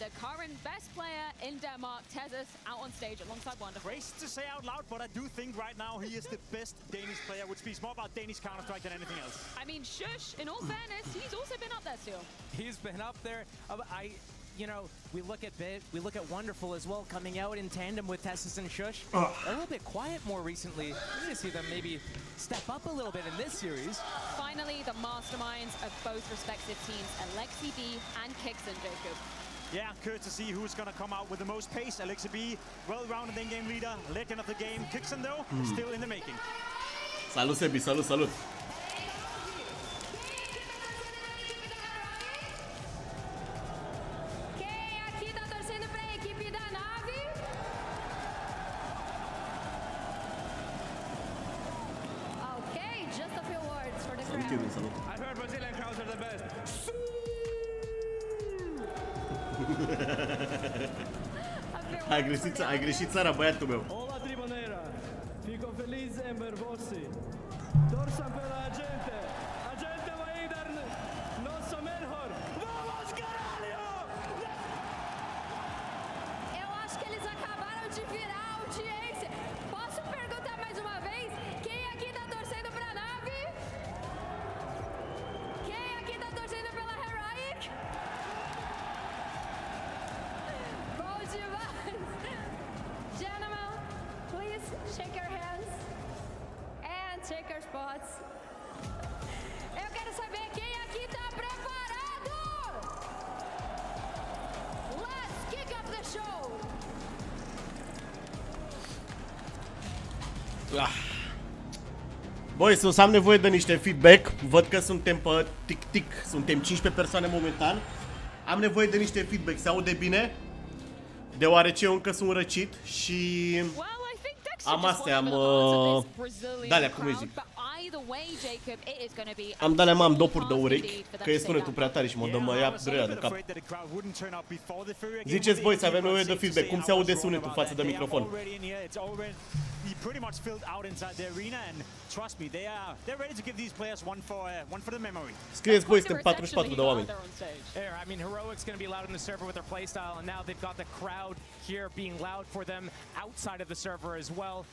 the current best player in Denmark, Tezos, out on stage alongside Wonderful. Crazy to say out loud, but I do think right now he is the best Danish player, which speaks more about Danish Counter-Strike than anything else. I mean, Shush, in all fairness, he's also been up there still. He's been up there. You know, we look at Bit, we look at Wonderful as well, coming out in tandem with Tessus and Shush. A little bit quiet more recently. We're gonna see them maybe step up a little bit in this series. Finally, the masterminds of both respective teams, Alexi B and Kixon, Jacob. Yeah, curious to see who's going to come out with the most pace. Alexi B, well-rounded in-game leader, legend of the game. Kixon, though, still in the making. Salut, Sebi, salut, salut. I've heard Brazilian crowds are the best. Ai greșit țara, băiatul meu. Hola tribunera, fico feliz en ver vossi. Dorsan pe la agente, agente va idar nosso melhor. Vamos caralho! Eu acho que eles acabaram de virar a audiência. Posso perguntar mais uma vez? Quem aqui tá torcendo pra Navi? Quem aqui tá torcendo pela Heroic? Bom demais! Gentlemen, please shake your hands and take your spots. Eu quero saber quem aqui tá preparado! Let's kick off the show! Băi, să am nevoie de niște feedback. Văd că suntem pe tic-tic. Suntem 15 persoane momentan. Am nevoie de niște feedback. Se aude bine? Deoarece eu încă sunt răcit și am astea, am de-alea, cum îi zic. Am de-alea, am dopuri de urechi, că e sunetul prea tare și mă ia durerea de cap. Ziceți, băi, să avem nevoie de feedback. Cum se aude sunetul față de microfon? He pretty much filled out inside the arena, and trust me, they're ready to give these players one for the memory. Scrieți, băi, suntem 44 de oameni. I mean, Heroic's going to be loud in the server with their playstyle, and now they've got the crowd here being loud for them outside of the server as well.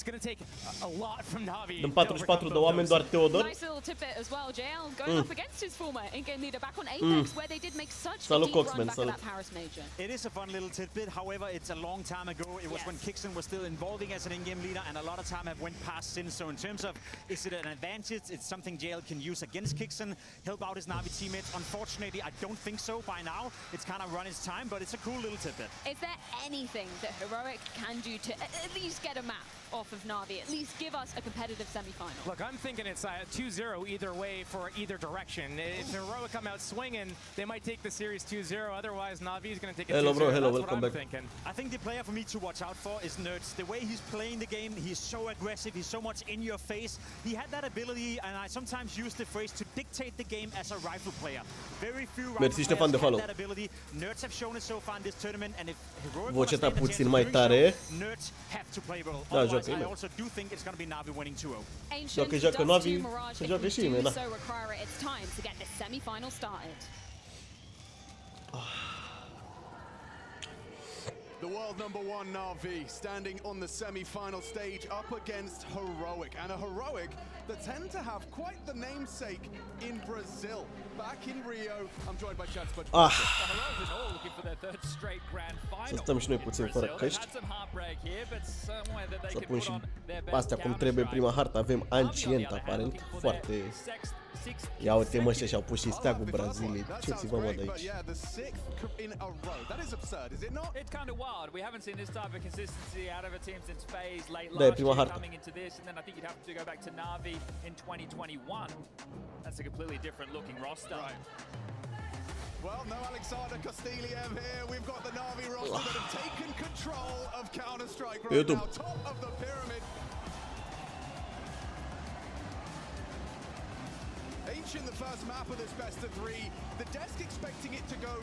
It's going to take a lot from Navi. Din 44 de oameni, doar Teodor. Nice little tidbit as well, JL going up against his former in-game leader back on Apex, where they did make such a deep run back at that Paris major. It is a fun little tidbit, however, it's a long time ago. It was when Kixon was still involving as an in-game leader, and a lot of time have went past since. So in terms of, is it an advantage? It's something JL can use against Kixon, help out his Navi teammates. Unfortunately, I don't think so by now. It's kind of run its time, but it's a cool little tidbit. Is there anything that Heroic can do to at least get a map off of Navi, at least give us a competitive semi-final? Look, I'm thinking it's 2-0 either way for either direction. If Heroic come out swinging, they might take the series 2-0. Otherwise, Navi is going to take it 2-0. Hello, bro. Hello, That's welcome what I'm back. thinking. I think the player for me to watch out for is Nerds. The way he's playing the game, he's so aggressive, he's so much in your face. He had that ability, and I sometimes use the phrase, to dictate the game as a rifle player. Very few rifle players have that ability. Nerds have shown it so far in this tournament, and if Heroic Vocea ta puțin mai tare. Nerds have to play well. Da, Otherwise, joacă I also do think it's going to be Navi winning 2-0. Dacă joacă Navi, să joacă și mine, da. It's time to get the semi-final started. The world #1 Navi standing on the semi-final stage up against Heroic, and a Heroic that tend to have quite the namesake in Brazil. Back in Rio, I'm joined by Chad Spudge. Să stăm și noi puțin fără căști. Să pun și astea cum trebuie. Prima hartă avem Ancient, aparent, foarte... Ia uite, mă, și-au pus și steagul Braziliei. Ce-ți-vă, mă, de aici? Da, e prima hartă. Well, no Alexander Costiliev here. We've got the Navi roster that have taken control of Counter-Strike right now, top of the pyramid. mentioned the first map of this best of three. The desk expecting it to go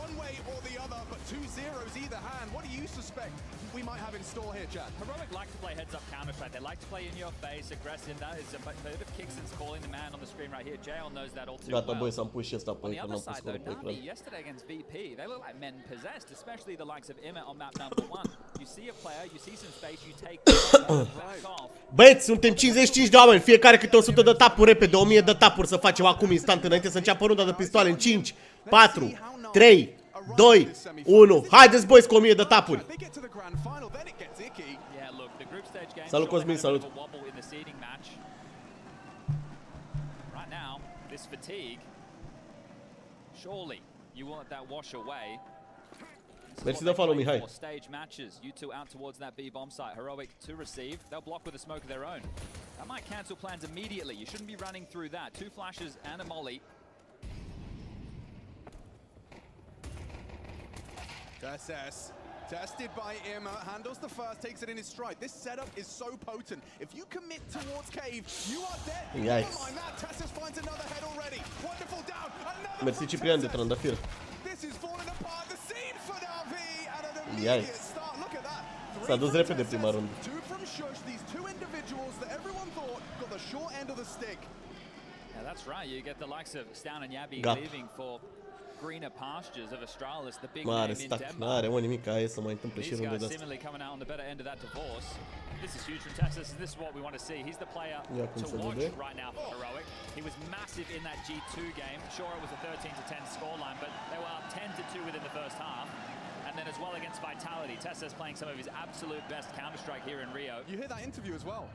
one way or the other, but 2 zeros either hand. What do you suspect we might have in store here, Chad? Heroic like to play heads-up counter-strike. They like to play in your face, aggressive. That is a bit of Kixon's calling the man on the screen right here. JL knows that all too Gata, well. băi, s-am pus și ăsta pe On the ecran, other am pus side, scorul though, pe ecran. Navi yesterday against VP, they look like men possessed, especially the likes of Emma on map number 1. You see a player, you see some space, you take back off. Băieți, suntem 55 de oameni, fiecare câte 100 de tapuri repede, 1000 de tapuri să facem acum instant înainte să înceapă runda de pistoale în 5, 4, 3, 2, 1. Haideți, boys, cu 1000 de tapuri. Salut, Cosmin, salut. Right now, this fatigue, surely you want that wash away. Mersi de follow, Mihai. Stage matches, you two out towards that B bomb site. Heroic to receive. They'll block with a smoke of their own. That might cancel plans immediately. You shouldn't be running through that. 2 flashes and a molly. SS tested by Emma, handles the first, takes it in his stride. This setup is so potent. If you commit towards cave, you are dead. Yikes. Never mind that, Tessus finds another head already. Wonderful down, another. Mersi, Ciprian, de trandafir. This is falling apart, the scene for Navi, and an immediate Yikes. start. Look at that. S-a dus repede prima rundă. 2 from Shush, these 2 individuals that everyone thought got the short end of the stick. Yeah, that's right. You get the likes of Stown and Yabi leaving for greener pastures of Australis, the big Mare name in stack, Denmark. n-are mă nimic, aia să mai întâmple și These rundă guys de asta. seemingly coming out on the better end of that divorce. This is huge from Texas, and this is what we want to see. He's the player to watch right now for Heroic. He was massive in that G2 game. Sure, it was a 13-10 scoreline, but they were up 10-2 within the first half. And then as well against Vitality, Tessa's playing some of his absolute best Counter-Strike here in Rio. You hear that interview as well?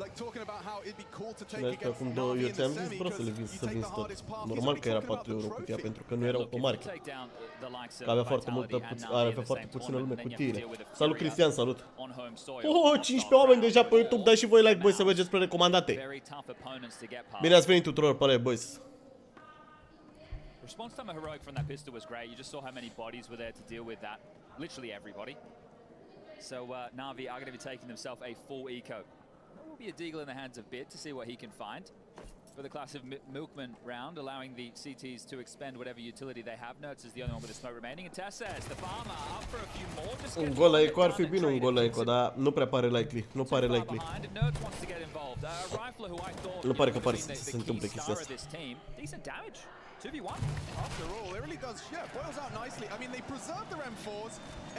Like talking about how it'd be cool to take Cred că against acum 2 Navi eu in the ți-am zis, semi bro, să le because vinzi, să you take vinzi the tot. hardest path. Normal că era He's already 4 euro talking about cutia, the pentru că nu erau Look, pe if you market. take down the likes of Că avea foarte Vitality multă, and are Navi in the foarte same puțină lume tournament, cu then you have to tire. deal with a Salut, Fury Cristian, salut. on home soil. Oh, 15 oameni deja pe YouTube, dați și voi like, boys, să mergeți spre recomandate. Very tough opponents to get past. Bine ați venit tuturor, pe ale, boys. Response time of Heroic from that pistol was great. You just saw how many bodies were there to deal with that. Literally everybody. So Navi are going to be taking themselves a full eco. That will be a deagle in the hands of Bid to see what he can find. For the class of Milkman round, allowing the CTs to expend whatever utility they have. Nerds is the only one with a smoke remaining. And Tessas, the farmer, up for a few more. Just un gol la eco ar fi bine, un gol la eco, dar nu prea pare likely. Nu pare likely. Nu pare că pare să se întâmple chestia asta. Decent damage. 2v1. After all, it really does, boils out nicely. I mean, they preserved their M4s.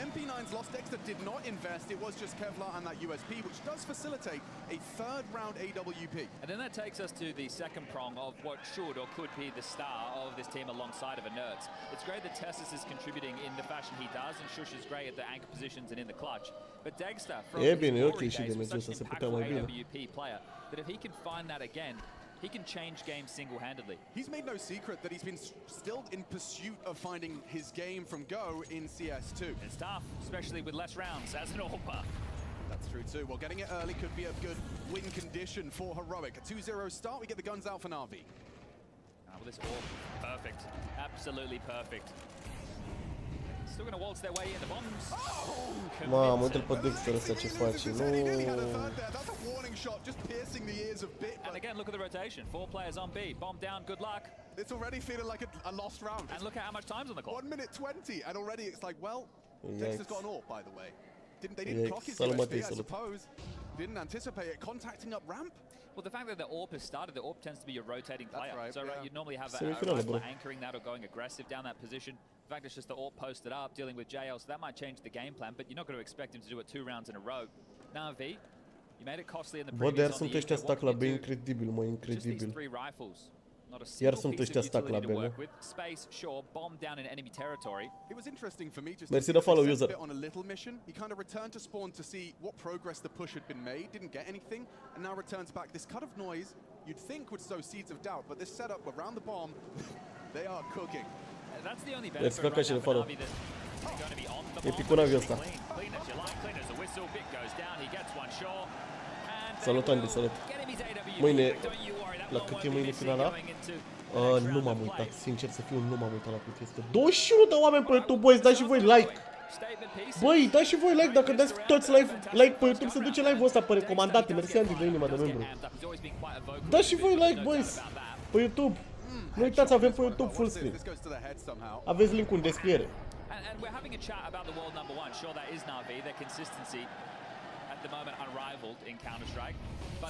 MP9's Lost Dexter did not invest. It was just Kevlar and that USP, which does facilitate a 3rd round AWP. And then that takes us to the second prong of what should or could be the star of this team alongside of a Nerds. It's great that Tessus is contributing in the fashion he does, and Shush is great at the anchor positions and in the clutch. But Dexter, from his glory days, was such an impactful AWP player that if he can find that again, he can change games single-handedly. He's made no secret that he's been still in pursuit of finding his game from Go in CS2. It's tough, especially with less rounds as an AWPer. That's true too. Well, getting it early could be a good win condition for Heroic. A 2-0 start, we get the guns out for Navi. Well, this AWP, perfect. Absolutely perfect. Still going to waltz their way in. The bombs. Mamă, uite-l pe Dexter ăsta ce face. Nu. And again, look at the rotation. 4 players on B. Bomb down. Good luck. It's already feeling like a lost round. And look at how much time's on the clock. 1 minute 20, and already it's like, well, Yikes. Dexter's got an AWP, by the way. They didn't clock his USP, I suppose. Didn't anticipate it. Contacting up ramp. Well, the fact that the AWP has started, the AWP tends to be a rotating player. Right, so you normally have a Semifinala, rifler bro. anchoring that or going aggressive down that position. In fact, it's just the AWP posted up, dealing with JL, so that might change the game plan, but you're not going to expect him to do it 2 rounds in a row. Navi, you made it costly in the Bă, previous dar on sunt the ăștia eco. stack What la can B you do? incredibil, mă, Just these incredibil. 3 rifles. Not a Iar single sunt piece ăștia of stack la utility to B, work nu? with. Space, sure, bomb down in enemy territory. It was interesting for me just Mersi to de follow, see user. on a little mission. He kind of returned to spawn to see what progress the push had been made, didn't get anything, and now returns back. This cut of noise you'd think would sow seeds of doubt, but this setup around the bomb, they are cooking. That's the only Let's benefit go, right now follow. for Navi that's going to be on the Epic bomb. Navi ăsta. Clean as you like, clean as a whistle. Bit goes down, he gets one sure. And Salut, they Andy, will salut. get him his AWP. Mâine, Don't you worry, that la one cât won't e be mâine missing finala? going into the next Nu round m-am of uitat, play. sincer să fiu, nu m-am uitat la cât este. 21 de oameni pe YouTube, boys, dați și voi like. Statement piece. Băi, dați și voi like, dacă dați toți like pe YouTube, se duce live-ul ăsta pe recomandate. Mersi, Andy, de inima de membru. Dați și voi like, boys, pe YouTube. Nu uitați, avem pe YouTube full screen. This goes to the head somehow. Aveți link-ul în descriere. And we're having a chat about the world number one. Sure, that is Navi. Their consistency at the moment unrivaled in Counter-Strike.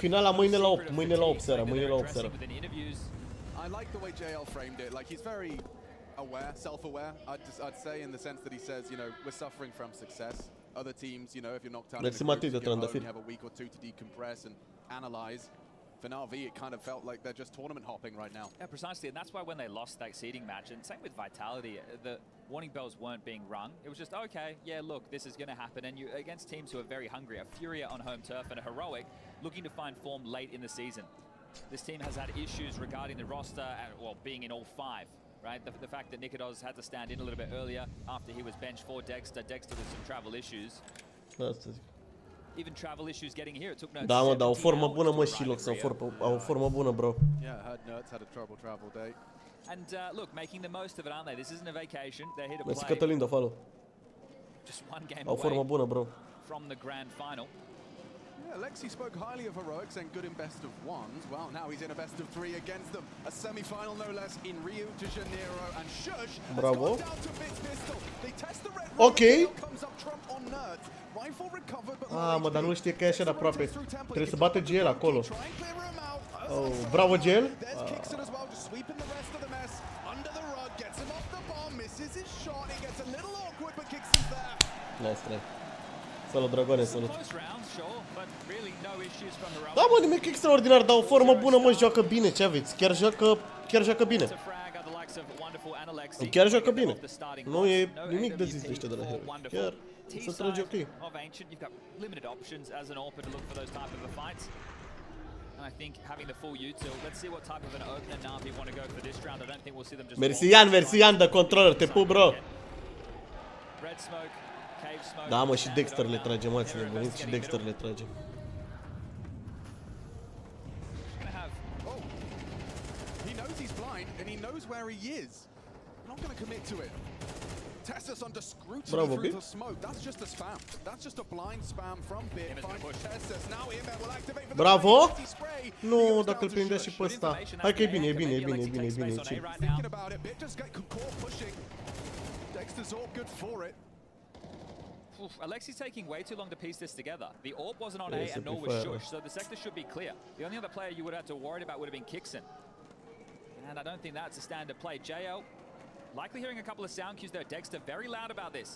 Finala mâine la 8, mâine la 8 seara, mâine la 8 seara. I like the way JL framed it. Like he's very aware, self-aware. I'd say in the sense that he says, you know, we're suffering from success. Other teams, you know, if you're knocked out, you have a week or two to decompress and analyze. For Navi, it kind of felt like they're just tournament hopping right now. Yeah, precisely, and that's why when they lost that seeding match, and same with Vitality, the warning bells weren't being rung. It was just, okay, yeah, look, this is going to happen. And you against teams who are very hungry, a Furia on home turf and a Heroic looking to find form late in the season. This team has had issues regarding the roster, and, well, being in all five. Right, the fact that Nikodos had to stand in a little bit earlier after he was benched for Dexter with some travel issues. Even travel issues getting here. It took no. Da, mă, dar o formă bună, mă, și loc să au o formă bună, bro. Yeah, I heard Nerds had a trouble travel day. And look, making the most of it, aren't they? This isn't a vacation. They're here to Mersi, play. Cătălin, da follow. Just one game Au formă bună, bro. From the grand final. Yeah, Alexi spoke highly of Heroic, saying good in best of ones. Well, now he's in a best of three against them. A semi-final, no less, in Rio de Janeiro. And Shush Bravo. has gone down to Bits Pistol. They test the red. Okay. Comes up Trump on Nerds. Rifle recovered, but Ah, mă, dar nu știe că e așa de aproape. Trebuie să bată GL acolo. Oh, bravo GL. There's Kixon as well, just sweeping the rest of the mess under the rug, gets him off the bar, misses his shot. It gets a little awkward, but Kixon's there. Nice try. Salut, dragone, salut. Close round, sure, but really no issues from Heroic. Da, mă, nimic extraordinar, dar o formă bună, mă, joacă bine, ce aveți? Chiar joacă bine. Chiar joacă bine. Nu e nimic de zis de ăștia de la Hero. Chiar se trage ok. Of Ancient, you've got limited options as an AWPer to look for those type of fights. And I think having the full util, let's see what type of an opener Navi want to go for this round. I don't think we'll see them just. Mersi Ian de controller, te pup, bro. Red smoke, cave smoke. Da, mă, și Dexter le trage, mă, ți nebuniți, și Dexter le trage. He knows he's blind and he knows where he is. Not going to commit to it. Tessus under scrutiny Bravo, through Bit. the smoke. That's just a spam. That's just a blind spam from Bit. Finds Tessus. Now Imet will activate for the Bravo! spray. Nu, dacă îl prindea și pe ăsta. Hai că e bine, e bine, e bine, e bine, e bine. Thinking about it, Bit just got core pushing. Dexter's all good for it. Oof, Alexi's taking way too long to piece this together. The AWP wasn't on A and nor was Shush, so the sector should be clear. The only other player you would have to worry about would have been Kixon. And I don't think that's a standard play. JL, likely hearing a couple of sound cues there. Dexter very loud about this.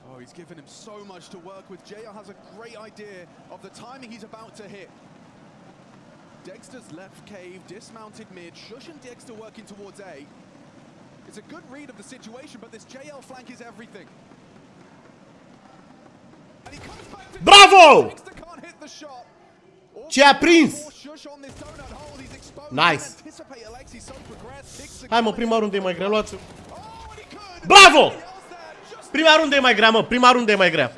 Oh, he's given him so much to work with. JL has a great idea of the timing he's about to hit. Dexter's left cave, dismounted mid. Shush and Dexter working towards A. It's a good read of the situation, but this JL flank is everything. And he comes back to Bravo! Dexter can't hit the shot. Ce a prins? Nice. Hai, mă, prima rundă e mai grea, luați-o. Bravo! Prima rundă e mai grea, mă, prima rundă e mai grea.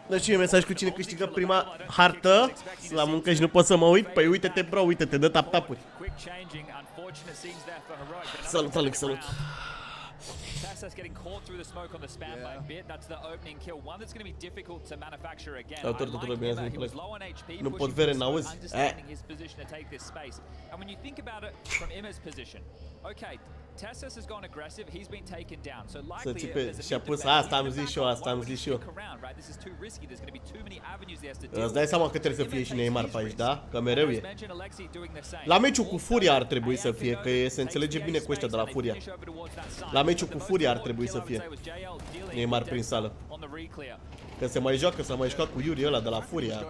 Dă-și eu mesaj cu cine câștigă prima hartă. La muncă și nu pot să mă uit. Păi uite-te, bro, uite-te, dă tap-tap-uri. Salut, Alex, salut. Tessus getting caught through the smoke on the spam by Bit. That's the opening kill. One that's going to be difficult to manufacture again. I like him. He was low on HP, pushing understanding his position to take this space. And when you think about it from Imma's position, okay, Tessus has gone aggressive. He's been taken down. So likely și-a pus asta, am zis și eu, asta am zis și eu. This is too risky. There's going to be too many avenues he has to deal. Îți dai seama că trebuie să fie și Neymar pe aici, da? Că mereu e. La meciul cu Furia ar trebui să fie, că se înțelege bine cu ăștia de la Furia. La meciul cu Furia ar trebui să fie Neymar prin sală. Că se mai joacă, s-a mai jucat cu Yuri ăla de la Furia.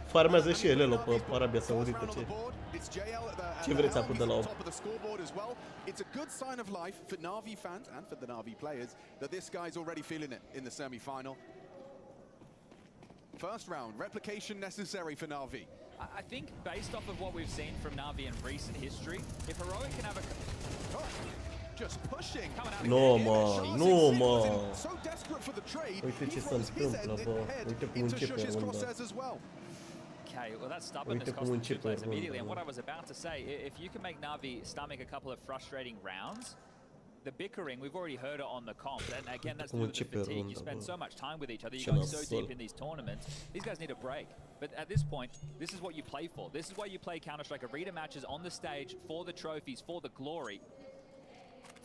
Farmează și el Elo pe Arabia Saudită. Ce vreți acum de la om? It's a good sign of life for Navi fans and for the Navi players that this guy's already feeling it in the semi-final. First round, replication necessary for Navi. I think based off of what we've seen from Navi in recent history, if Heroic can have a... Just pushing. Nu, mă, nu, mă. Uite ce se întâmplă, bă. Uite cum începe runda. Okay, well that stubbornness cost them 2 plays immediately. And what I was about to say, if you can make Navi stomach a couple of frustrating rounds, the bickering, we've already heard it on the comms, and again, that's due to the fatigue. You spend so much time with each other, you're going so deep in these tournaments. These guys need a break. But at this point, this is what you play for. This is why you play Counter-Strike arena matches on the stage for the trophies, for the glory.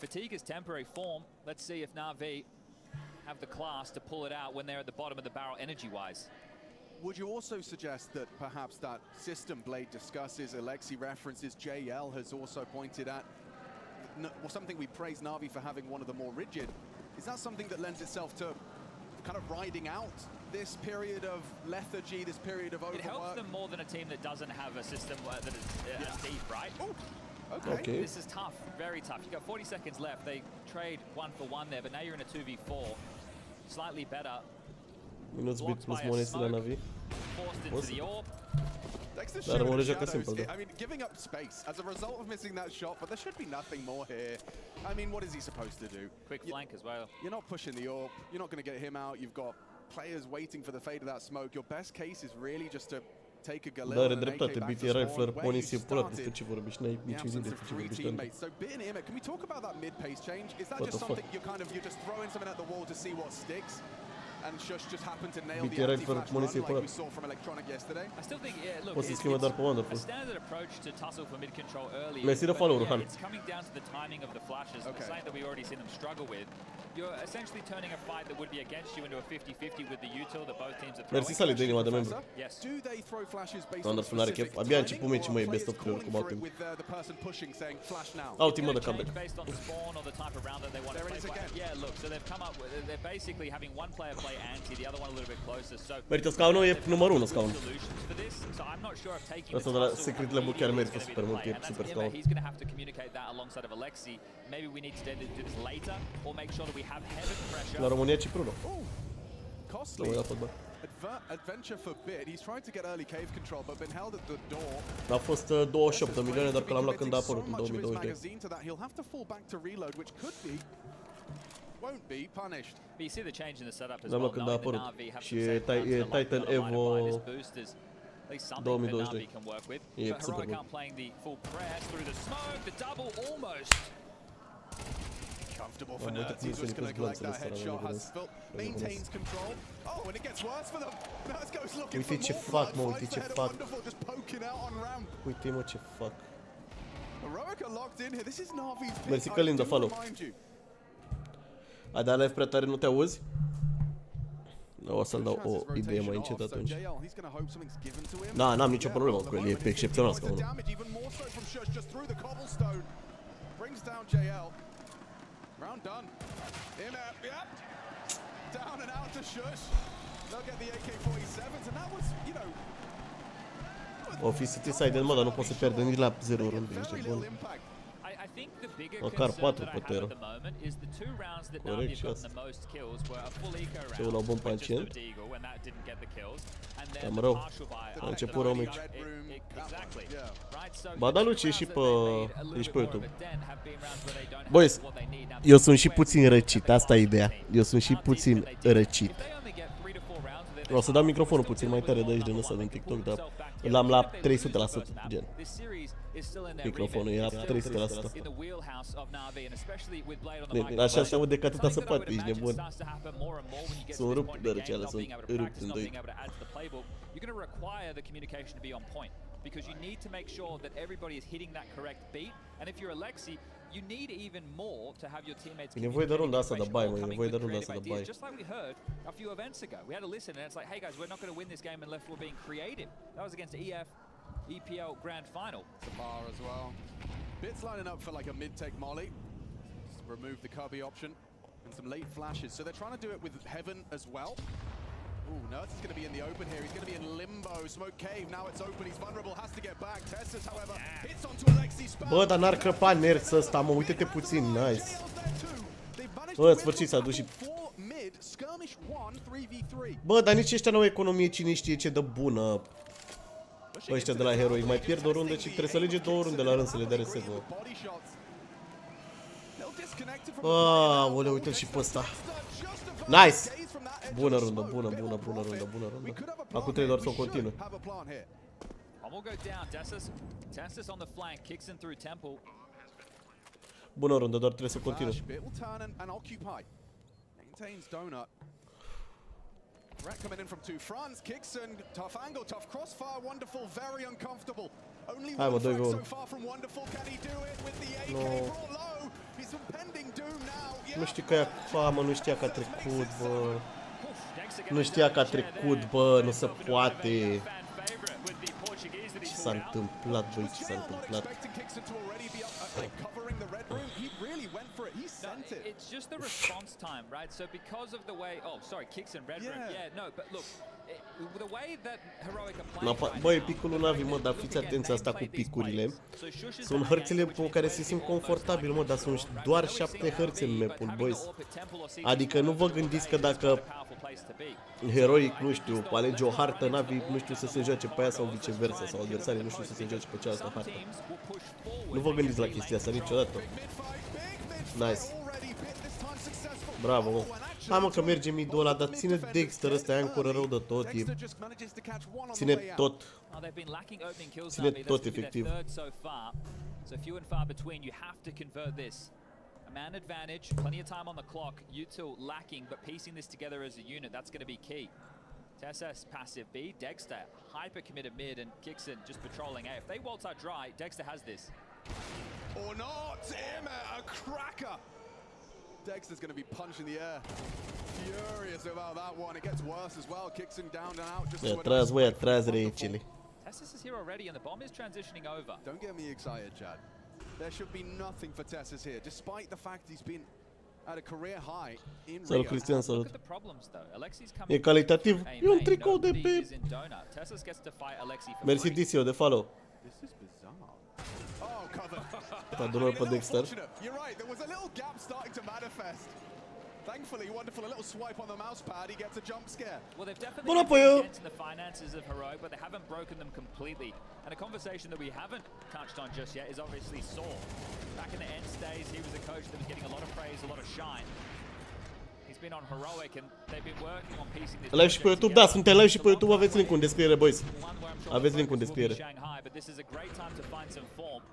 Fatigue is temporary form. Let's see if Navi have the class to pull it out when they're at the bottom of the barrel energy-wise. Would you also suggest that perhaps that system Blade discusses, Alexi references, JL has also pointed at, something we praise Navi for having one of the more rigid. Is that something that lends itself to kind of riding out this period of lethargy, this period of overwork? It helps them more than a team that doesn't have a system that is as deep, right? Ooh, okay. This is tough, very tough. You've got 40 seconds left. They trade 1-for-1 there, but now you're in a 2v4. Slightly better. Minus bit plus monesi la Navi. Forced into the orb. Dar rămâne joacă simplu, da. I mean, giving up space as a result of missing that shot, but there should be nothing more here. I mean, what is he supposed to do? Quick flank as well. You're not pushing the orb. You're not going to get him out. You've got players waiting for the fade of that smoke. Your best case is really just to take a Galil Dar and an dreptate, AK back BT to Rifler, spawn, where you muniție pula despre started. ce vorbești, n-ai The nicio idee absence despre of ce three vorbești. teammates. So Bit and Imit, can we talk about that mid-pace change? Is that What just the something fuck? you're just throwing something at the wall to see what sticks? And Shush just happened to nail BT the Rifler, anti-flash muniție run like pula. we saw from Electronic yesterday? I still think, yeah, look, Poți să it's schimbe doar pe a Wonderful. standard approach to tussle for mid control early. Mersi de but, follow-ul, Han. It's coming down to the timing of the flashes. Okay. Something that we already seen them struggle with. You're essentially turning a fight that would be against you into a 50-50 with the util that both teams are throwing. Mersi Sally de inima de membru. Yes. Do they throw flashes based on Wonderful are chef. specific Abia început timing, meciul, or măi, are best of players three-uri, cum calling for au it with the person pushing saying flash now? Au It's timp de gonna comeback. change based on spawn or the type of round that they want to There play. it is again. Yeah, look, so they've come up with, they're basically having one player play anti, the other one a little bit closer. So Merită scaunul, e numărul 1 scaun. solutions for this. So I'm not sure if taking Asta the de la tussle Secret Lab-ul chiar immediately merită is super gonna mult, be e the play. And super that's scaun. Emma, he's going to have to communicate that alongside of Alexi. Maybe we need to do this later or make sure that we have heaven pressure. La România Cipru, nu? Costly România fotbal. adventure for Bit. He's trying to get early cave control, but been held at the door. A fost 28 de milioane, dar că l-am luat când a apărut în 2022. Magazine to that, he'll have to fall back to reload, which could be, won't be punished. But you see the change in the setup as L-am well. luat când a knowing that apărut. Navi have Și some e safe rounds to Titan lock down Evo a line of his boosters. At least something that 2022. Navi can work with. E But super Heroic bun. aren't playing the full press through the smoke, the double almost. Comfortable for Am uitat Nerds. He's cum just going to collect glanțele that astea, headshot. rămâne Has Phil maintains control. Oh, and it gets worse for them. Nerds goes looking Uite for ce more fac, blood. mă, uite Finds ce the head of fac. Wonderful, just poking out on ramp. Uite mă ce fac. Heroic are locked in here. This is Navi's pick. Mersi, I Călin, do de follow. remind you. Ai dat live prea tare, nu te auzi? O să-l dau Shush has o his idee mai rotation încet off, so atunci. JL, he's going to hope something's given to him. Da, n-am nicio Yeah, problemă well, cu el, the e moment he excepțional continues the scaunul. damage, even more so from Shush, just through the cobblestone. Brings down JL. Round done. In at, yep. Down and out to Shush. They'll get the AK-47s, and that was, you know, O fi City Side, mă, dar nu pot să pierdă nici la 0 runde, very ești little bun. impact. I think the bigger Măcar concern 4 that I have putere. at the moment is the two rounds that Corect, Navi have gotten și the most kills were a full eco Ce round la bun with just pacient. the Deagle when that didn't get the kills, and then Cam the rău. partial buy. A început rău meci. Exactly. Right, so Ba da, the two Luci, e și rounds pe, that they've made a e și little pe bit more YouTube. of a dent have been rounds where they don't have Boys, what they need. Now, eu sunt și where puțin Square răcit, have asta e been ideea. team. Eu sunt și Now, puțin teams that they did. răcit. If they only get 3 to 4 rounds with it, O să dau they microfonul still puțin mai dealing tare de with aici din 1-on-1. ăsta din They can TikTok, pull dar themselves back together. l-am la Even if they lose the 300%, first map, gen. this series is still in their Microfonul remit. e It's la still 300%. in the wheelhouse of Navi, and especially with Blade on the Deci, microphone. așa se aude că atâta se Something that I poate, would ești imagine nebun. starts to happen more and more when you get Sunt to this rupt point de in the game, răceală, not sunt being able to rupt practice, în not doi. being able to add to the playbook. You're going to require the communication to be on point because you need to make sure that everybody is hitting that correct beat. And if you're Alexi, you need even more to have your teammates. E nevoie de runda asta de bai, mă, e coming nevoie de with runda asta creative de bai. ideas, just like we heard a few events ago. We had to listen, and it's like, hey guys, we're not going to win this game unless we're being creative. That was against EF EPL Grand Final. Bar as well. Bit's lining up for like a mid-take molly. Just remove the cubby option and some late flashes. So they're trying to do it with Heaven as well. Ooh, Nerds is going to be in the open here. He's going to be in limbo. Smoke cave. Now it's open. He's vulnerable. Has to get back. Tessus, however, hits onto Alexi's spell. Bă, dar n-ar crăpa Nerds ăsta, mă, uite-te puțin, nice. Bă, în sfârșit s-a dus și... Bă, dar nici ăștia n-au economie, cine știe ce dă bună. Ăștia de la Heroic mai pierd o rundă și trebuie să alege 2 runde la rând să le dea reset, bă. Aoleu, uite-l și pe ăsta. Nice! Bună rundă, bună rundă. Acum 3 doar să o continui. We'll go down. Tessus on the flank, kicks in through Temple. Bună rundă, doar trebuie să continui. Bit will turn and occupy. Maintains donut. Threat coming in from two fronts. Kixon, tough angle, tough crossfire. Wonderful, very uncomfortable. Only one frag so far from Wonderful. Can he do it with the AK brought low? He's impending doom now. Nu știu că mă, nu știa că a trecut, bă. Nu știa că a trecut, bă, nu se poate. Ce s-a întâmplat, băi, ce s-a întâmplat? It's just the response time, right? So because of the way, oh, sorry, kicks in red room. Yeah, no, but look, the way that Heroic are playing. Băi, picul lui Navi, mă, dar fiți atenți asta cu picurile. Sunt hărțile pe care se simt confortabil, mă, dar sunt doar 7 hărți în mapul, băi. Adică nu vă gândiți că dacă Heroic, nu știu, alege o hartă, Navi, nu știu, să se joace pe aia sau viceversa, sau adversarii, nu știu, să se joace pe cealaltă hartă. Nu vă gândiți la chestia asta niciodată. Nice. Bravo, mă. Hai, mă, că merge midul ăla, dar ține Dexter ăsta, aia ancoră rău de tot. Ține tot. Ține tot, efectiv. Man advantage, plenty of time on the clock. U2 lacking, but piecing this together as a unit, that's going to be key. TSS passive B, Dexter hyper committed mid, and Kixon just patrolling A. If they waltz out dry, Dexter has this. Or not, a cracker. Dexter's going to be punched in the air. Furious about that one. It gets worse as well. Kixon down and out. Just atrás reicile. TSS is here already, and the bomb is transitioning over. Don't get me excited, Chad. There should be nothing for Tessus here, despite the fact he's been at a career high in Rio. Salut, Cristian, salut. Look at the problems though. Alexi's coming. E calitativ. E un tricou de pe. Tessus gets to fight Alexi for Mersi Disio de follow. This is bizarre. Oh, cover. Adună pe Dexter. You're right. There was a little gap starting to manifest. Thankfully, Wonderful, a little swipe on the mousepad, he gets a jump scare. Well, they've definitely been into the finances of Heroic, but they haven't broken them completely. And a conversation that we haven't touched on just yet is obviously Saul. Back in the end days, he was a coach that was getting a lot of praise, a lot of shine. He's been on Heroic, and they've been working on piecing this. Live și pe YouTube, da, suntem live și pe YouTube, aveți link-ul în descriere, boys. Aveți link-ul în descriere. But this is a great time to find some form.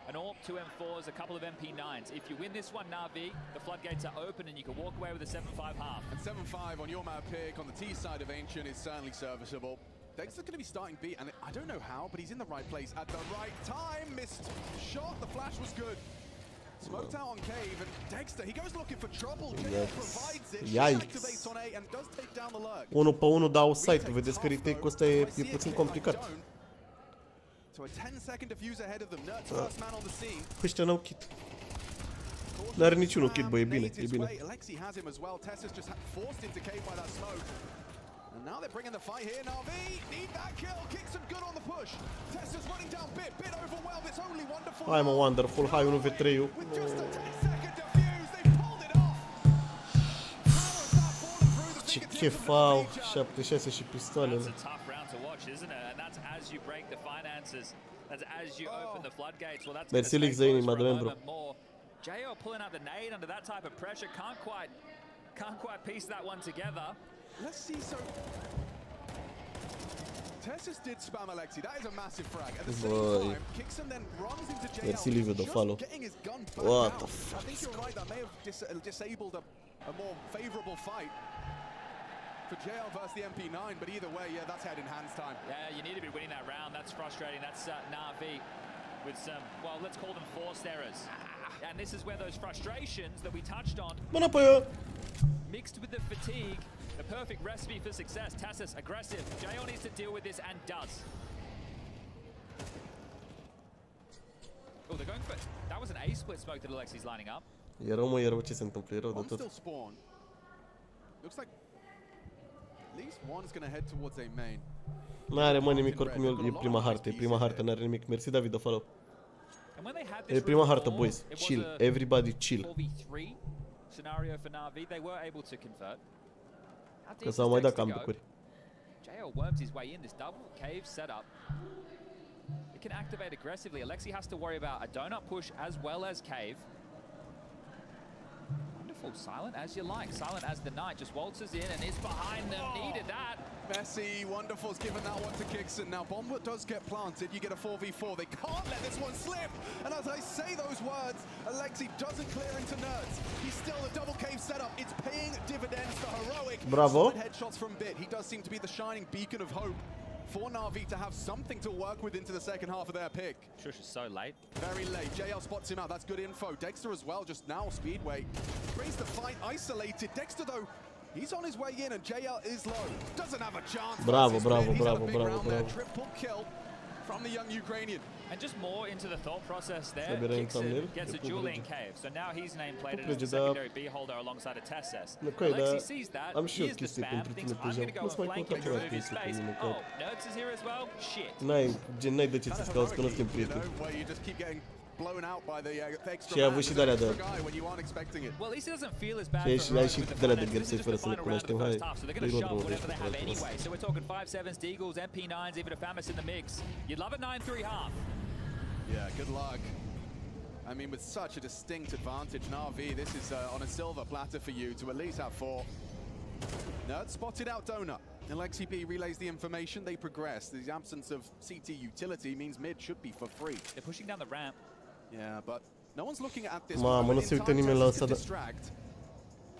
An AWP, 2 M4s, a couple of MP9s. If you win this one, Navi, the floodgates are open and you can walk away with a 7-5 half. And 7-5 on your map pick on the T side of Ancient is certainly serviceable. Dexter's going to be starting B, and I don't know how, but he's in the right place at the right time. Missed shot, the flash was good. Smoked out on Cave, and Dexter, he goes looking for trouble. Yes. Provides it. Activates on A and does take down the lurk. 1 pe 1 dau site, vedeți că retake-ul ăsta e puțin complicat. So a 10-second diffuse ahead of them. Nert's first man on the scene. Ăștia n-au kit. N-are niciunul kit, bă, e bine, e bine. Alexi has him as well. Tessus just forced into Cave by that smoke. And now they're bringing the fight here. Navi need that kill. Kicks him good on the push. Tessus running down bit overwhelmed. It's only Wonderful. Hai, mă, Wonderful, hai 1v3-ul. With just a 10-second diffuse, they pulled it off. How is that falling through the Ce fingertips chef au, 7-6 și pistoalele. You break the finances, that's as you open the floodgates. Well, that's Mersi Lix de inima de membru. JO pulling out the nade under that type of pressure, can't quite piece that one together. Let's see. So Tessus did spam Alexi. That is a massive frag. At the same time, Kixon then runs into JL. Mersi Liviu de follow. Getting his gun back. What the fuck? I think you're right. That may have disabled a more favorable fight for JL versus the MP9, but either way, yeah, that's head in hands time. Yeah, you need to be winning that round. That's frustrating. That's Navi with some, well, let's call them forced errors. And this is where those frustrations that we touched on, mixed with the fatigue, the perfect recipe for success. Tessus aggressive. JL needs to deal with this and does. Oh, they're going for it. That was an A split smoke that Alexi's lining up. E rău ce se întâmplă, e rău de tot. Looks like at least one's gonna head towards a main. N-are, mă, nimic, oricum e prima hartă, n-are nimic. Mersi, David, de follow. E prima hartă, boys. Chill, everybody chill. Că s-au mai dat cam bucuri. JL worms his way in this double cave setup. It can activate aggressively. Alexi has to worry about a donut push as well as cave. Oh, silent as you like. Silent as the Knight just waltzes in and is behind them. Needed that. Messi, Wonderful's given that one to Kixon. Now, Bomber does get planted. You get a 4v4. They can't let this one slip. And as I say those words, Alexi doesn't clear into Nerds. He's still the double cave setup. It's paying dividends for Heroic. Bravo. Solid headshots from Bit. He does seem to be the shining beacon of hope for Navi to have something to work with into the second half of their pick. Shush is so late. Very late. JL spots him out. That's good info. Dexter as well, just now. Speedway brings the fight isolated. Dexter, though, he's on his way in, and JL is low. Doesn't have a chance. Bravo, versus bravo, Mid. He's had a bravo, big bravo, round there. bravo. Triple kill from the young Ukrainian. And just more into the thought process there, Sabirem thumbnail. Kixon gets a Julian cave. So now he's nameplated Puplege, as a da. secondary B holder alongside a Tesses. Okay, Alexi da. sees that, Am și eu hears the chestii spam, pentru thinks tine, I'm going to go Mă-ți mai flank contact and ceva remove his chestii cu space. mine, că Oh, Nerds is here as well? Shit. n-ai de ce să-ți cauți, că nu suntem prieteni. Where you just keep getting blown out by the extra Și ai avut man, și the de-alea extra de- guy when you aren't expecting it. Well, at least it doesn't feel as bad Și ai for și- ai Heroic și with the de-alea de finance. ghersei This is fără the să ne final round of the cunoaștem. first Hai, half, so they're going to îi shove vorbești whatever they have despre asta. anyway. So we're talking 5-7s, Deagles, MP9s, even a Famis in the mix. You'd love a 9-3 half. Yeah, good luck. I mean, with such a distinct advantage, Navi, this is on a silver platter for you to at least have 4. Nerd spotted out Donut. And Lexi P relays the information, they progress. The absence of CT utility means mid should be for free. They're pushing down the ramp. Yeah, but no one's looking at this. Mamă, one. nu se In uită time, nimeni la Tessus ăsta, to da. distract.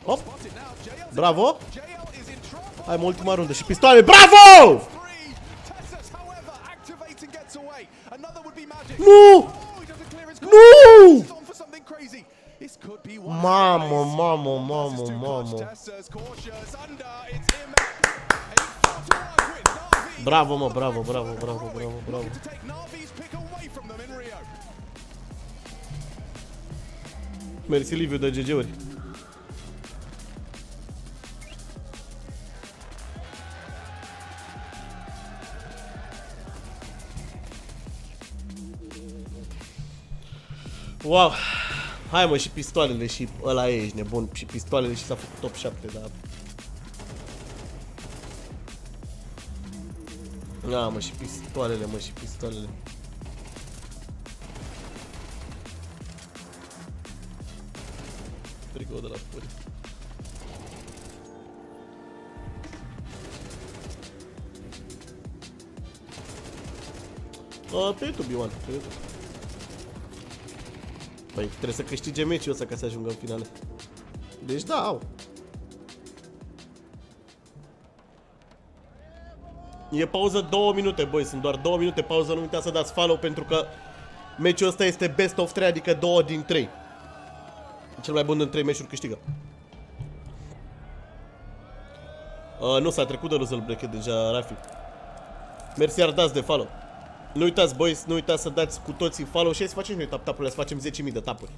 Hop! Spotted now, JL's in Bravo! trouble. JL is in trouble. Hai, mă, ultima rundă și pistoale. Bravo! Three. Tessus, however, activates and gets away. Another would be magic. Nu! Oh, he doesn't clear his Nu! He's on for something crazy. This could be one. Mamă, Nice. mamă, Passes mamă, too mamă. clutch. Tessus cautious under. It's him. A 4 to 1 with Navi. Bravo, mă, bravo, bravo, bravo, bravo, bravo. Looking to take Navi's pick away from them in Rio. Mersi, Liviu, de GG-uri. Wow. Hai, mă, și pistoalele și ăla e, ești nebun. Și pistoalele și s-a făcut top 7, dar... Da, mă, și pistoalele, mă, și pistoalele. Tricou de la puri. Pe YouTube, Ioan, pe YouTube. Păi, trebuie să câștige meciul ăsta ca să ajungă în finale. Deci da, au. E pauză 2 minute, băi, sunt doar 2 minute pauză, nu uitați să dați follow pentru că meciul ăsta este best of 3, adică 2 din 3. Cel mai bun din 3 meciuri câștigă. Nu s-a trecut de loser bracket deja, Rafi. Mersi, iar dați de follow. Nu uitați, boys, nu uitați să dați cu toții follow și să facem și noi tap-tapurile, să facem 10.000 de tapuri.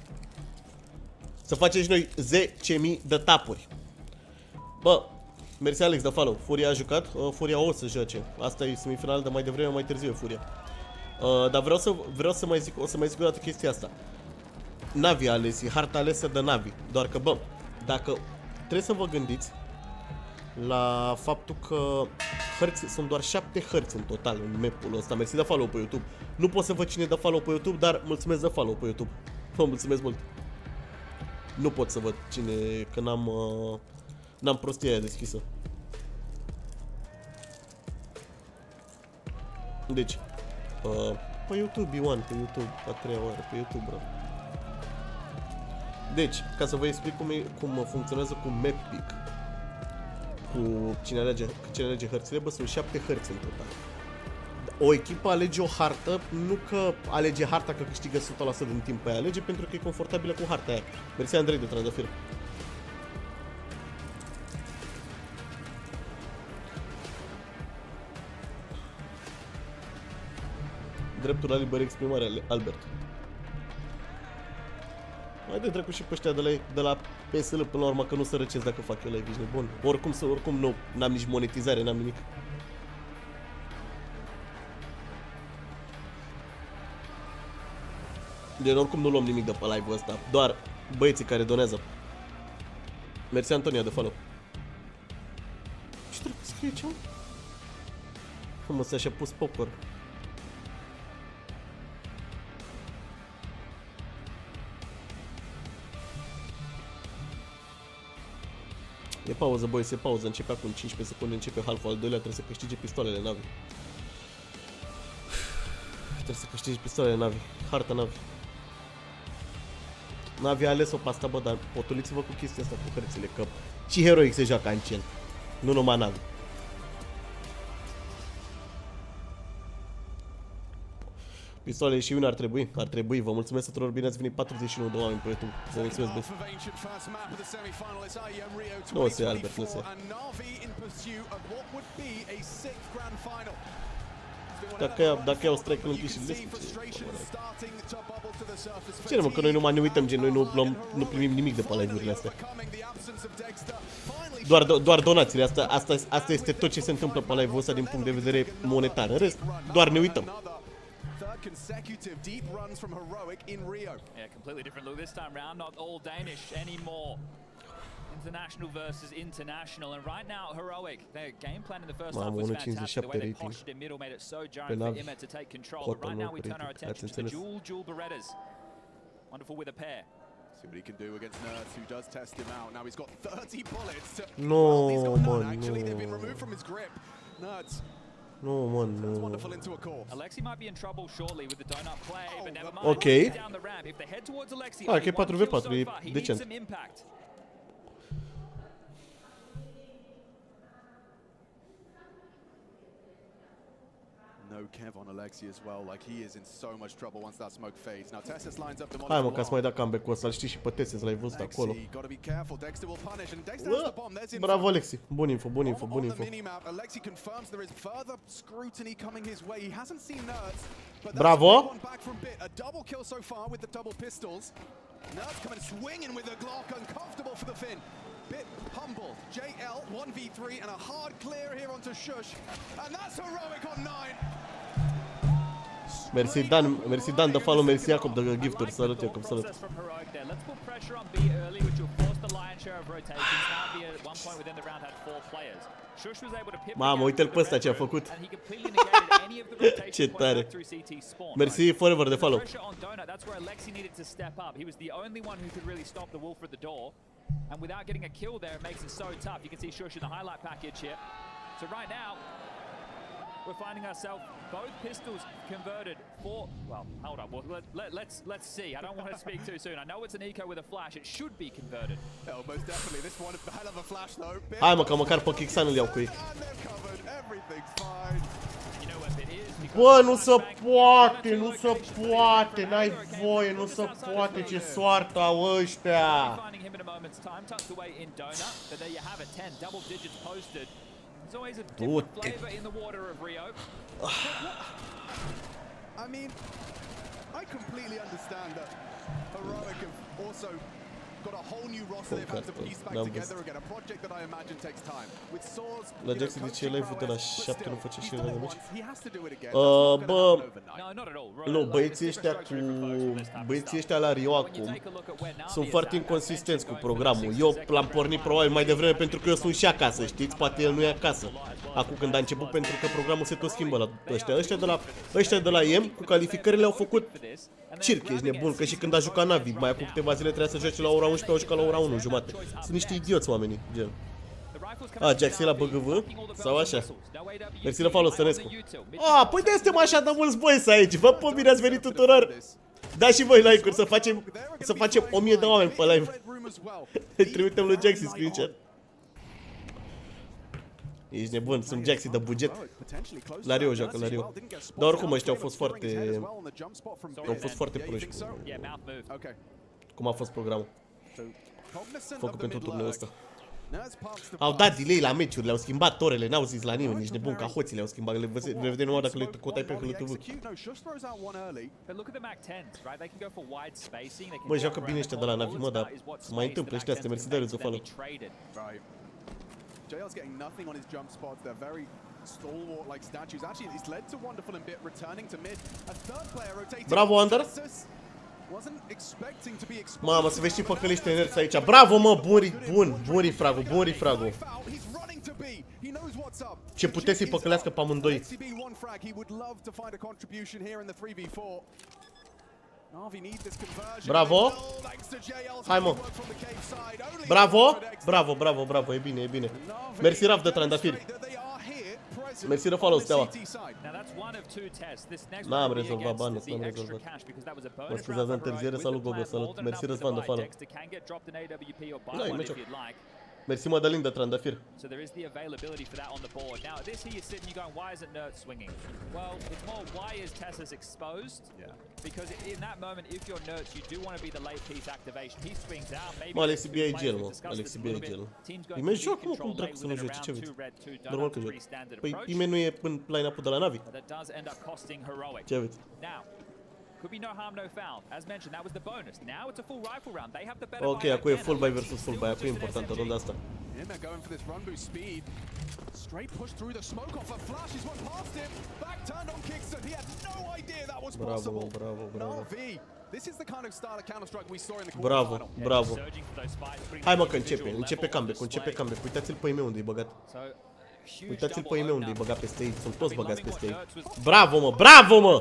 Să facem și noi 10.000 de tapuri. Bă, mersi Alex de follow. Furia a jucat, Furia o să joace. Asta e semifinală de mai devreme, mai târziu e Furia. Dar vreau să mai zic, o să mai zic o dată chestia asta. Navi a ales, e harta alesă de Navi. Doar că, bă, dacă trebuie să vă gândiți la faptul că sunt doar 7 hărți în total în map-ul ăsta. Mersi de follow pe YouTube. Nu pot să văd cine dă follow pe YouTube, dar mulțumesc de follow pe YouTube. Vă mulțumesc mult. Nu pot să văd cine, că n-am prostia aia deschisă. Deci, pe YouTube, Ioan, pe YouTube, a 3-a oară, pe YouTube, bro. Deci, ca să vă explic cum funcționează cu map pick, cu cine alege hărțile, bă, sunt 7 hărți în total. O echipă alege o hartă, nu că alege harta că câștigă 100% din timp pe aia, alege pentru că e confortabilă cu harta aia. Mersi, Andrei, de trandafir. Dreptul la liberă exprimare, Albert. Hai de dracu și pe ăștia de la PSL până la urmă, că nu se răcesc dacă fac eu live, ești nebun. Oricum nu, n-am nici monetizare, n-am nimic. Deci oricum nu luăm nimic de pe live-ul ăsta, doar băieții care donează. Mersi, Antonia, de follow. Ce trebuie să scrie ce-am? Mă, și-a pus popper. E pauză, boys, e pauză. Începe acum 15 secunde, începe half-ul al doilea. Trebuie să câștige pistoalele Navi. Trebuie să câștige pistoalele Navi. Harta Navi. Navi a ales-o pe asta, bă, dar potuliți-vă cu chestia asta, cu hărțile, că și Heroic se joacă în cel. Nu numai Navi. Pistoale și une ar trebui. Vă mulțumesc tuturor, bine ați venit, 41 de oameni pe YouTube. Vă mulțumesc, băi. Nu o să ia Albert, nu se ia. Dacă iau strike în întâi și deschi, ce mă, că noi numai ne uităm, gen, noi nu primim nimic de pe live-urile astea. Doar donațiile, asta este tot ce se întâmplă pe live-ul ăsta din punct de vedere monetar. În rest, doar ne uităm. Consecutive deep runs from Heroic in Rio. Yeah, completely different look this time round. Not all Danish anymore. International versus international, and right now Heroic, their game plan in the first half was fantastic. The way they postured in middle made it so jarring for Immet to take control. But right now we turn our attention to the dual Berettas. Wonderful with a pair. See what he can do against Nerds, who does test him out. Now he's got 30 bullets. No, well, he's got none, man, actually. no. They've been removed from his grip. Nerds. No, man, That's no. wonderful into a course. Alexi might be in trouble shortly with the donut play, but never mind. Okay. Down the ramp. If they head towards Alexi, Ah, che 4v4, so far, he needs decent. some impact. No Kev on Alexi as well, like he is in so much trouble once that smoke fades. Now Tessus lines up the Hai mă, ca să mai da comeback-ul ăsta, îl știi și pe Tessus, l-ai văzut acolo. Gotta be careful. Dexter will punish, and Dexter has the bomb. There's info. Bravo, Alexi. Bun info. On the minimap, Alexi confirms there is further scrutiny coming his way. He hasn't seen Nerds, but that's Bravo. one back from Bit. A double kill so far with the double pistols. Nerds coming swinging with a Glock, uncomfortable for the Finn. Bit humble. JL 1v3 and a hard clear here onto Shush, and that's Heroic on 9. Mersi Dan de follow, mersi Jacob de gifturi, salut Jacob, salut. Let's put pressure on B early, which will force the lion's share of rotations. Navi at one point within the round had 4 players. Shush was able to pip. Mamă, uite-l pe ăsta ce a făcut. And he completely negated any of the rotation Ce points tare. back through CT spawn. Mersi forever de follow. Pressure on Donut, that's where Alexi needed to step up. He was the only one who could really stop the wolf at the door. And without getting a kill there, it makes it so tough. You can see Shush in the highlight package here. So right now, we're finding ourselves both pistols converted for, well, hold up, let's see. I don't want to speak too soon. I know it's an eco with a flash. It should be converted. Oh, most definitely. This one, a hell of a flash though. Hai mă, că măcar pe Kixan îl iau cu ei. Bă, nu se poate, nu se poate, n-ai voie, nu se poate, ce soartă au ăștia. There's always a different flavor in the water of Rio. I mean, I completely understand that Heroic have also got a whole new roster they've had to piece back together again. A project that I imagine takes time. With Swords, La Jackson de ce live-ul de la 7 nu face și de meci? he has to do it again. Bă, No, not at all. nu, băieții ăștia la Rio acum sunt foarte inconsistenți cu programul. Eu l-am pornit probabil mai devreme pentru că eu sunt și acasă, știți? Poate el nu e acasă. Acum când a început, pentru că programul se tot schimbă la ăștia. Ăștia de la EM cu calificările au făcut circ, ești nebun, că și când a jucat Navi, mai acum câteva zile trebuia să joace la ora 11, au jucat la ora 1 jumate. Sunt niște idioți oamenii, gen. A, Jax e la BGV? Sau așa? Mersi la follow, Stănescu. A, păi de suntem așa de mulți boys aici. Vă pun, bine ați venit tuturor. Dați și voi like-uri să facem 1000 de oameni pe live. Îi trimitem lui Jaxi screenshot. Ești nebun, sunt Jaxi de buget. La Rio joacă, la Rio. Dar oricum ăștia au fost foarte proști cum a fost programul făcut pentru turneul ăsta. Au dat delay la meciuri, le-au schimbat orele, n-au zis la nimeni, nici nebun, ca hoții le-au schimbat, le vedem numai dacă le cotai pe HLTV. Bă, joacă bine ăștia de la Navi, mă, dar se mai întâmplă ăștia, să te mersi de râți o fală. JL's getting nothing on his jump spots. They're very stalwart-like statues. Actually, it's led to Wonderful and Bit returning to mid. A third player rotating. Bravo, Under! Wasn't expecting to be exposed. Mamă, să vezi și păcălește inerți aici. Bravo, mă, bun refrag-ul, bun refrag-ul. Ce puteți să-i păcălească pe amândoi. Bravo! Hai mă! Bravo! Bravo, bravo, bravo, e bine, e bine. Mersi Raf de trandafiri. Mersi de follow, Steaua. N-am rezolvat banul, n-am rezolvat. Mă scuzați de întârziere, salut Gogo, salut. Mersi Răzvan de follow. Da, e meciul. Mersi Mădălin de trandafir. So there is the availability for that on the board. Now, this here you're sitting, you're going, why isn't Nerd swinging? Well, it's more, why is Tessa's exposed? Yeah. Because in that moment, if you're Nerds, you do want to be the late piece activation. He swings out, maybe... Mă, Alexi Bia e gel, mă. Alexi Bia e gel. Imeni joc, mă, cum dracu să nu joci, ce aveți? Normal că joc. Păi, Imeni nu e în line-up-ul de la Navi. Ce aveți? Could be no harm, no foul. As mentioned, that was the bonus. Now it's a full rifle round. They have the better. Ok, acum e full buy versus full buy. Acum e importantă runda asta. Going for this run boost speed. Straight push through the smoke off a flash. He's went past him. Back turned on Kingston. He had no idea that was possible. Bravo, bravo, bravo. Navi. This is the kind of style of Counter-Strike we saw in the Bravo, quarterfinal. bravo. Hai mă că începe, începe comeback, începe comeback. Uitați-l pe ei unde e băgat. Uitați-l pe ei unde e băgat peste ei. Sunt toți băgați peste ei. Bravo, mă, bravo, mă!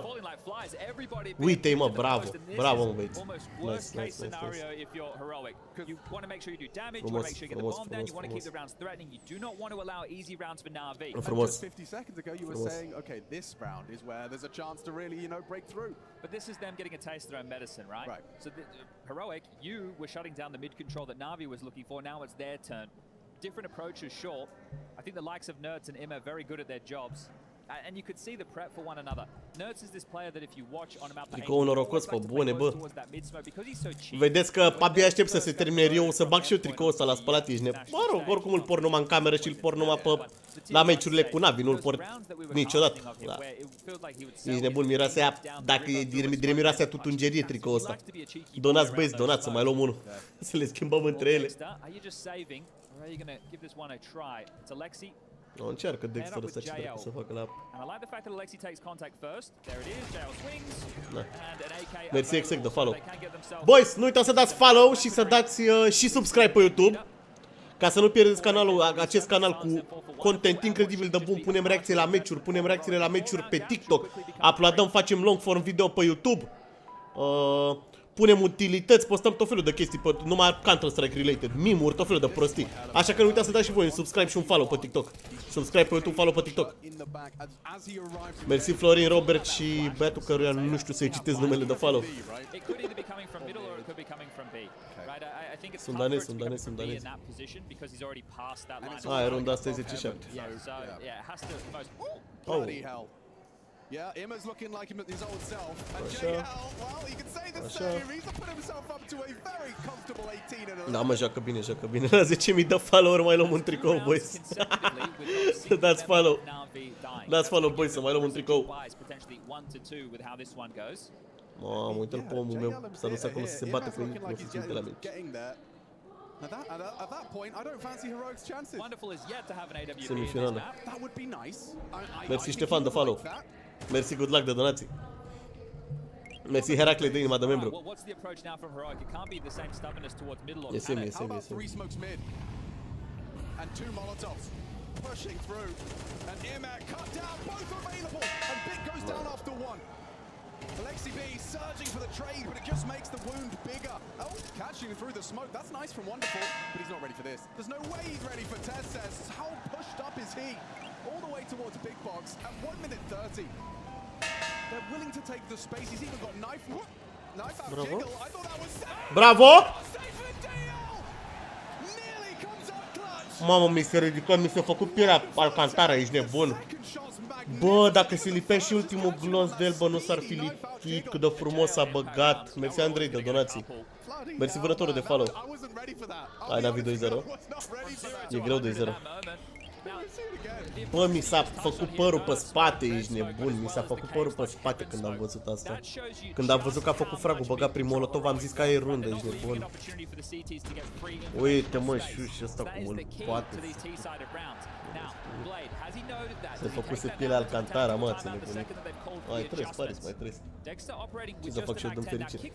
Uite-i, mă, bravo. Bravo, mă, băieți. Nice, nice, nice, nice. Frumos, frumos, frumos, frumos. Frumos. Just 50 seconds ago you were saying, okay, this round is where there's a chance to really, you know, break through. But this is them getting a taste of their own medicine, right? Right. So Heroic, you were shutting down the mid control that Navi was looking for. Now it's their turn. Different approaches, sure. I think the likes of Nerds and Im are very good at their jobs. And you could see the prep for one another. Nerds is this player that if you watch on a map, Tricou norocos, pe bune, bă. Vedeți că abia aștept să se termine Rio, să bag și eu tricoul ăsta la spălat, ești ne... Mă rog, oricum îl por numai în cameră și îl por numai pe... la meciurile cu Navi, nu îl por niciodată. Da. Ești nebun, miroasea, dacă e dire miroasea tutungerie tricoul ăsta. Donați, băieți, donați, să mai luăm unul. Să le schimbăm între ele. O încearcă Dexter ăsta ce trebuie să facă la... Da. Mersi exact de follow. Boys, nu uitați să dați follow și să dați și subscribe pe YouTube. Ca să nu pierdeți canalul, acest canal cu content incredibil de bun. Punem reacții la meciuri, punem reacțiile la meciuri pe TikTok. Uploadăm, facem long form video pe YouTube. Punem utilități, postăm tot felul de chestii, numai Counter-Strike related, mimuri, tot felul de prostii. Așa că nu uitați să dați și voi un subscribe și un follow pe TikTok. Subscribe pe YouTube, follow pe TikTok. Mersi Florin, Robert și băiatul căruia nu știu să-i citesc numele de follow. Sunt danez, sunt danez, sunt danez. Aia, runda asta e 10-7. Oh. Yeah, Imma's looking like his old self. And JL, well, you can say the same. He's put himself up to a very comfortable 18 and 11. Da, mă, joacă bine, joacă bine. La 10.000 de follower mai luăm un tricou, boys. Dați follow. Dați follow, boys, să mai luăm un tricou. Mamă, uite-l pe omul meu. S-a dus acolo să se bată cu ei, nu se simte la meci. At that point, I don't fancy Heroic's chances. Semifinala. That would be nice. Mersi Ștefan de follow. Mersi good luck de donații. Mersi Heracle de inima de membru. E semi, e semi, e semi. And two Molotovs pushing through. And Imac cut down, both available. And Big goes down after one. Alexi B surging for the trade, but it just makes the wound bigger. Oh, catching through the smoke. That's nice from Wonderful, but he's not ready for this. There's no way he's ready for Tess says. How pushed up is he? All the way towards Big Box at 1 minute 30. They're willing to take the space. He's even got knife out jiggle. I thought that was safe. Bravo! Safe for DL! Nearly comes up clutch. Mamă, mi se ridică, mi s-a făcut pielea Alcantara, ești nebun. Bă, dacă se lipea și ultimul glonț de el, bă, nu s-ar fi lipit, cât de frumos s-a băgat. Mersi Andrei de donații. Mersi vânătorul de follow. Hai, Navi 2-0. E greu 2-0. Bă, mi s-a făcut părul pe spate, ești nebun. Mi s-a făcut părul pe spate când am văzut asta. Când am văzut că a făcut fragul băgat prin molotov, am zis că e rundă, ești nebun. Uite, mă, șuși ăsta cum îl poate. Se făcuse pielea Alcantara, mă, ți nebunit. Mai trăiesc, Paris, mai trăiesc. Ce să fac și eu, dăm fericire.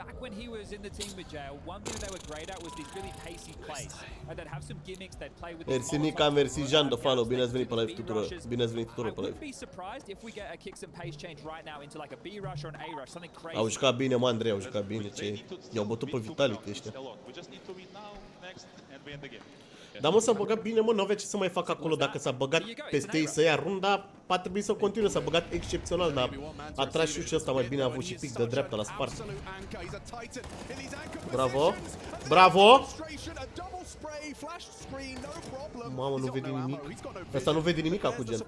back when he was in the team with Jail, one thing they were great at was these really pacey plays. And they'd have some gimmicks, they'd play with Mersi Nica, mersi Jean de follow. Bine ați venit pe live tuturor. Bine ați venit tuturor pe live. Be surprised if we get a kicks and pace change right now into like a B rush or an A rush, something crazy. Au jucat bine, mă, Andrei, au jucat bine. Ce? I-au bătut pe Vitality ăștia. Dar mă, s-a băgat bine, mă, n-avea ce să mai fac acolo. Dacă s-a băgat peste ei să ia runda, a trebuit să continue, s-a băgat excepțional, dar a tras și ăsta mai bine, a avut și pic de dreapta la spart. Bravo! Bravo! Mamă, nu vede nimic. Ăsta nu vede nimic cu gen.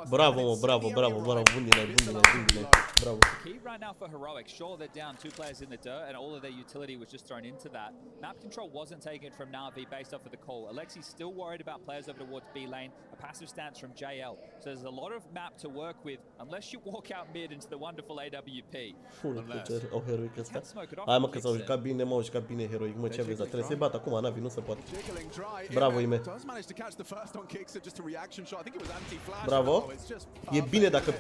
Bravo, mă, bravo, bravo, bravo, bun din ai, bun din ai, bun din ai. Bravo. Key right now for Heroic, sure they're down 2 players in the dirt and all of their utility was just thrown into that. Map control wasn't taken from Navi based off of the call. Alexi's still worried about players over towards B lane, a passive stance from JL. So there's a lot of map to work with unless you walk out mid into the wonderful AWP. Au Heroic ăsta. Hai, mă, că s-au jucat bine, m-au jucat bine Heroic, mă, ce aveți, dar trebuie să-i bat acum, Navi, nu se poate. Bravo, Ime. Bravo. E bine dacă...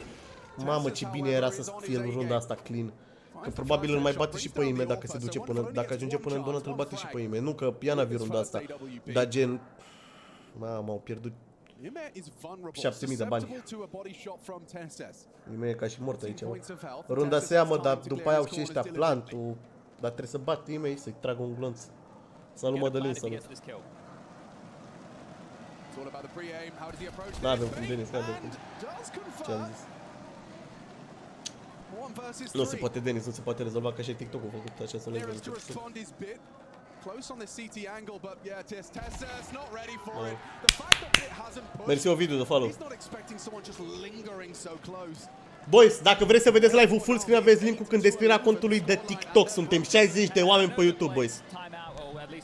Mamă, ce bine era să fie în runda asta clean. Că probabil îl mai bate și pe Ime dacă se duce până... Dacă ajunge până în donut, îl bate și pe Ime. Nu că ia Navi runda asta. Dar gen... Mamă, au pierdut 7.000 de bani. Ime e ca și mort aici, mă. Runda se ia, mă, dar după aia au și ăștia plantul. Dar trebuie să bat Ime să-i tragă un glonț. Salut, Mădălin, salut. N-avem cum, Denis, n-avem cum. Ce-am zis? Nu se poate, Denis, nu se poate rezolva, că și TikTok-ul a făcut așa să nu-i vezi. Mersi, Ovidiu, de follow. Boys, dacă vreți să vedeți live-ul full screen, aveți link-ul în descrierea contului de TikTok. Suntem 60 de oameni pe YouTube, boys.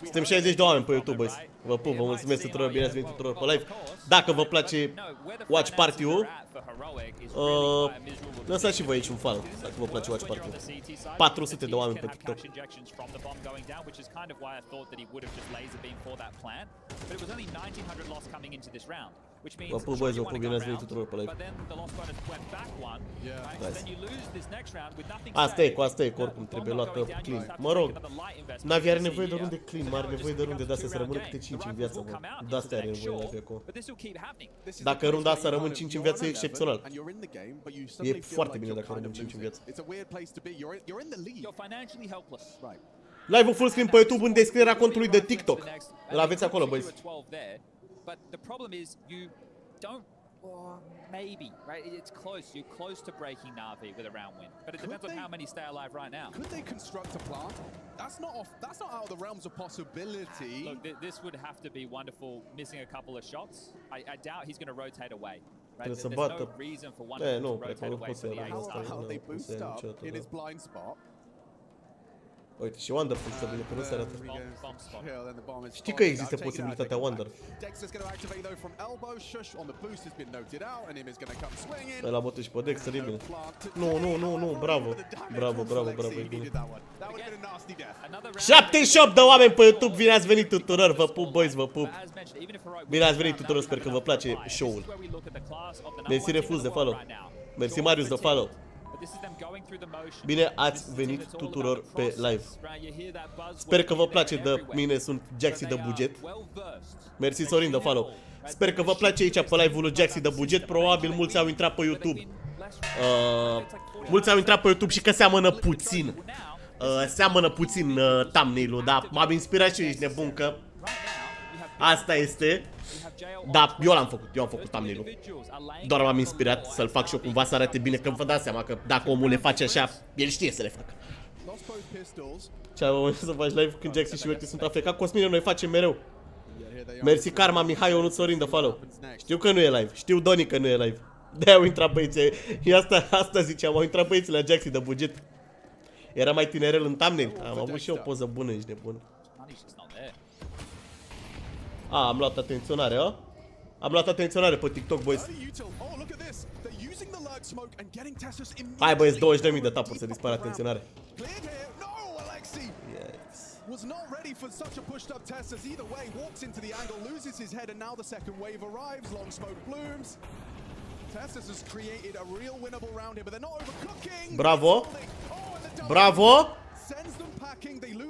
Suntem 60 de oameni pe YouTube, boys. Vă pup, vă mulțumesc tuturor, bine ați venit tuturor pe live. Dacă vă place Watch Party-ul, lăsați și voi aici un follow, dacă vă place Watch Party-ul. 400 de oameni pe TikTok. Vă pup, boys, vă pup, bine ați venit tuturor pe live. Asta e, cu asta e, că oricum trebuie luată clean. Mă rog, Navi are nevoie de runde clean, are nevoie de runde de-astea să rămână câte 5 în viață, mă. De-astea are nevoie Navi acum. Dacă runda asta rămân 5 în viață, e excepțional. E foarte bine dacă rămân 5 în viață. Live-ul full screen pe YouTube în descrierea contului de TikTok. Îl aveți acolo, boys. But the problem is you don't, maybe, right? It's close. You're close to breaking Navi with a round win, but it depends on how many stay alive right now. Could they construct a plant? That's not out of the realms of possibility. Look, this would have to be wonderful. Missing a couple of shots, I doubt he's going to rotate away. Right? There's no reason for Wonderful to rotate away from the A side. How they boost up in his blind spot. Uite, și Wonderful să vine, că nu se arată. Știi că există posibilitatea Wonder. L-a bătut și pe Dexter, e bine. Nu, bravo. Bravo, e bine. 78 de oameni pe YouTube, bine ați venit tuturor, vă pup, boys, vă pup. Bine ați venit tuturor, sper că vă place show-ul. Mersi Refuz de follow. Mersi Marius de follow. Bine ați venit tuturor pe live. Sper că vă place de mine, sunt Jaxi de buget. Mersi Sorin de follow. Sper că vă place aici pe live-ul lui Jaxi de buget. Probabil mulți au intrat pe YouTube. Mulți au intrat pe YouTube și că seamănă puțin. Seamănă puțin thumbnail-ul, dar m-am inspirat și eu, ești nebun că asta este. Da, eu am făcut thumbnail-ul. Doar m-am inspirat să-l fac și eu cumva să arate bine, că vă dați seama că dacă omul le face așa, el știe să le facă. Ce am să faci live când Jaxi și Verti sunt afecat? Cosmine, noi facem mereu. Mersi Karma, Mihai, Ionut, Sorin de follow. Știu că nu e live, știu Doni că nu e live. De-aia au intrat băieții. Asta ziceam, au intrat băieții la Jaxi de buget. Era mai tinerel în thumbnail. Am avut și eu o poză bună, ești nebun. Am luat atenționare, a? Am luat atenționare pe TikTok, boys. Hai, băieți, 20.000 de tapuri să dispară atenționare. Was not ready for such a pushed up Tessus. Either way, walks into the angle, loses his head, and now the second wave arrives. Long smoke blooms. Tessus has created a real winnable round here, but they're not overcooking. Bravo. Bravo. Sends them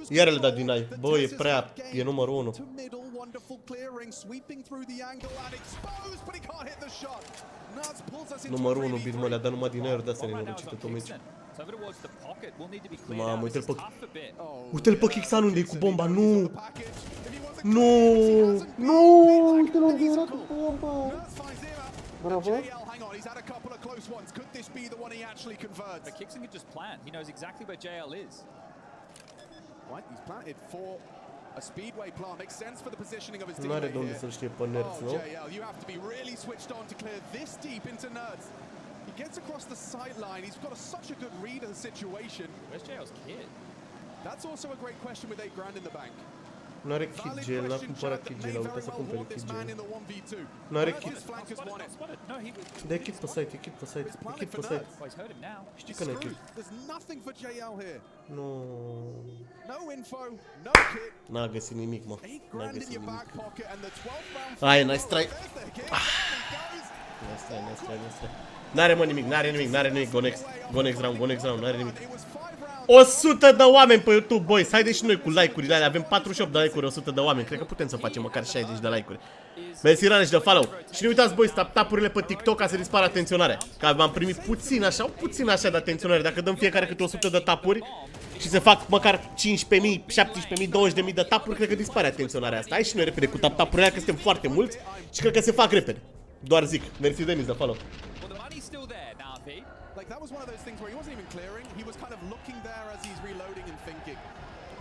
Iar le dat din ai. Bă, e prea, e numărul 1. Numărul 1 bid, mă, le-a dat numai din aer, de-asta nenorocite Tomici. Mamă, uite-l pe... Uite-l pe Kixan unde e cu bomba, nu! Nu! Nu! Uite-l unde era cu bomba! Bravo! He's had a couple of close ones. Could this be the one he actually converts? But Kixon could just plant. He knows exactly where JL is. Right, he's planted for a speedway plant. Makes sense for the positioning of his Nu are teammate de unde here. să-l știe pe Nerds, nu? JL, you have to be really switched on to clear this deep into Nerds. He gets across the sideline. He's got such a good read of the situation. Where's JL's kid? That's also a great question with $8 in the bank. Nu are kit gel, n-a cumpărat kit gel, a uitat să cumpere kit gel. Nu are kit. Dai kit pe site, e kit pe site, e kit pe site. Știi că n-ai kit. Nu. N-a găsit nimic, mă. N-a găsit nimic. Hai, nice try. Nice try, nice try, nice try. N-are mă nimic, n-are nimic, n-are nimic. Go next round, n-are nimic. 100 de oameni pe YouTube, boys. Haideți și noi cu like-urile alea. Avem 48 de like-uri, 100 de oameni. Cred că putem să facem măcar 60 de like-uri. Mersi rane și de follow. Și nu uitați, boys, tap-tap-urile pe TikTok ca să dispară atenționarea. Că am primit puțin așa de atenționare. Dacă dăm fiecare câte 100 de tapuri și se fac măcar 15.000, 17.000, 20.000 de tapuri, cred că dispare atenționarea asta. Hai și noi repede cu tap-tap-urile alea, că suntem foarte mulți și cred că se fac repede. Doar zic. Mersi, Denis, de follow. Like that was one of those things where he wasn't even clearing. He was kind of looking there as he's reloading and thinking.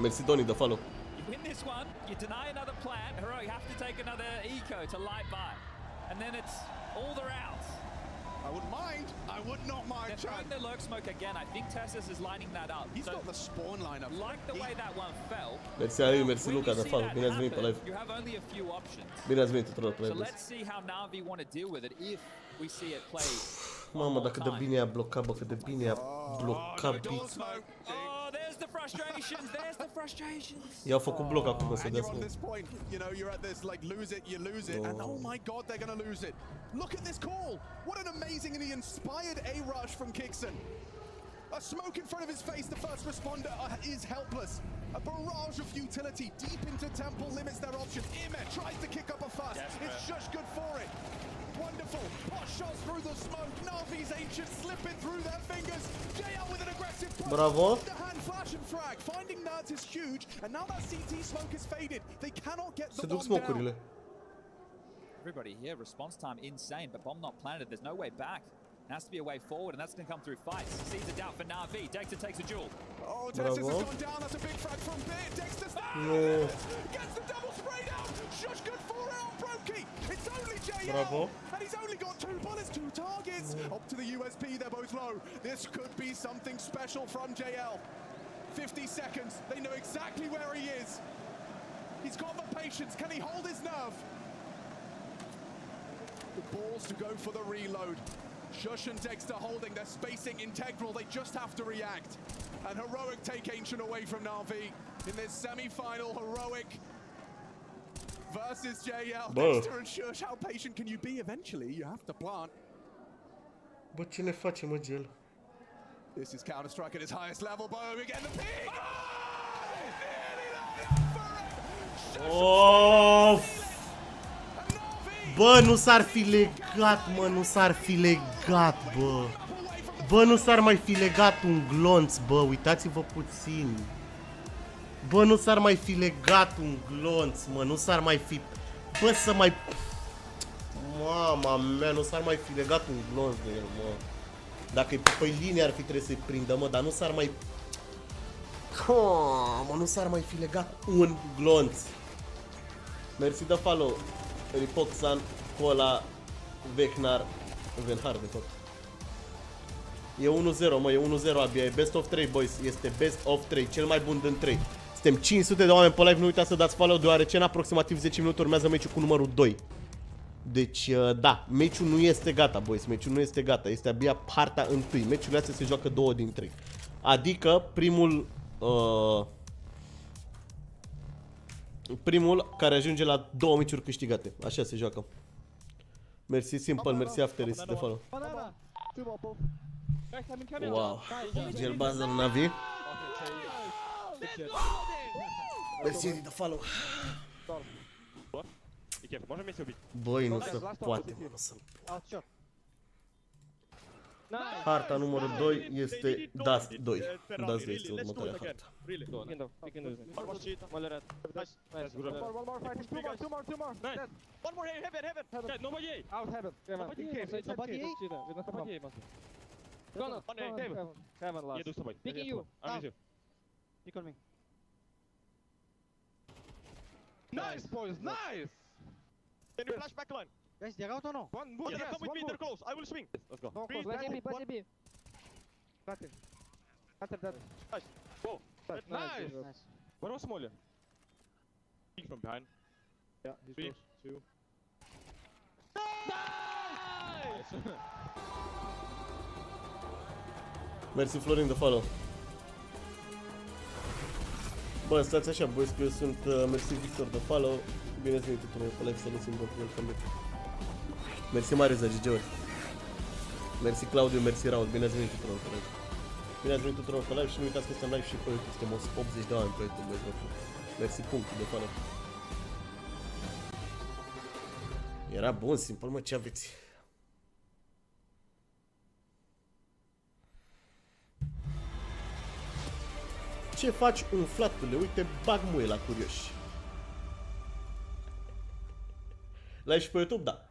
Mersi, Doni, de follow. You win this one, you deny another plant, Hero, you have to take another eco to light by. And then it's all the routes. I wouldn't mind. I would not mind. They're trying the lurk smoke again. I think Tessus is lining that up. He's got the spawn lineup. Like the way that one fell. Mersi, Ali, mersi, Luca, de follow. Bine ați venit pe live. You have only a few options. Bine ați venit tuturor pe live. So let's see how Navi want to deal with it if we see it play. Mamă, dacă de bine a blocat, bă, cât de bine a blocat beat. Oh, there's the frustrations, there's the frustrations. I-au făcut bloc acum să dea on this point, you know, you're at this like lose it, you lose it, and oh my god, they're gonna lose it. Look at this call. What an amazingly inspired A-rush from Kixon. A smoke in front of his face, the first responder is helpless. A barrage of utility deep into Temple limits their options. Imet tries to kick up a fuss. It's just good for it. Wonderful. Pot shots through the smoke. Navi's ancient slipping through their fingers. JL with an aggressive push. Bravo. The hand flash and frag. Finding Nerds is huge. And now that CT smoke is faded. They cannot get the bomb down. Everybody here, response time insane, but bomb not planted. There's no way back. There has to be a way forward, and that's going to come through fights. Sees a doubt for Navi. Dexter takes a duel. Oh, Tessus has gone down. That's a big frag from Bit. Dexter's gets the double spray down. Shush good for it on Brokey. It's only JL. Bravo. And he's only got 2 bullets, 2 targets. Up to the USP, they're both low. This could be something special from JL. 50 seconds. They know exactly where he is. He's got the patience. Can he hold his nerve? The balls to go for the reload. Shush and Dexter holding, their spacing integral, they just have to react. And Heroic take Ancient away from Navi in this semi-final. Heroic versus JL. Dexter and Shush, how patient can you be? Eventually, you have to plant. Bă, ce ne face, mă, gel? This is Counter-Strike at its highest level. Boom, again the ping! Oh! Bă, nu s-ar fi legat, mă, nu s-ar fi legat, bă. Bă, nu s-ar mai fi legat un glonț, bă, uitați-vă puțin. Bă, nu s-ar mai fi legat un glonț, mă, nu s-ar mai fi... Bă, să mai... Mama mea, nu s-ar mai fi legat un glonț de el, mă. Dacă e pe linie ar fi trebuit să-i prindă, mă, dar nu s-ar mai... Mă, nu s-ar mai fi legat un glonț. Mersi de follow. Ripoxan, Cola, Vechnar, Venhar, de fapt. E 1-0, mă, e 1-0 abia, e best of 3, boys, este best of 3, cel mai bun din 3. Suntem 500 de oameni pe live, nu uitați să dați follow, deoarece în aproximativ 10 minute urmează meciul cu numărul 2. Deci, da, meciul nu este gata, boys, meciul nu este gata, este abia partea 1. Meciurile astea se joacă 2 din 3. Adică, primul care ajunge la 2 meciuri câștigate. Așa se joacă. Mersi Simple, mersi Afteris de follow. Wow. Gel bază lui Navi. Mersi de follow. Băi, nu se poate, mă, nu se poate. Harta numărul 2 este Dust 2. Dust 2 este următoarea hartă. Nice, boys, nice! Can you flash back line? Guys, they're out or no? One, yes, come with me, they're close. I will swing. Let's go. Let's B. Nothing. After that. Nice. Go. Nice. Where was Smolia? Peek from behind. Yeah, he's Three, close. 2. Nice! Mersi Florin de follow. Bă, stați așa, boys, că eu sunt Mersi Victor de follow. Bine ați venit tuturor pe live, salut, simt welcome back. Mersi mare za GG-uri. Mersi Claudiu, mersi Raul, bine ați venit tuturor pe live. Bine ați venit tuturor pe live și nu uitați că suntem live și pe YouTube, suntem 180 de oameni pe YouTube, boys, vă pup. Mersi punct de follow. Era bun, simplu, mă, ce aveți? Ce faci, umflatule? Uite, bag muie la curioși. Live și pe YouTube, da.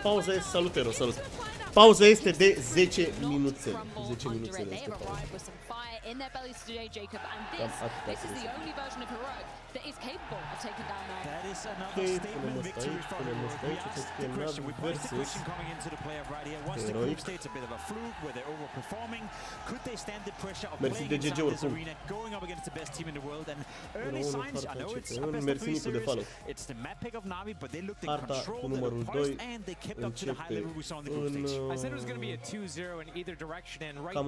Pauza este, salut, Ero, salut. Pauza este de 10 minuțele. 10 minuțele este pauza. In their bellies today, Jacob, and this is the only version of Heroic that is capable of taking down Navi. That is another statement victory for Heroic. We asked the question, we posed the question coming into the play of right here. Was the group stage a bit of a fluke? Were they overperforming? Could they stand the pressure of playing inside this arena, going up against the best team in the world? And early signs, I know it's a best of 3 series, it's the map pick of Navi, but they looked in control, they were poised, and they kept up to the high level we saw in the group stage. I said it was going to be a 2-0 in either direction, and right now,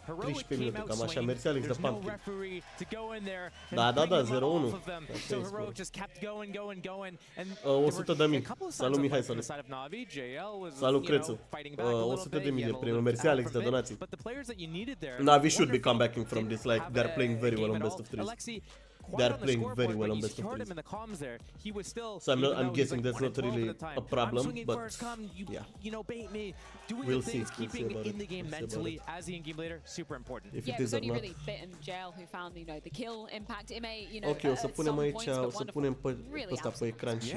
Heroic came out swinging. Mersi Alex de There's no referee to go in there and da, bring them 0-1. off of them. So Heroic just kept going, and there were a couple of signs on the side of Navi. JL was, Salut, you know, fighting back a little bit. de premiu. Mersi Alex de donații. But the players that you needed there, Navi should be comebacking from this, like they're playing very well on best of 3. They are playing very well on best of 3. So I'm guessing that's not really a problem, but yeah. We'll see. Keeping in the game mentally as the in-game leader, super important. If it is or not. Really Bit and JL who found, you know, the kill impact. It may, you know, ok, o să punem aici, o să punem pe ăsta pe ecran și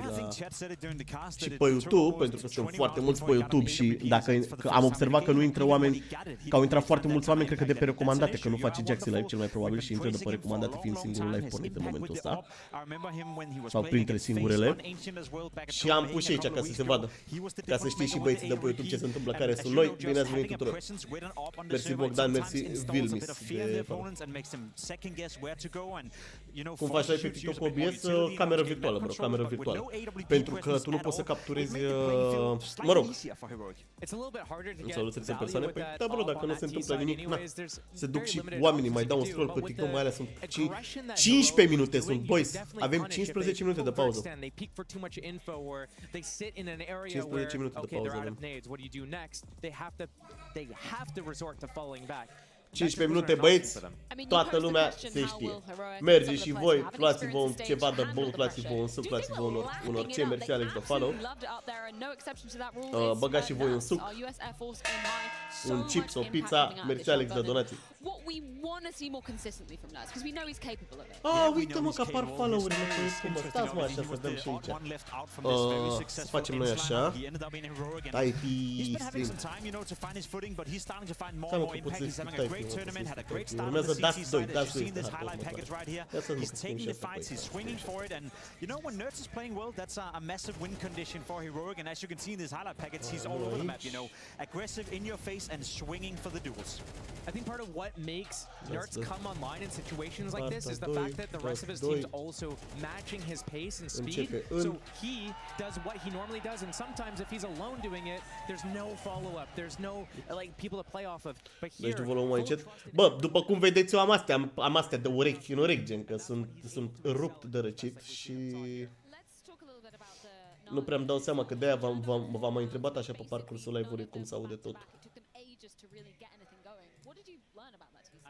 pe YouTube, pentru că sunt foarte mulți pe YouTube și dacă am observat că nu intră oameni, că au intrat foarte mulți oameni, cred că de pe recomandate, că nu face Jackson live cel mai probabil și intră după recomandate, fiind singurul live pornit în momentul ăsta. Sau printre singurele. Și am pus aici ca să se vadă. Ca să știți și băieții de pe YouTube ce se întâmplă, care sunt noi. Bine ați venit tuturor. Mersi Bogdan, mersi Vilmis. Cum faci live pe TikTok OBS? Cameră virtuală, bro, cameră virtuală. Pentru că tu nu poți să capturezi, mă rog, în soluții persoane. Păi da, bro, dacă nu se întâmplă nimic, na, se duc și oamenii mai dau un scroll pe TikTok, mai ales sunt 15 minute sunt, boys, avem 15 minute de pauză. 15 minute de pauză avem. 15 minute, băieți, toată lumea se știe. Mergeți și voi, luați-vă ceva de băut, luați-vă un suc, luați-vă un orice, mersi Alex de follow. Băgați și voi un suc, un chips, o pizza, mersi Alex de donații. Uite-mă că apar follow-urile pe YouTube, stați mă așa să dăm și aici. Să facem noi așa. Typey stream. Stai mă că puteți să Typey. Urmează Dust 2, Dust 2 este harta următoare. Ia să zic că spun și asta pe aici. You know, when Nerds is playing well, that's a massive win condition for Heroic, and as you can see in this highlight package, he's all over the map, you know, aggressive, in your face, and swinging for the duels. I think part of what makes Nerds come online in situations like this is the fact that the rest of his team's also matching his pace and speed, so he does what he normally does, and sometimes if he's alone doing it, there's no follow-up, there's no, like, people to play off of, but here... Bă, după cum vedeți, eu am astea de urechi în urechi, gen, că sunt rupt de răcit și nu prea îmi dau seama, că de-aia v-am mai întrebat așa pe parcursul live-ului cum se aude tot.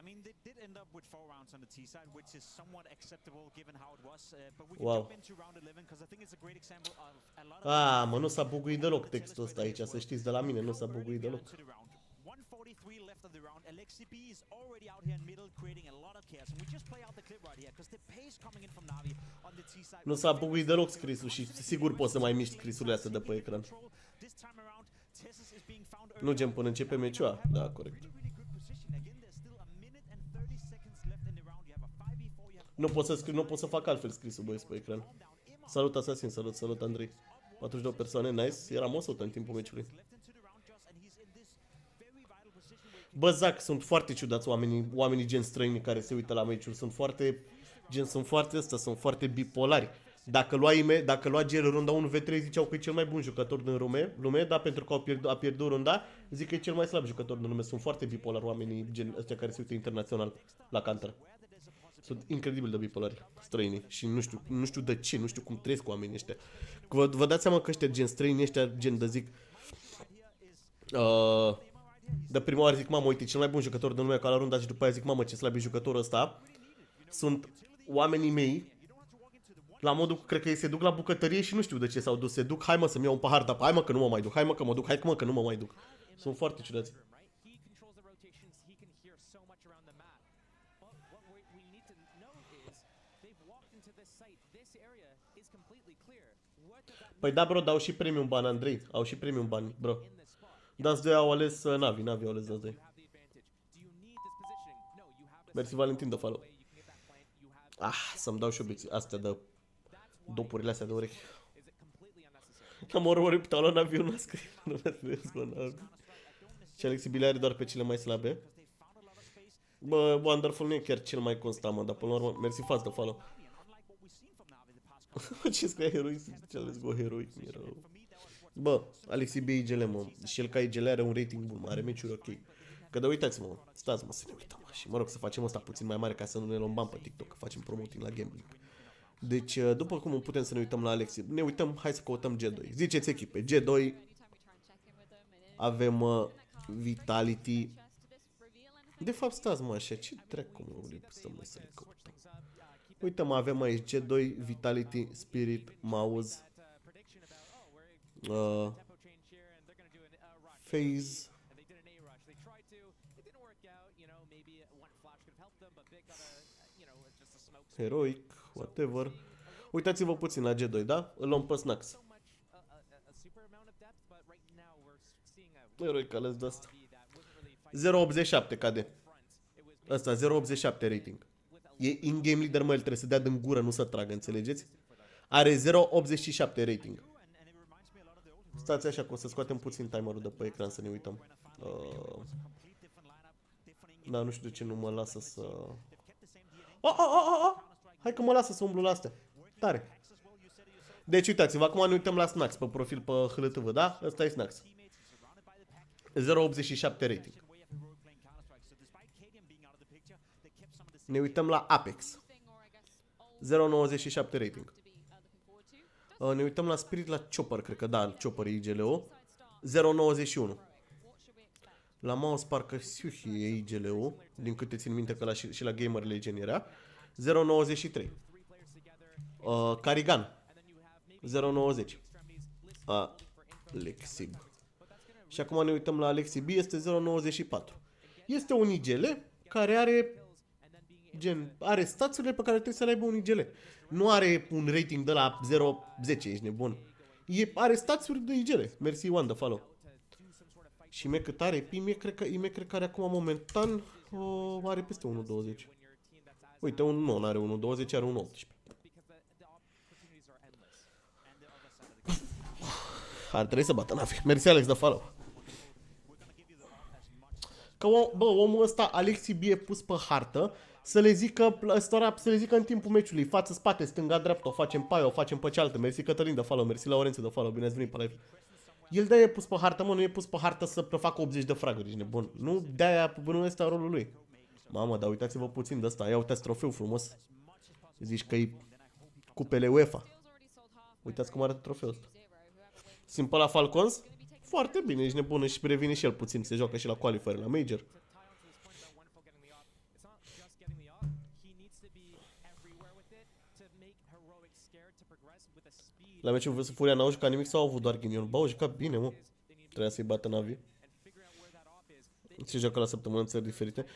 mean, they did end up with 4 rounds on the T side, which is somewhat acceptable given how it was. But we can jump into round 11 because I think it's a great example of a lot of... Ah, mă, nu s-a buguit deloc textul ăsta aici, să știți, de la mine nu s-a buguit deloc. 143 left of the round. LXCB is already out here in middle, creating a lot of chaos. And we just play out the clip right here because the pace coming in from Navi on the T side. Nu s-a buguit deloc scrisul și sigur poți să mai miști scrisurile astea de pe ecran. Nu gen până începe meciul. Da, corect. Nu pot să scriu, nu pot să fac altfel scrisul, băieți, pe ecran. Salut Assassin, salut Andrei. 42 persoane, nice. Eram 100 în timpul meciului. Bă, Zac, sunt foarte ciudați oamenii gen străini care se uită la meciuri. Sunt foarte bipolari. Dacă lua GL runda 1v3, ziceau că e cel mai bun jucător din lume, dar pentru că a pierdut runda, zic că e cel mai slab jucător din lume. Sunt foarte bipolari oamenii gen ăștia care se uită internațional la Counter. Sunt incredibil de bipolari străinii și nu știu de ce, nu știu cum trăiesc oamenii ăștia. Vă dați seama că ăștia gen străini ăștia gen de zic de prima oară zic, mamă, uite, cel mai bun jucător din lume ca la runda și după aia zic, mamă, ce slab e jucătorul ăsta. Sunt oamenii mei la modul, cred că ei se duc la bucătărie și nu știu de ce s-au dus. Se duc, hai mă să-mi iau un pahar de apă, hai mă că nu mă mai duc, hai mă că mă duc, hai mă că nu mă mai duc. Sunt foarte ciudați. Păi da, bro, dar au și premium bani, Andrei. Au și premium bani, bro. Dați 2 au ales Navi au ales dați 2. Mersi Valentin de follow. Să-mi dau și obiecții astea de dopurile astea de urechi. Am urmărit pe la Navi, nu a scris. Și Alexibil are doar pe cele mai slabe. Bă, Wonderful nu e chiar cel mai constant, mă, dar până la urmă, mersi față de follow. Ce scrie heroic? Ce let's go heroic, mi-e rău. Bă, Alexi B. IGL, mă, și el ca IGL are un rating bun, are meciuri ok. Că de uitați-mă, stați mă să ne uităm, mă, și mă rog să facem ăsta puțin mai mare ca să nu ne luăm bani pe TikTok, că facem promoting la gambling. Deci, după cum putem să ne uităm la Alexi, ne uităm, hai să căutăm G2. Ziceți echipe, G2, avem Vitality. De fapt, stați mă așa, ce dracu mă să le căutăm. Uite mă, avem aici G2, Vitality, Spirit, Mouse, Phase, Heroic, whatever. Uitați-vă puțin la G2, da? Îl luăm pe Snax. Heroic ales de asta. 0.87 cade. Asta, 0.87 rating. E in-game leader, mă, el trebuie să dea din gură, nu să tragă, înțelegeți? Are 0.87 rating. Stați așa, că o să scoatem puțin timerul de pe ecran să ne uităm. Da, nu știu de ce nu mă lasă să... Hai că mă lasă să umblu la astea. Tare. Deci uitați-vă, acum ne uităm la Snax pe profil pe HLTV, da? Ăsta e Snax. 0.87 rating. Ne uităm la Apex. 0.97 rating. Ne uităm la Spirit, la Chopper, cred că da, Chopper e IGLO. 0.91. La Mouse parcă Siuhi e IGLO, din câte țin minte că și la Gamer Legend era. 0.93. Carigan. 0.90. Lexib. Și acum ne uităm la Alexib, este 0.94. Este un IGL care are are stațiile pe care trebuie să le aibă un IGL. Nu are un rating de la 0.10, ești nebun. Are stațiuri de IGL. Mersi One de follow. Și me cât are Ime, cred că are acum momentan are peste 1.20. Uite, nu are 1.20, are 1.18. Ar trebui să bată Navi. Mersi Alex de follow. Că bă, omul ăsta, Alexi B, e pus pe hartă să le zică în timpul meciului, față, spate, stânga, dreapta, o facem pe aia, o facem pe cealaltă. Mersi Cătălin de follow, mersi Laurențiu de follow, bine ați venit pe live. El de-aia e pus pe hartă, mă, nu e pus pe hartă să facă 80 de fraguri, ești nebun. Nu, de-aia nu este rolul lui. Mamă, dar uitați-vă puțin de asta, ia uitați trofeu frumos. Zici că e cupele UEFA. Uitați cum arată trofeul ăsta. Simple la Falcons? Foarte bine, ești nebun și revine și el puțin, se joacă și la qualifier, la Major. La meciul vs Furia n-au jucat nimic sau au avut doar ghinion? Ba, au jucat bine, mă. Trebuia să-i bată Navi. Se joacă la săptămână în țări diferite.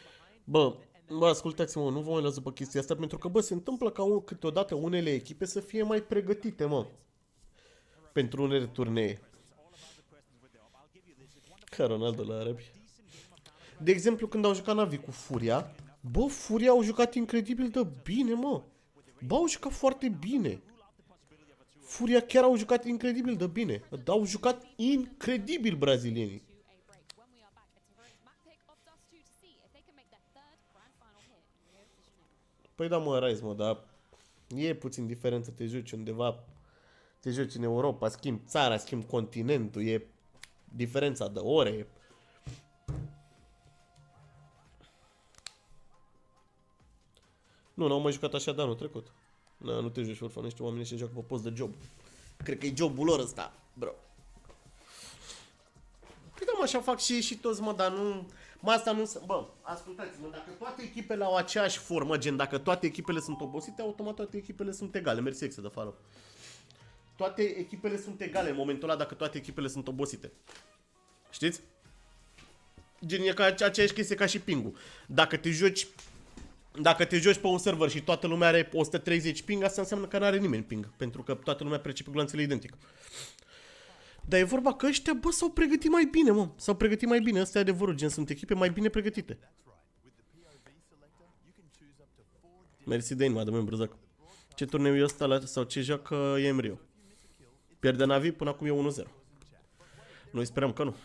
Bă, ascultați-mă, nu vă mai las după chestia asta, pentru că, bă, se întâmplă ca câteodată unele echipe să fie mai pregătite, mă. Pentru unele turnee. Ca Ronaldo la arabi. De exemplu, când au jucat Navi cu Furia, bă, Furia au jucat incredibil de bine, mă. Bă, au jucat foarte bine. Furia chiar au jucat incredibil de bine. Au jucat incredibil brazilienii. Păi da, mă, Rise, mă, dar e puțin diferență, te joci undeva, te joci în Europa, schimbi țara, schimbi continentul, e diferența de ore. Nu, n-au mai jucat așa de anul trecut. Nu te joci, orfan, niște oameni se joacă pe post de job. Cred că e jobul lor ăsta, bro. Păi da, mă, așa fac și toți, mă, dar nu... Mă, asta nu... Bă, ascultați-mă, dacă toate echipele au aceeași formă, gen, dacă toate echipele sunt obosite, automat toate echipele sunt egale. Mersi, exe de follow. Toate echipele sunt egale în momentul ăla dacă toate echipele sunt obosite. Știți? Gen, e ca aceeași chestie ca și ping-ul. Dacă te joci pe un server și toată lumea are 130 ping, asta înseamnă că n-are nimeni ping. Pentru că toată lumea percepe gloanțele identic. Dar e vorba că ăștia, bă, s-au pregătit mai bine, mă. S-au pregătit mai bine, ăsta e adevărul, gen, sunt echipe mai bine pregătite. Mersi de inima, de membru, zac. Ce turneu e ăsta sau ce joacă e Rio? Pierde Navi, până acum e 1-0. Noi sperăm că nu.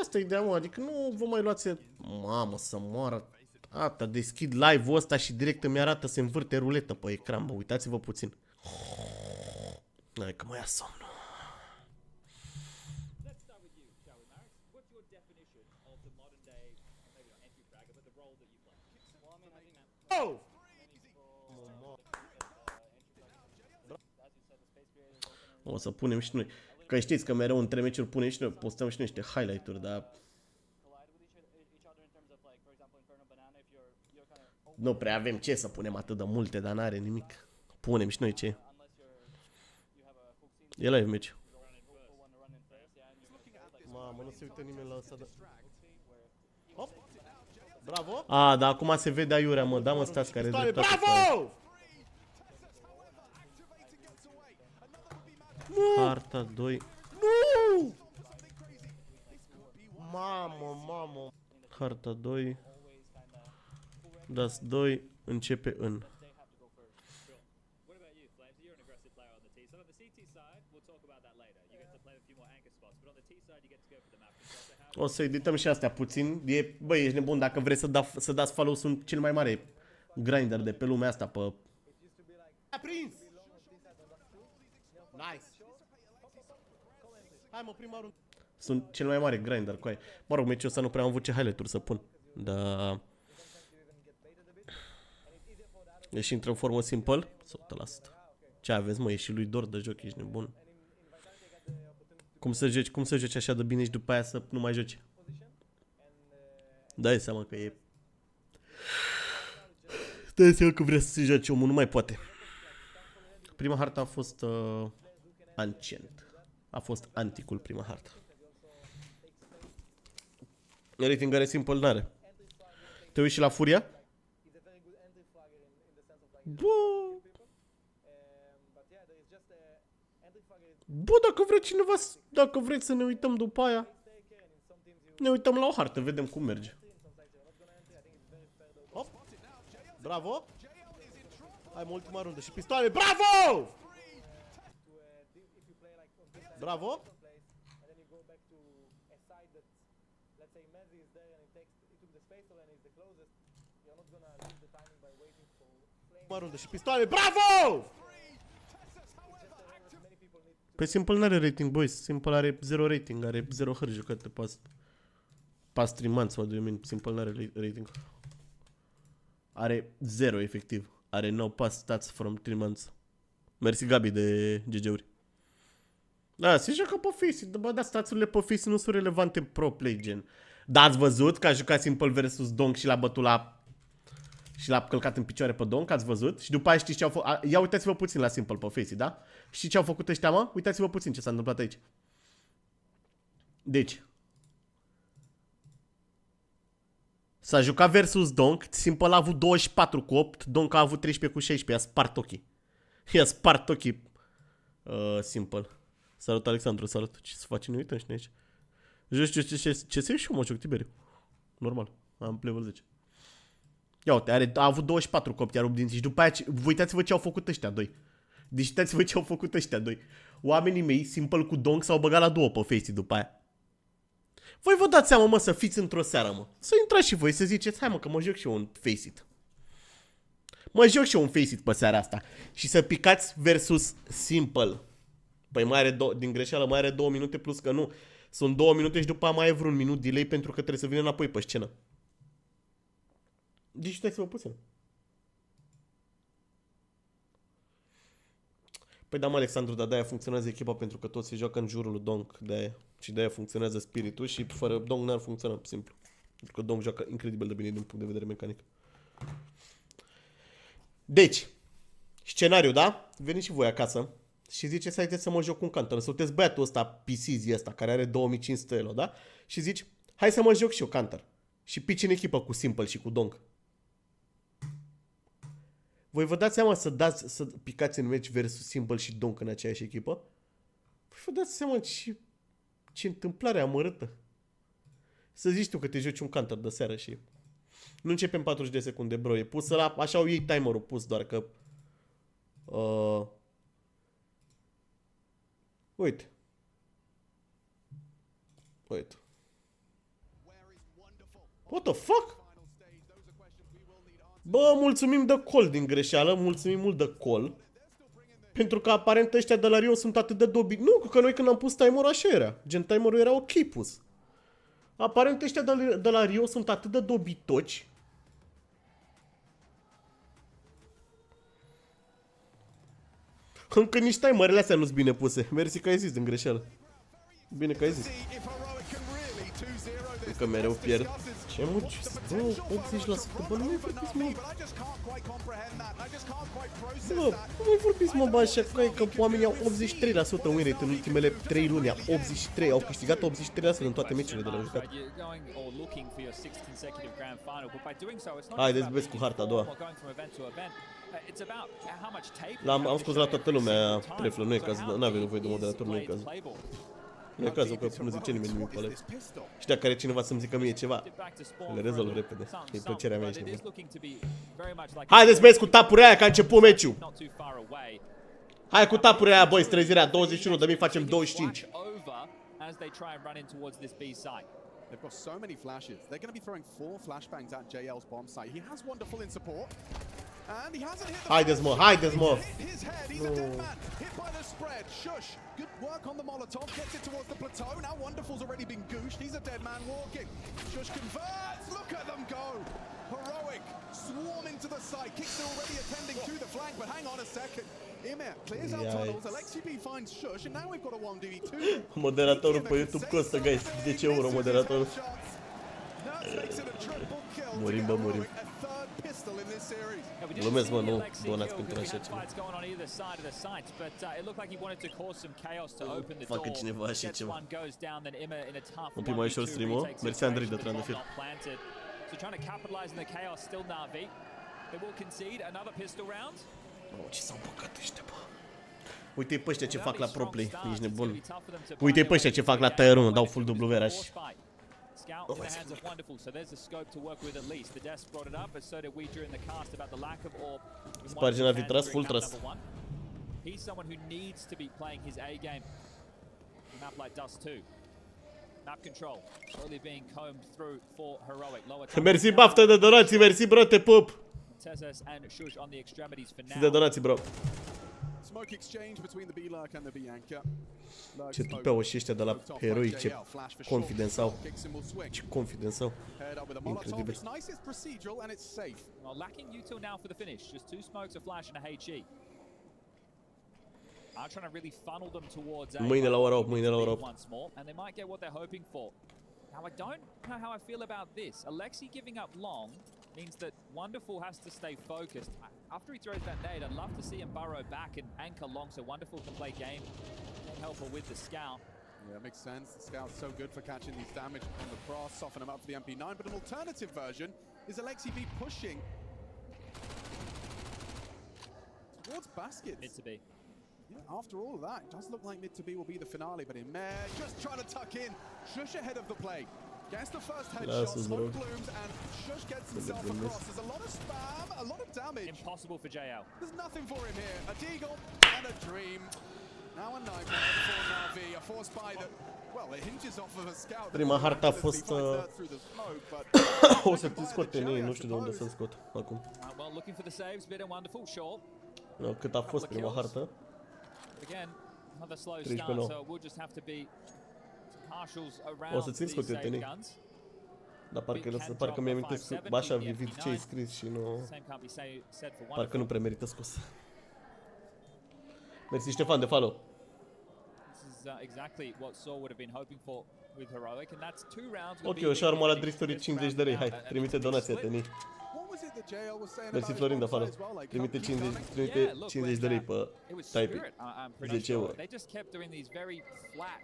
Asta e ideea, mă, adică nu vă mai luați... Mamă, să moară. Ata, deschid live-ul ăsta și direct îmi arată, se învârte ruletă pe ecran, bă, uitați-vă puțin. Hai că mă ia somnul. Oh! O să punem și noi. Că știți că mereu între meciuri punem și noi, postăm și noi niște highlight-uri, dar... Nu prea avem ce să punem atât de multe, dar n-are nimic. Punem și noi ce. E live meci. Mamă, nu se uită nimeni la ăsta, da. Hop! Bravo! A, dar acum se vede aiurea, mă, da, mă, stați care dreptate. Bravo! Harta 2. Nu! Mamă. Harta 2. Das 2 începe în. O să edităm și astea puțin. Băi, ești nebun, dacă vrei să dați follow, sunt cel mai mare grinder de pe lumea asta, pe... A prins! Nice! Hai, mă, prima rundă. Sunt cel mai mare grinder cu aia. Mă rog, meciul ăsta nu prea am avut ce highlight-uri să pun. Dar... Ești într-o formă simple? 100%. Ce aveți, mă? E și lui dor de joc, ești nebun. Cum să joci așa de bine și după aia să nu mai joci? Dai seama că e... Dai seama că vrea să se joace omul, nu mai poate. Prima hartă a fost Ancient. A fost Anticul prima hartă. Rating are simple, n-are. Te uiți și la Furia? Bă! Bă, dacă vrea cineva, dacă vreți să ne uităm după aia, ne uităm la o hartă, vedem cum merge. Hop! Bravo! Hai, mă, ultima rundă și pistoale. Bravo! Bravo! Ultima rundă și pistoale. Bravo! Păi Simple n-are rating, boys. Simple are 0 rating, are 0 hări jucate past 3 months, what do you mean? Simple n-are rating. Are 0, efectiv. Are no pass stats from 3 months. Mersi, Gabi, de GG-uri. Da, se joacă pe face. Bă, dar stațurile pe face nu sunt relevante pro play, gen. Da, ați văzut că a jucat Simple vs. Donk și l-a bătut la Și l-a călcat în picioare pe Donk, ați văzut? Și după aia știți ce au făcut? Ia uitați-vă puțin la Simple pe Facey, da? Știți ce au făcut ăștia, mă? Uitați-vă puțin ce s-a întâmplat aici. Deci s-a jucat versus Donk, Simple a avut 24 cu 8, Donk a avut 13 cu 16, i-a spart ochii. I-a spart ochii Simple. Salut Alexandru, salut. Ce să faci? Nu uităm și aici. Ce să iei și eu, mă, joc Tiberiu. Normal, am level 10. Ia uite, a avut 24 copii, a rupt dinții. Și după aia, uitați-vă ce au făcut ăștia doi. Deci uitați-vă ce au făcut ăștia doi. Oamenii mei, Simple cu Donk, s-au băgat la două pe Facey după aia. Voi vă dați seama, mă, să fiți într-o seară, mă. Să intrați și voi să ziceți, hai mă, că mă joc și eu un Faceit. Mă joc și eu un Faceit pe seara asta. Și să picați versus Simple. Păi mai are din greșeală mai are 2 minute plus că nu. Sunt 2 minute și după aia mai e vreun minut delay pentru că trebuie să vină înapoi pe scenă. Deci uitați-vă puțin. Păi da, mă, Alexandru, dar de-aia funcționează echipa pentru că toți se joacă în jurul lui Donk. De-aia. Și de-aia funcționează spiritul și fără Donk n-ar funcționa, simplu. Pentru că Donk joacă incredibil de bine din punct de vedere mecanic. Deci, scenariu, da? Veniți și voi acasă și ziceți, haideți să mă joc un counter. Să uiteți băiatul ăsta, PC-zi ăsta, care are 2500 elo, da? Și zici, hai să mă joc și eu counter. Și pici în echipă cu Simple și cu Donk. Voi vă dați seama să picați în meci versus Simple și Donk în aceeași echipă? Voi vă dați seama ce întâmplare amărâtă. Să zici tu că te joci un counter de seară și... Nu începem 40 de secunde, bro. E pus la... Așa au ei timerul pus, doar că... Uite. Uite. What the fuck? Bă, mulțumim de call din greșeală. Mulțumim mult de call. Pentru că aparent ăștia de la Rio sunt atât de dobi... Nu, că noi când am pus timerul așa era. Gen, timerul era ok pus. Aparent ăștia de la Rio sunt atât de dobitoci. Încă nici timerele astea nu-s bine puse. Mersi că ai zis din greșeală. Bine că ai zis. Încă mereu pierd. Ce mă, 80%? Bă, nu mai vorbiți, mă. Bă, nu mai vorbiți, mă, bă, așa că oamenii au 83% win rate în ultimele 3 luni. 83, au câștigat 83% în toate meciurile de la jucat. Haideți, vezi cu harta a doua. Am scos la toată lumea preflă, nu e caz, n-avem nevoie de moderator, nu e caz. Nu e cazul că nu zice nimeni nimic pe ăla. Și dacă are cineva să-mi zică mie ceva, le rezolv repede. E plăcerea mea și nebun. Haideți, băieți, cu tapurile aia, că a început meciul. Hai cu tapurile aia, boys, trezirea, 21, de mii facem 25. They've got so many flashes. They're going to be throwing 4 flashbangs at JL's bomb site. He has wonderful in support. And he hasn't hit the... Haideți, mă, haideți, mă. His head, he's a dead man. Hit by the spread. Shush. Good work on the Molotov. Gets it towards the plateau. Now Wonderful's already been gooshed. He's a dead man walking. Shush converts. Look at them go. Heroic. Swarm into the site. Kicks are already attending to the flank, but hang on a second. Imir clears out tunnels. LXGP finds Shush, and now we've got a 1v2. Moderatorul pe YouTube costă, guys, 10 euro moderatorul. Murim, bă, murim. Glumesc, mă, nu donați pentru așa ceva. Facă cineva așa ceva. Un pic mai ușor stream-ul. Mersi, Andrei, de trandafir. Oh, ce s-au băgat ăștia, bă. Uite-i pe ăștia ce fac la pro play, ești nebun. Uite-i pe ăștia ce fac la tier 1, dau full WR-aș. Oh, sparge Navi tras, full tras. Mersi, baftă de donații, mersi, bro, te pup. Și de donații, bro. Ce tupeau și ăștia de la heroi, ce confidence au. Ce confidence au. Incredibil. Mâine la ora 8, mâine la ora 8. Now I don't know how I feel about this. Alexi giving up long means that Wonderful has to stay focused. After he throws that nade, I'd love to see him burrow back and anchor long so Wonderful can play game and help her with the scout. Yeah, makes sense. The scout's so good for catching these damage on the cross, soften him up for the MP9, but an alternative version is Alexi B pushing towards baskets. Mid to be. Yeah, after all of that, it does look like mid to B will be the finale, but Imer just trying to tuck in. Shush ahead of the play. Gets the first headshot, smoke blooms, and Shush gets himself across. There's a lot of spam, a lot of damage. Impossible for JL. There's nothing for him here. A deagle and a dream. Now a nightmare for Navi, a force buy that, well, it hinges off of a scout. Prima hartă a fost... O să-ți scot tenii, nu știu de unde să-l scot acum. Well, looking for the saves, bit and Wonderful, sure. No, cât a fost prima hartă? Again, another slow start, so we'll just have to be partials around. O să ți-l scot eu tenii. Dar parcă mi-am amintesc așa vivid ce ai scris și nu... Parcă nu prea merită scos. Mersi Ștefan de follow. Ok, o șarmă la Dristory 50 de lei. Hai, trimite donația tenii. Mersi Florin de follow. Trimite 50 de lei pe Type. 10 euro.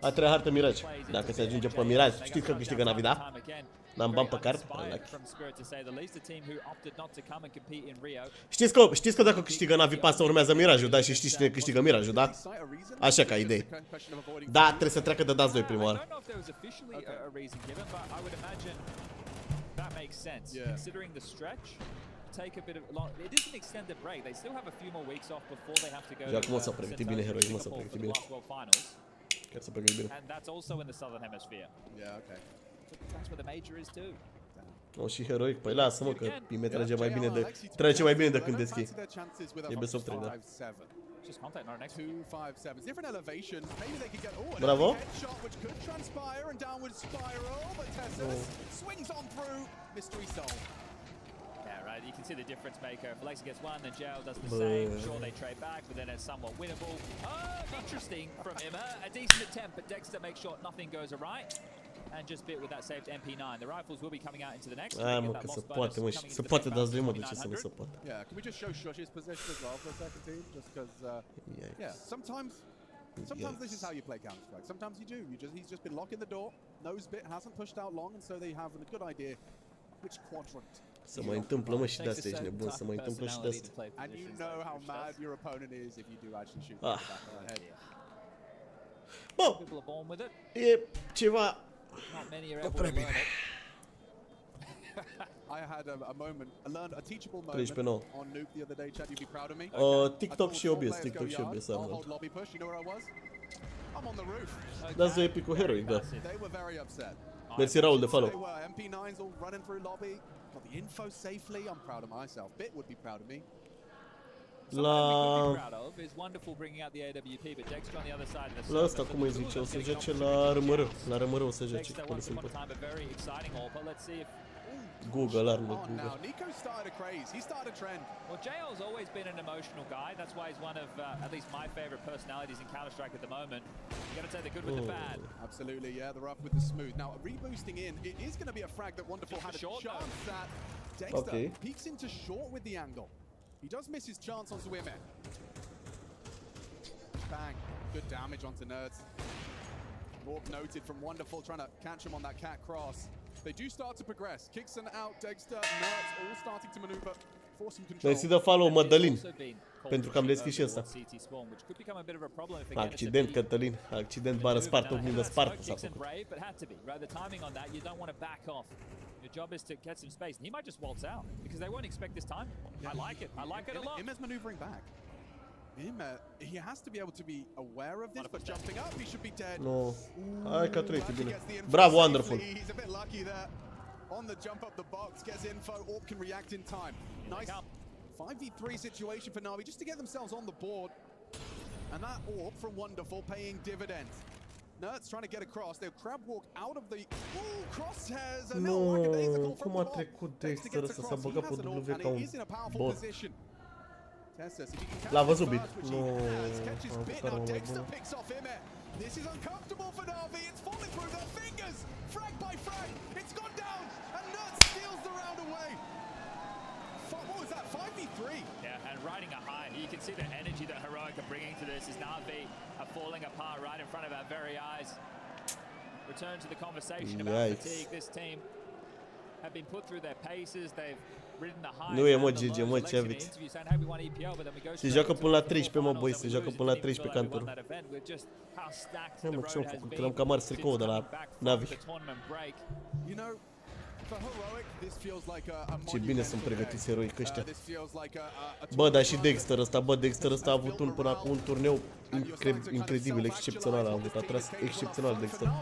A treia hartă Mirage. Dacă se ajunge pe Mirage, știți că câștigă Navi, da? N-am bani pe card? Știți că dacă câștigă Navi Pasta urmează Mirage-ul, da? Și știți cine câștigă Mirage-ul, da? Așa ca idee. Da, trebuie să treacă de dați 2 prima oară. That makes sense, considering the stretch. Take a bit of long. It is an extended break. They still have a few more weeks off before they have to go. Acum s-a pregătit bine heroii, mă, s-a pregătit bine. Chiar s-a pregătit bine. And that's also in the southern hemisphere. Yeah, okay. That's where the major is too. O, și heroic, păi lasă-mă că Pime trage mai bine de când deschid. E best of 3, da. Just contact our next 257. Different elevation. Maybe they could get Bravo. Headshot which could transpire and downward spiral, but Tessa swings on through. Mystery solved. Yeah, right. You can see the difference maker. If Alexi gets one, then JL does the same. Sure, they trade back, but then it's somewhat winnable. Interesting from Emma. A decent attempt, but Dexter makes sure nothing goes awry. And just bit with that saved MP9. The rifles will be coming out into the next. Mă, că se poate, mă, și se poate dați 2, mă, de ce să nu se poate? Yeah, can we just show Shush's position as well for a second, team? Just because, yeah, sometimes this is how you play Counter-Strike. Sometimes you do. He's just been locking the door. Nosebit hasn't pushed out long, and so they have a good idea which quadrant. Să mai întâmplă, mă, și de-astea ești nebun, să mai întâmplă și de-astea. And you know how mad your opponent is if you do actually shoot the back of the head. Bă, e ceva... I had a moment, a teachable moment on Nuke the other day. Chad, you'd be proud of me. TikTok și OBS, TikTok și OBS, I'll hold lobby push. You know where I was? I'm on the roof. Dați 2 epic cu heroic, da. They were very upset. Mersi Raul de follow. They were. MP9's all running through lobby. Got the info safely. I'm proud of myself. Bit would be proud of me. La ăsta, cum îi zice, o să joace la RMR. La RMR o să joace, cum se poate. Google, armă, Google. Now, Nico started a craze. He started a trend. Well, JL's always been an emotional guy. That's why he's one of, at least my favorite personalities in Counter-Strike at the moment. You gotta take the good with the bad. Absolutely, yeah, the rough with the smooth. Now, reboosting in, it is gonna be a frag that Wonderful had a chance at. Dexter peeks into short with the angle. He does miss his chance onto Wimmer. Bang. Good damage onto Nerds. Morp noted from Wonderful, trying to catch him on that cat cross. They do start to progress. Kixon out, Dexter, Nerds all starting to maneuver. Force some control. Mersi de follow, Mădălin, pentru că am deschis și ăsta. Accident, Cătălin. Accident, bară spart, oglindă spartă s-a făcut. Your job is to get some space. And he might just waltz out because they won't expect this time. I like it. I like it a lot. Immer's maneuvering back. Immer, he has to be able to be aware of this, but jumping up, he should be dead. No. Hai că treci bine. Bravo, Wonderful. He's a bit lucky there. On the jump up the box, gets info, Orb can react in time. Nice 5v3 situation for Navi just to get themselves on the board. And that Orb from Wonderful paying dividends. Nerds trying to get across. They'll crab walk out of the crosshairs. And no, cum a trecut Dexter ăsta, s-a băgat pe W ca un bot. L-a văzut bit. Nu, am avut armă mai bună. This is uncomfortable for Navi. It's falling through their fingers. Frag by frag. It's gone down. And Nerds steals the round away. what was that? 5v3. Yeah, and riding a high. You can see the energy that Heroic are bringing to this as Navi are falling apart right in front of our very eyes. Return to the conversation about fatigue. This team have been put through their paces. They've ridden the highs. Nu e mă GG, mă, ce aveți? Se joacă până la 13, mă, băi, se joacă până la 13 cantorul. Hai, mă, ce-am făcut? Că l-am cam ars tricoul de la Navi. Ce bine sunt pregătiți Heroic ăștia. Bă, dar și Dexter ăsta, bă, Dexter ăsta a avut până acum un turneu incredibil, excepțional a avut, a tras excepțional Dexter.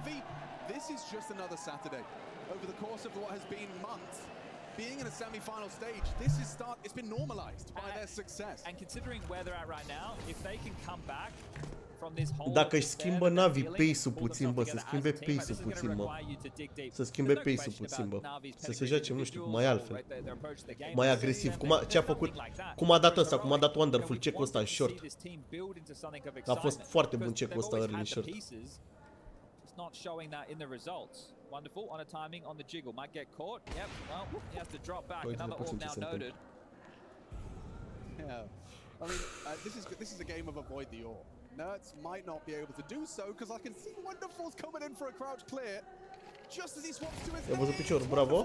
Over the course of what has been months, being in a semi-final stage, it's been normalized by their success. And considering where they're at right now, if they can come back from this whole Dacă își schimbă Navi pace-ul puțin, bă, să schimbe pace-ul puțin, mă. Să schimbe pace-ul puțin, bă. Să se joace, nu știu, mai altfel. Mai agresiv. Ce a făcut? Cum a dat ăsta, cum a dat Wonderful check-ul ăsta în short. A fost foarte bun check-ul ăsta early în short. Not showing that in the results. Wonderful on a timing on the jiggle. Might get caught. Yep. Well, he has to drop back. Another orb now noted. Yeah. I mean, this is a game of avoid the orb. Nerds might not be able to do so because I can see Wonderful's coming in for a crouch clear. Just as he swaps to his I-a văzut piciorul, bravo.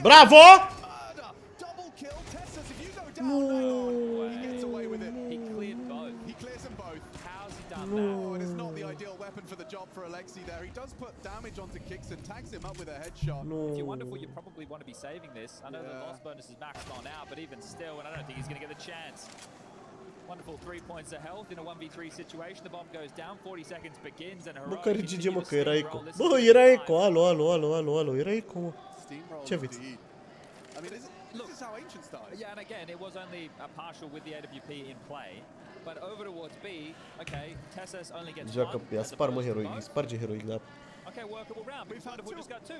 Bravo! Double kill. Tessus, if you go down now, he gets away with it. He cleared both. He clears them both. How's he done that? Oh, it is not the ideal weapon for the job for Alexi there. He does put damage onto Kicks and tags him up with a headshot. If you're Wonderful, you probably want to be saving this. I know the loss bonus is maxed on out, but even still, and I don't think he's going to get the chance. Wonderful 3 points of health in a 1v3 situation. The bomb goes down, 40 seconds begins, and Bă, care GG, mă, că era eco. Bă, era eco, alo, era eco, mă. Ce aveți? I mean, this is how Ancient started. Yeah, and again, it was only a partial with the AWP in play. But over towards B, okay, Tessus only gets Joacă, ia spar, mă, Heroic, îi sparge Heroic, da. Okay, workable round. Wonderful just got two.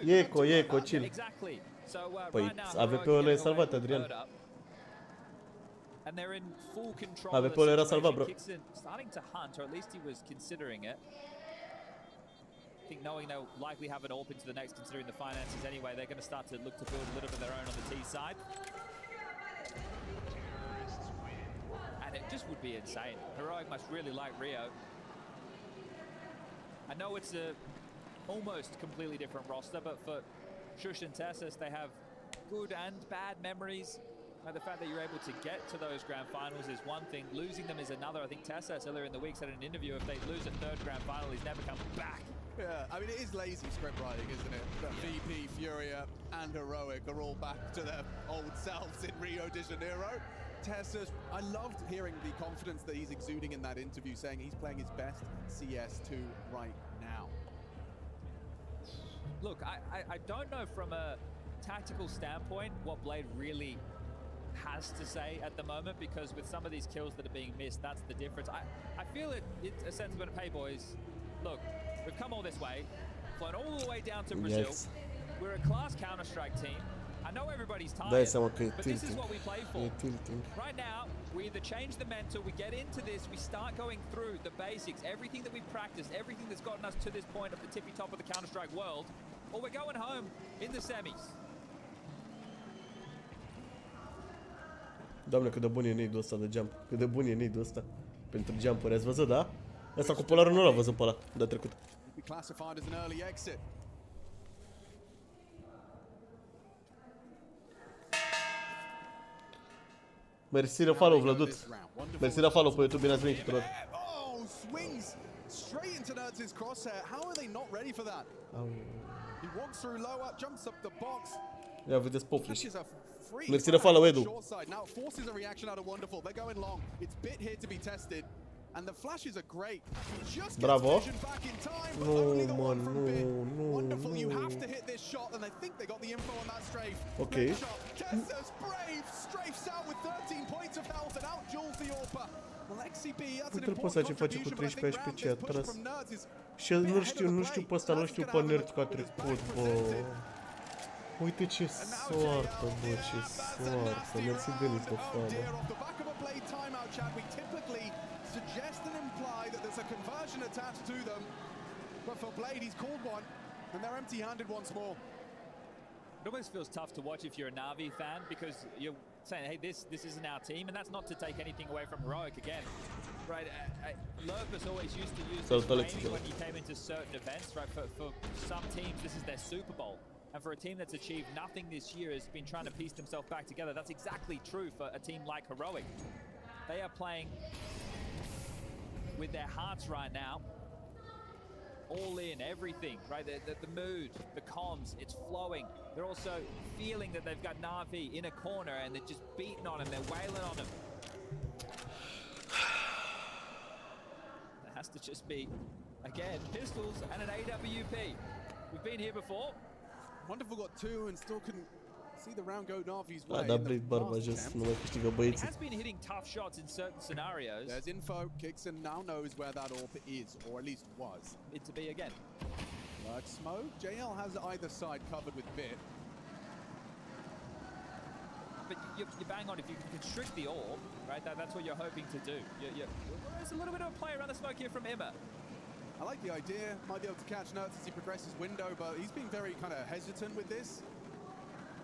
Eco, chill. Exactly. So Păi, AVP-ul ăla e salvat, Adrian. And they're in full control. AVP-ul era salvat, bro. Starting to hunt, or at least he was considering it. I think knowing they'll likely have an AWP into the next, considering the finances anyway, they're going to start to look to build a little bit of their own on the T side. And it just would be insane. Heroic must really like Rio. I know it's a almost completely different roster, but for Shush and Tessus, they have good and bad memories. And the fact that you're able to get to those grand finals is one thing. Losing them is another. I think Tessus earlier in the week said in an interview, if they lose a third grand final, he's never come back. Yeah, I mean, it is lazy script writing, isn't it? That VP, Furia, and Heroic are all back to their old selves in Rio de Janeiro. Tessus, I loved hearing the confidence that he's exuding in that interview, saying he's playing his best CS2 right now. Look, I don't know from a tactical standpoint what Blade really has to say at the moment, because with some of these kills that are being missed, that's the difference. I feel it's a sentiment of, hey boys, look, we've come all this way, flown all the way down to Brazil. Yes. We're a class Counter-Strike team. I know everybody's tired, but this is what we play for. Right now, we either change the mental, we get into this, we start going through the basics, everything that we've practiced, everything that's gotten us to this point of the tippy top of the Counter-Strike world, or we're going home in the semis. Doamne, cât de bun e nade-ul ăsta de jump. Cât de bun e nade-ul ăsta pentru jump-uri. Ați văzut, da? Ăsta cu polarul nu l-a văzut pe ăla de trecut. Mersi de follow, Vladut. Mersi de follow pe YouTube, bine ați venit tuturor. Oh, swings straight into Nerds' crosshair. How are they not ready for that? He walks through lower, jumps up the box. Ia vedeți Poplish. Mersi de follow, Edu. Now forces a reaction out of Wonderful. They're going long. It's bit here to be tested. And the flashes are great. Just Bravo. back in time, but only the one from Bit. Wonderful, you have to hit this shot, and I think they got the info on that strafe. Okay. Tessus brave, strafes out with 13 points of health and out duels the AWPer. Alexi B, that's an important contribution, but I think Ram gets pushed from Nerds. Și nu știu pe ăsta, nu știu pe Nerds că a trecut, bă. Uite ce soartă, bă, ce soartă. Mersi, Denis, pe fană. We typically suggest and imply that there's a conversion attached to them, but for Blade he's called one, and they're empty-handed once more. It almost feels tough to watch if you're a Navi fan because you're saying, hey, this isn't our team, and that's not to take anything away from Heroic again. Right, Lurpus always used to use this range when he came into certain events. Right, for some teams, this is their Super Bowl. And for a team that's achieved nothing this year, has been trying to piece themselves back together. That's exactly true for a team like Heroic. They are playing with their hearts right now. All in, everything, right? The mood, the comms, it's flowing. They're also feeling that they've got Navi in a corner and they're just beating on him, they're wailing on him. There has to just be, again, pistols and an AWP. We've been here before. Wonderful got two and still couldn't see the round go Navi's way. He has been hitting tough shots in certain scenarios. There's info. Kixon now knows where that AWP is, or at least was. It to be again. Like smoke. JL has either side covered with bit. But you bang on if you can constrict the AWP, right? That's what you're hoping to do. There's a little bit of a play around the smoke here from Emma. I like the idea. Might be able to catch Nerds as he progresses window, but he's been very kind of hesitant with this.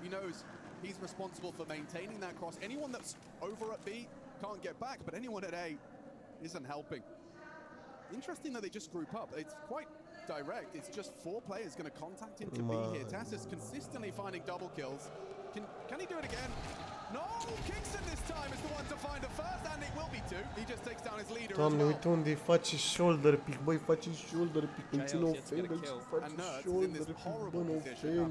He knows he's responsible for maintaining that cross. Anyone that's over at B can't get back, but anyone at A isn't helping. Interesting that they just group up. It's quite direct. It's just 4 players going to contact into B here. Tassus consistently finding double kills. Can he do it again? No! Kixon this time is the one to find a first, and it will be 2. He just takes down his leader Doamne, as well. uite unde face shoulder pick, băi, face shoulder pick, îmi ține o fangă și face shoulder pick, bă, o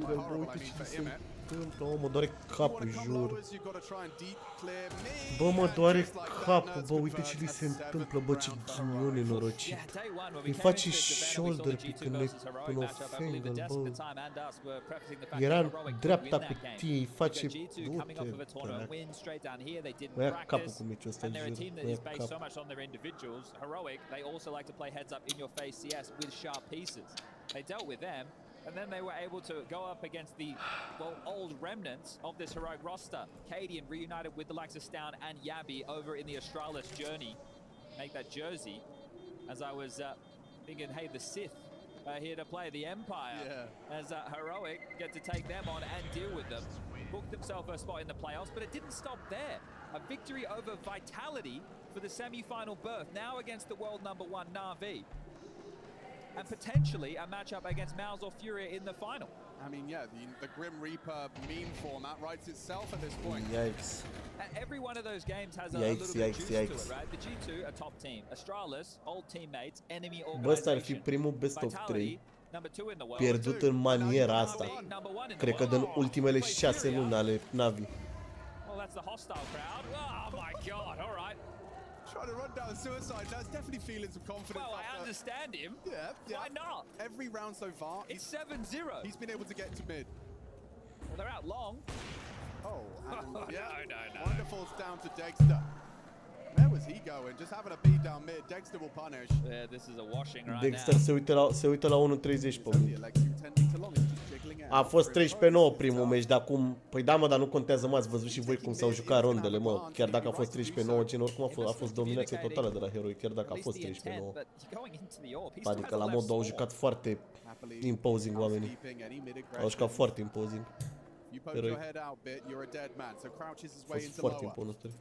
fangă, bă, uite ce se întâmplă, mă doare capul, jur. Bă, mă doare capul, bă, uite ce li se întâmplă, bă, ce ghinion nenorocit. Îi face shoulder pick când le până o fangă, bă. Era în dreapta cutie, îi face, bă, ia capul cu meciul ăsta, jur, bă, ia capul. So much on their individuals. Heroic, they also like to play heads up in your face CS with sharp pieces. They dealt with them, and then they were able to go up against the old remnants of this Heroic roster. Cadian reunited with the likes of Stown and Yabi over in the Astralis journey. Make that jersey. As I was thinking, hey, the Sith here to play the Empire. Yeah. As Heroic get to take them on and deal with them. Booked themselves a spot in the playoffs, but it didn't stop there. A victory over Vitality for the semi-final berth, now against the world #1 Navi. And potentially a matchup against Mouse or Furia in the final. I mean, yeah, the Grim Reaper meme format writes itself at this point. Yikes. Every one of those games has a little bit of juice to it, right? The G2, a top team. Astralis, old teammates, enemy Bă, ăsta ar fi organization. primul best of 3 Number 2 in the world. pierdut în maniera asta. Cred că din ultimele 6 luni ale Navi. Well, that's the hostile crowd. Oh my god, all right. Trying to run down suicide. That's definitely feeling some confidence. Well, I understand him. Yeah. Why not? Every round so far, It's 7-0. he's been able to get to mid. Well, they're out long. Oh, and No. Wonderful down to Dexter. Where was he going? Just having a beat down mid. Dexter will punish. Yeah, this is a washing right Dexter now. se uită la 1.30 pe mine. Alexi tending to long. He's just jiggling out. A fost 13-9 primul meci, dar cum... Păi da, mă, dar nu contează, mă, ați văzut și voi cum s-au jucat rondele, mă. Chiar dacă a fost 13-9, gen, oricum a fost dominație totală de la Heroic, chiar dacă a fost 13-9. Adică la modul au jucat foarte imposing oamenii. Au jucat foarte imposing. Heroic. A fost foarte impunători.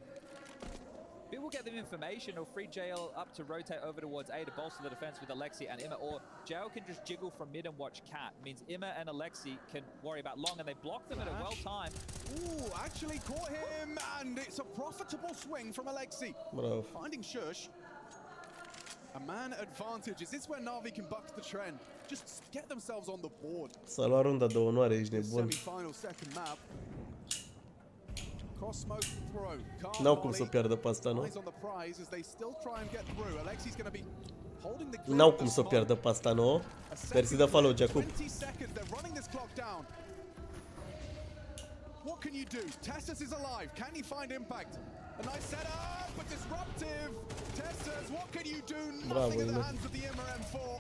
Bit will get them information or free JL up to rotate over towards A to bolster the defense with Alexi and Imma, or JL can just jiggle from mid and watch Cat. Means Imma and Alexi can worry about long, and they block them at a well time. Ooh, actually caught him, and it's a profitable swing from Alexi. Bravo. Finding Shush. A man advantage. Is this where Navi can buck the trend? Just get themselves on the board. S-a luat runda de onoare, ești nebun. Semi-final second map. Cross smoke throw. N-au cum să pierdă pe asta, nu? N-au cum să pierdă pe asta, nu? Mersi de follow, Jacob. What can you do? Tessus is alive. Can he find impact? A nice setup, but disruptive. Tessus, what can you do? Nothing in the hands of the Imma M4.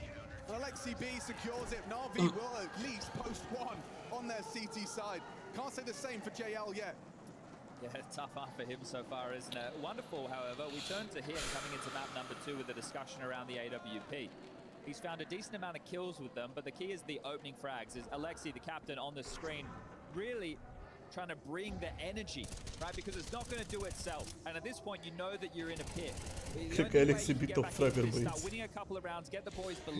And Alexi B secures it. Navi will at least post one on their CT side. Can't say the same for JL yet. Yeah, tough off for him so far, isn't it? Wonderful, however. We turn to him coming into map number 2 with a discussion around the AWP. He's found a decent amount of kills with them, but the key is the opening frags. Is Alexi, the captain, on the screen, really trying to bring the energy, right? Because it's not going to do itself. And at this point, you know that you're in a pit. Cred că Alexi bit top fragger, băieți.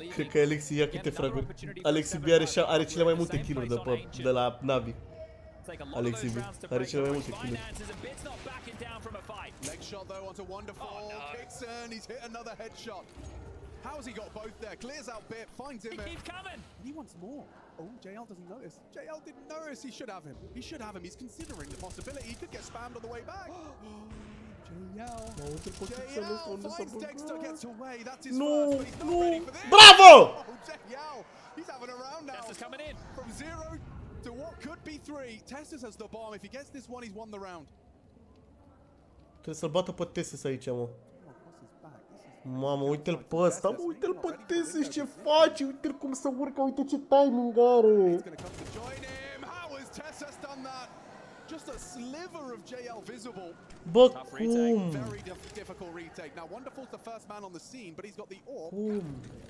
Cred că Alexi ia câte fraguri. Alexi B are cele mai multe kill-uri de la Navi. Alexi B are cele mai multe kill-uri. Leg shot though onto Wonderful. Kixon, he's hit another headshot. How's he got both there? Clears out Bit, finds him. He keeps coming. He wants more. Oh, JL doesn't notice. JL didn't notice. He should have him. He should have him. He's considering the possibility. He could get spammed on the way back. JL finds Dexter, gets away. That's his first, but he's not ready for this. Bravo! Oh, JL, he's having a round now. Tester's coming in. From 0 to what could be 3. Testis has the bomb. If he gets this one, he's won the round. Trebuie să-l bată pe Tesis aici, mă. Mamă, uite-l pe ăsta, mă, uite-l pe Tesis ce face, uite-l cum se urcă, uite ce timing are. Just a sliver of JL visible. Bă, cum? Very difficult retake. Now Wonderful's the first man on the scene, but he's got the AWP.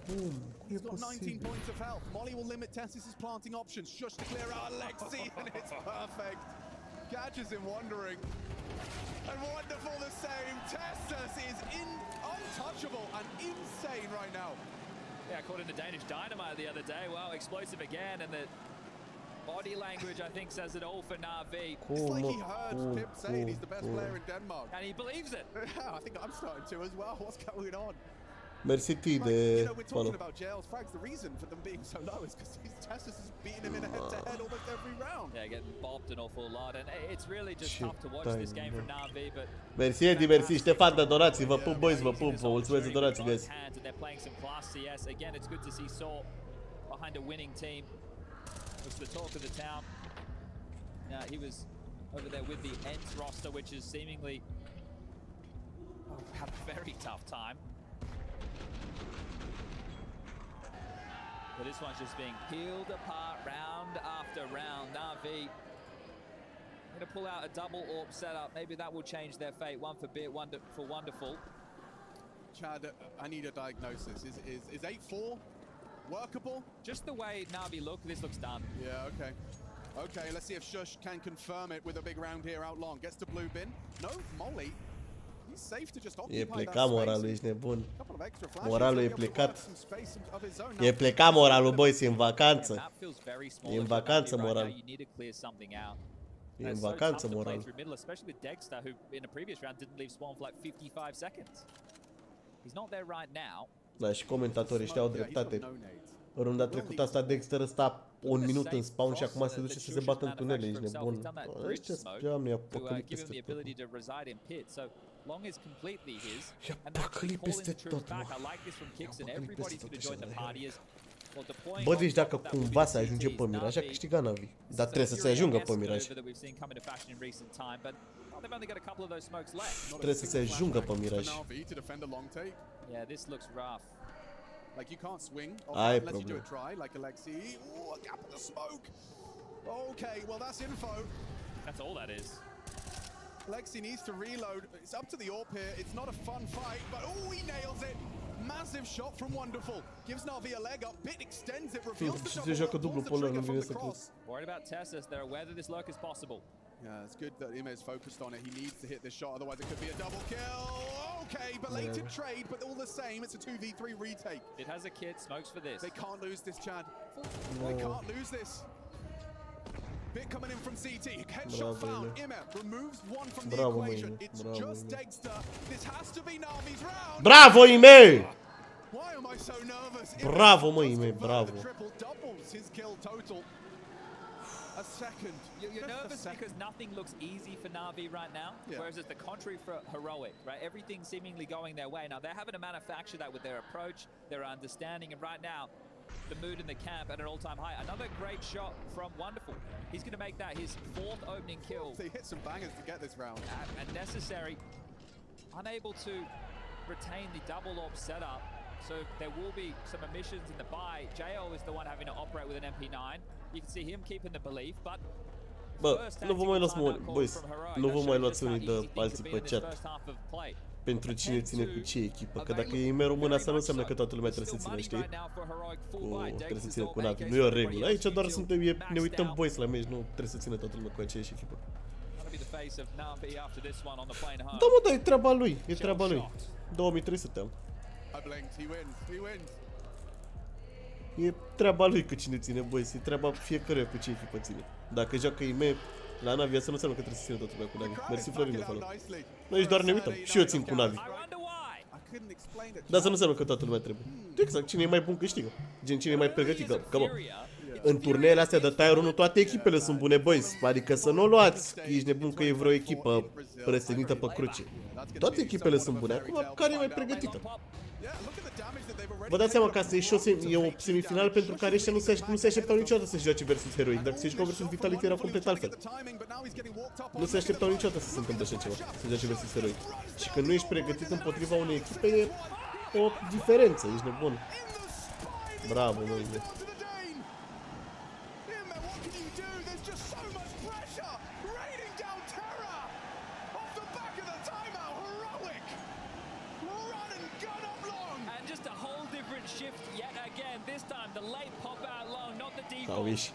Cum? He's got 19 points of health. Molly will limit Tessis' planting options. Shush to clear out Alexi, and it's perfect. Catches him wondering. And Wonderful the same. Testis is untouchable and insane right now. Yeah, according to Danish Dynamite the other day, well, explosive again, and the body language, I think, says it all for Navi. It's like he heard Pip saying he's the best player in Denmark. And he believes it. Yeah, I think I'm starting to as well. What's going on? Mersi T de we're talking follow. about JL's frags. The reason for them being so low is because Testis is beating him in a head-to-head almost every round. Yeah, getting bopped an awful lot, and it's really just tough to watch this game from Navi, but... Mersi Edi, mersi Ștefan de donații, vă pup boys, vă pup, vă mulțumesc de donații, guys. And they're playing some class CS. Again, it's good to see Saw behind a winning team. Was the talk of the town. He was over there with the Ents roster, which is seemingly had a very tough time. But this one's just being peeled apart round after round. Navi going to pull out a double AWP setup. Maybe that will change their fate. One for Bit, one for Wonderful. Chad, I need a diagnosis. Is 8-4 workable? Just the way Navi look, this looks done. Yeah, okay. Okay, let's see if Shush can confirm it with a big round here out long. Gets to blue bin. No, Molly. He's safe to just occupy E that plecat space. moralul, ești nebun. Couple of extra flashes. Moralul e He'll have to plecat. work some space of his own. E plecat moralul, boys, e în vacanță. That feels very small. E în vacanță moral. You need to clear something out. E în vacanță moral. Especially with Dexter, who in a previous round didn't leave spawn for like 55 seconds. He's not there right now. Da, și comentatorii ăștia au dreptate. Runda trecută asta Dexter ăsta un minut în spawn și acum se duce să se bată în tunele, ești nebun. Ăștia spuneam, i-a păcălit peste tot. I-a păcălit peste tot, mă. Bă, deci dacă cumva se ajunge pe Miraj, a câștigat Navi. Dar trebuie să se ajungă pe Miraj. Trebuie să se ajungă pe Miraj. Like you can't swing Ai unless you do problem. a try like Alexi. Ooh, a gap in the smoke. Okay, well that's info. That's all that is. Alexi needs to reload. It's up to the AWP here. It's not a fun fight, but oh, he nails it. Massive shot from Wonderful. Gives Navi a leg up. Bit extends it. Reveals the double. Pulls the trigger from the cross. Worried about Tessis. They're aware that this lurk is possible. Yeah, it's good that Ime is focused on it. He needs to hit this shot, otherwise it could be a double kill. Okay, belated trade, but all the same, it's a 2v3 retake. It has a kit, smokes for this. They can't lose this, Chad. They can't lose this. Bit coming in from CT. Headshot found. Ime removes one from the equation. It's just Dexter. This has to be Navi's round. Bravo, Ime! Why am I so nervous? Bravo, mă, Ime, bravo. The triple doubles his kill total. A second. You're nervous because nothing looks easy for Navi right now, whereas it's the contrary for Heroic, right? Everything's seemingly going their way. Now, they're having to manufacture that with their approach, their understanding, and right now, the mood in the camp at an all-time high. Another great shot from Wonderful. He's going to make that his 4th opening kill. They hit some bangers to get this round. And necessary. Unable to retain the double AWP setup, so there will be some omissions in the buy. JL is the one having to operate with an MP9. You can see him keeping the belief, but Bă, nu vă mai luați, boys, nu vă mai luați unii de alții pe chat pentru cine ține cu ce echipă, că dacă e ime română, asta nu înseamnă că toată lumea trebuie să ține, știi? Trebuie să ține cu Navi, nu e o regulă, aici doar suntem, ne uităm boys la meci, nu trebuie să ține toată lumea cu aceeași echipă. Da mă, da, e treaba lui, e treaba lui. 2300 am. E treaba lui cu cine ține, boys, e treaba fiecăruia cu ce echipă ține. Dacă joacă ime la Navi, asta nu înseamnă că trebuie să ține toată lumea cu Navi. Mersi Florin de follow. Noi aici doar ne uităm, și eu țin cu Navi. Dar asta nu înseamnă că toată lumea trebuie. Exact, cine e mai bun câștigă. Gen, cine e mai pregătit, că bă, în turneele astea de Tier 1 toate echipele sunt bune, boys. Adică să nu o luați, ești nebun că e vreo echipă răsănită pe cruce. Toate echipele sunt bune, acum care e mai pregătită? Vă dați seama că asta e o semifinală pentru care ăștia nu se așteptau niciodată să-și joace versus Heroic. Dacă se jucau versus Vitality era complet altfel. Nu se așteptau niciodată să se întâmple așa ceva, să joace versus Heroic. Și când nu ești pregătit împotriva unei echipe e o diferență, ești nebun. Bravo, noile. Au ieșit.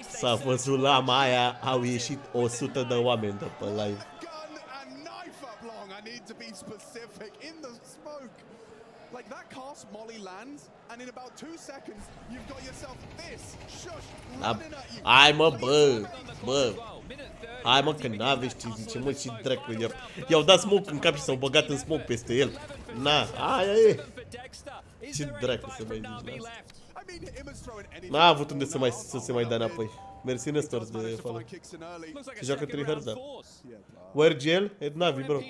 S-a văzut lama aia, au ieșit 100 de oameni de pe live. Hai mă, bă. Hai mă, că n-aveți ce zice, mă, și dracu. I-au dat smoke în cap și s-au băgat în smoke peste el. Na, aia e. Ce dracu să mai zici la asta? N-a avut unde să se mai dea înapoi. Mersi Nestor de follow. Se joacă 3 hertz, da. WRGL et Navi, bro.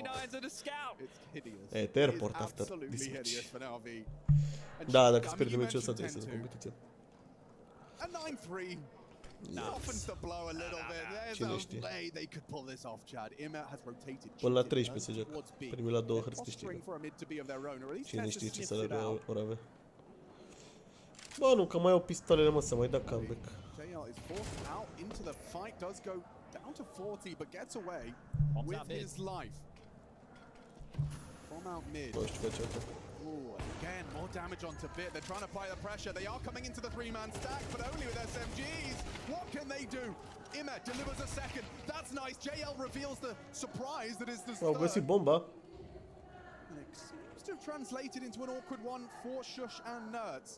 Te airport after this match. Da, dacă se pierde meciul ăsta trebuie să se competiție. Cine știe? Până la 13 se joacă. Primul la 2 hertz câștigă. Cine știe ce salariu or avea. Bă, nu, că mai au pistolele, mă, să mai dea comeback. Bă, știu face asta. Again, more damage onto Bit. They're trying to apply the pressure. They are coming into the 3-man stack, but only with SMGs. What can they do? Imet delivers a second. That's nice. JL reveals the surprise that is the third. Au găsit bomba. And it seems to have translated into an awkward one for Shush and Nerds.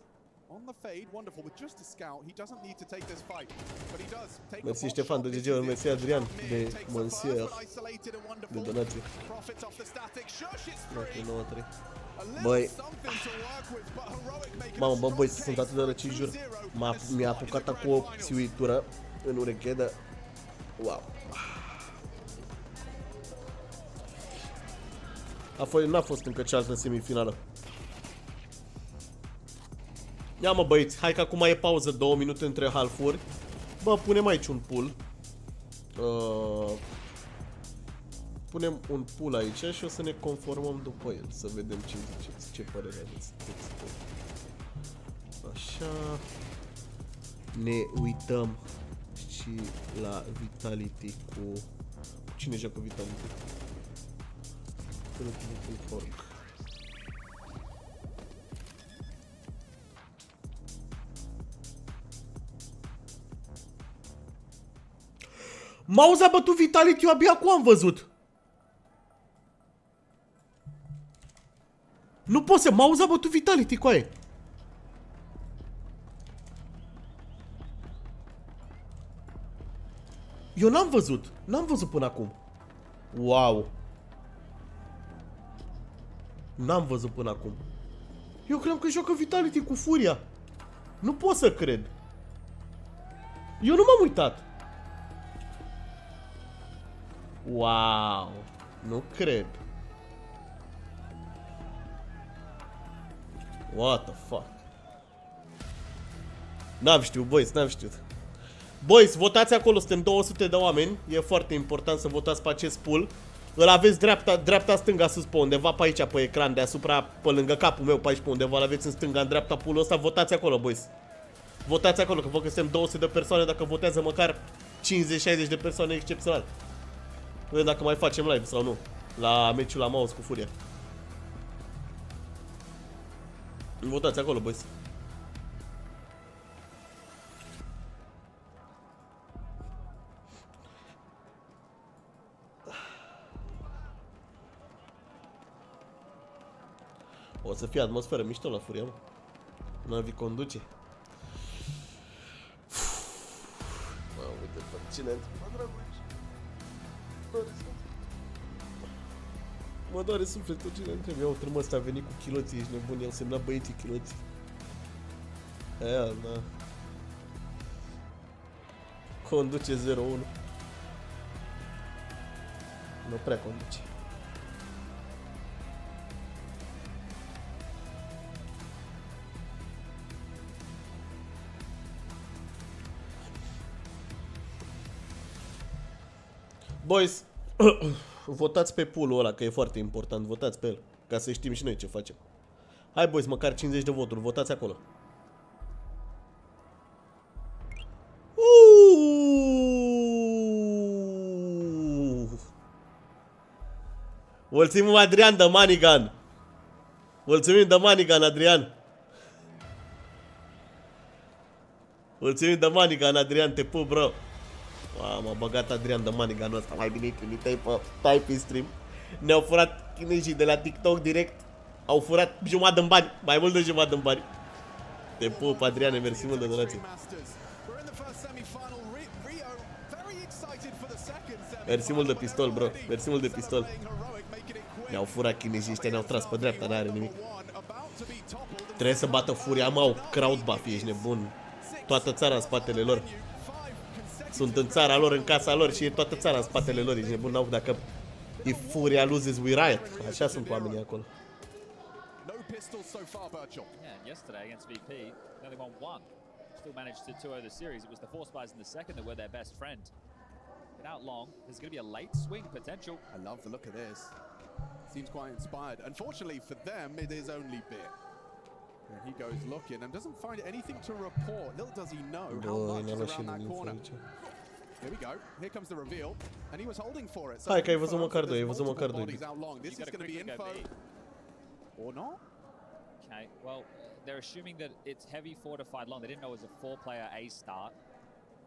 On the fade, wonderful, with just a scout, he doesn't need to take this fight, but he does take the Mersi Ștefan de GG-uri, mersi Adrian de Monsieur de donație. Băi, mamă, bă, băi, sunt atât de răcit, jur. Mi-a apucat acum o țiuitură în ureche de... Wow. N-a fost încă cealaltă semifinală. Ia mă, băieți, hai că acum e pauză 2 minute între half-uri. Bă, punem aici un pull. Punem un pull aici și o să ne conformăm după el. Să vedem ce ziceți, ce părere aveți. Așa. Ne uităm și la Vitality cu... Cine joacă Vitality? Vitality.org. Mouse a bătut Vitality, eu abia acum am văzut. Nu pot să, Mouse a bătut Vitality, coaie. Eu n-am văzut până acum. Wow. N-am văzut până acum. Eu cream că joacă Vitality cu furia. Nu pot să cred. Eu nu m-am uitat. Wow, nu cred. What the fuck? N-am știut, boys, n-am știut. Boys, votați acolo, suntem 200 de oameni. E foarte important să votați pe acest pool. Îl aveți dreapta, stânga, sus pe undeva pe aici, pe ecran, deasupra, pe lângă capul meu, pe aici, pe undeva, l-aveți în stânga, în dreapta pool-ul ăsta. Votați acolo, boys. Votați acolo, că văd că suntem 200 de persoane, dacă votează măcar 50-60 de persoane excepțional. Vedem dacă mai facem live sau nu. La meciul la mouse cu Furia. Votați acolo, boys. O să fie atmosferă mișto la Furia, mă. Navi conduce. Mamă, uite, fascinant. Mă doare sufletul, cine îmi trebuie. Iau, trămă ăsta a venit cu chiloții, ești nebun, i-au semnat băieții chiloții. Aia, na. Conduce 0-1. Nu prea conduce. Boys, votați pe pool-ul ăla, că e foarte important. Votați pe el, ca să știm și noi ce facem. Hai, boys, măcar 50 de voturi. Votați acolo. Mulțumim, Adrian, de Manigan. Mulțumim de Manigan, Adrian. Mulțumim de Manigan, Adrian, te pup, bro. M-a băgat Adrian de Maniganul ăsta. Mai bine trimitai pe stream. Ne-au furat chinezii de la TikTok direct. Au furat jumătate în bani. Mai mult de jumătate în bani. Te pup, Adriane, mersi mult de donație. Mersi mult de pistol, bro. Mersi mult de pistol. Ne-au furat chinezii ăștia, ne-au tras pe dreapta, n-are nimic. Trebuie să bată Furia, mă, au crowd buff, ești nebun. Toată țara în spatele lor. Sunt în țara lor, în casa lor și e toată țara în spatele lor, ești nebun, n-au, dacă e Furia loses, we riot. Așa sunt oamenii acolo. Yeah, yesterday against VP, they only won one. Still managed to 2-0 the series. It was the 4 spies in the second that were their best friend. Without long, there's going to be a late swing potential. I love the look of this. Seems quite inspired. Unfortunately for them, it is only Beer. And he goes looking and doesn't find anything to report. Little does he know how much is around that corner. Here we go. Here comes the reveal. And he was holding for it. Hai că ai văzut măcar doi, ai văzut măcar doi. This is going to be info. Or not? Okay, well, they're assuming that it's heavy fortified long. They didn't know it was a 4-player A start.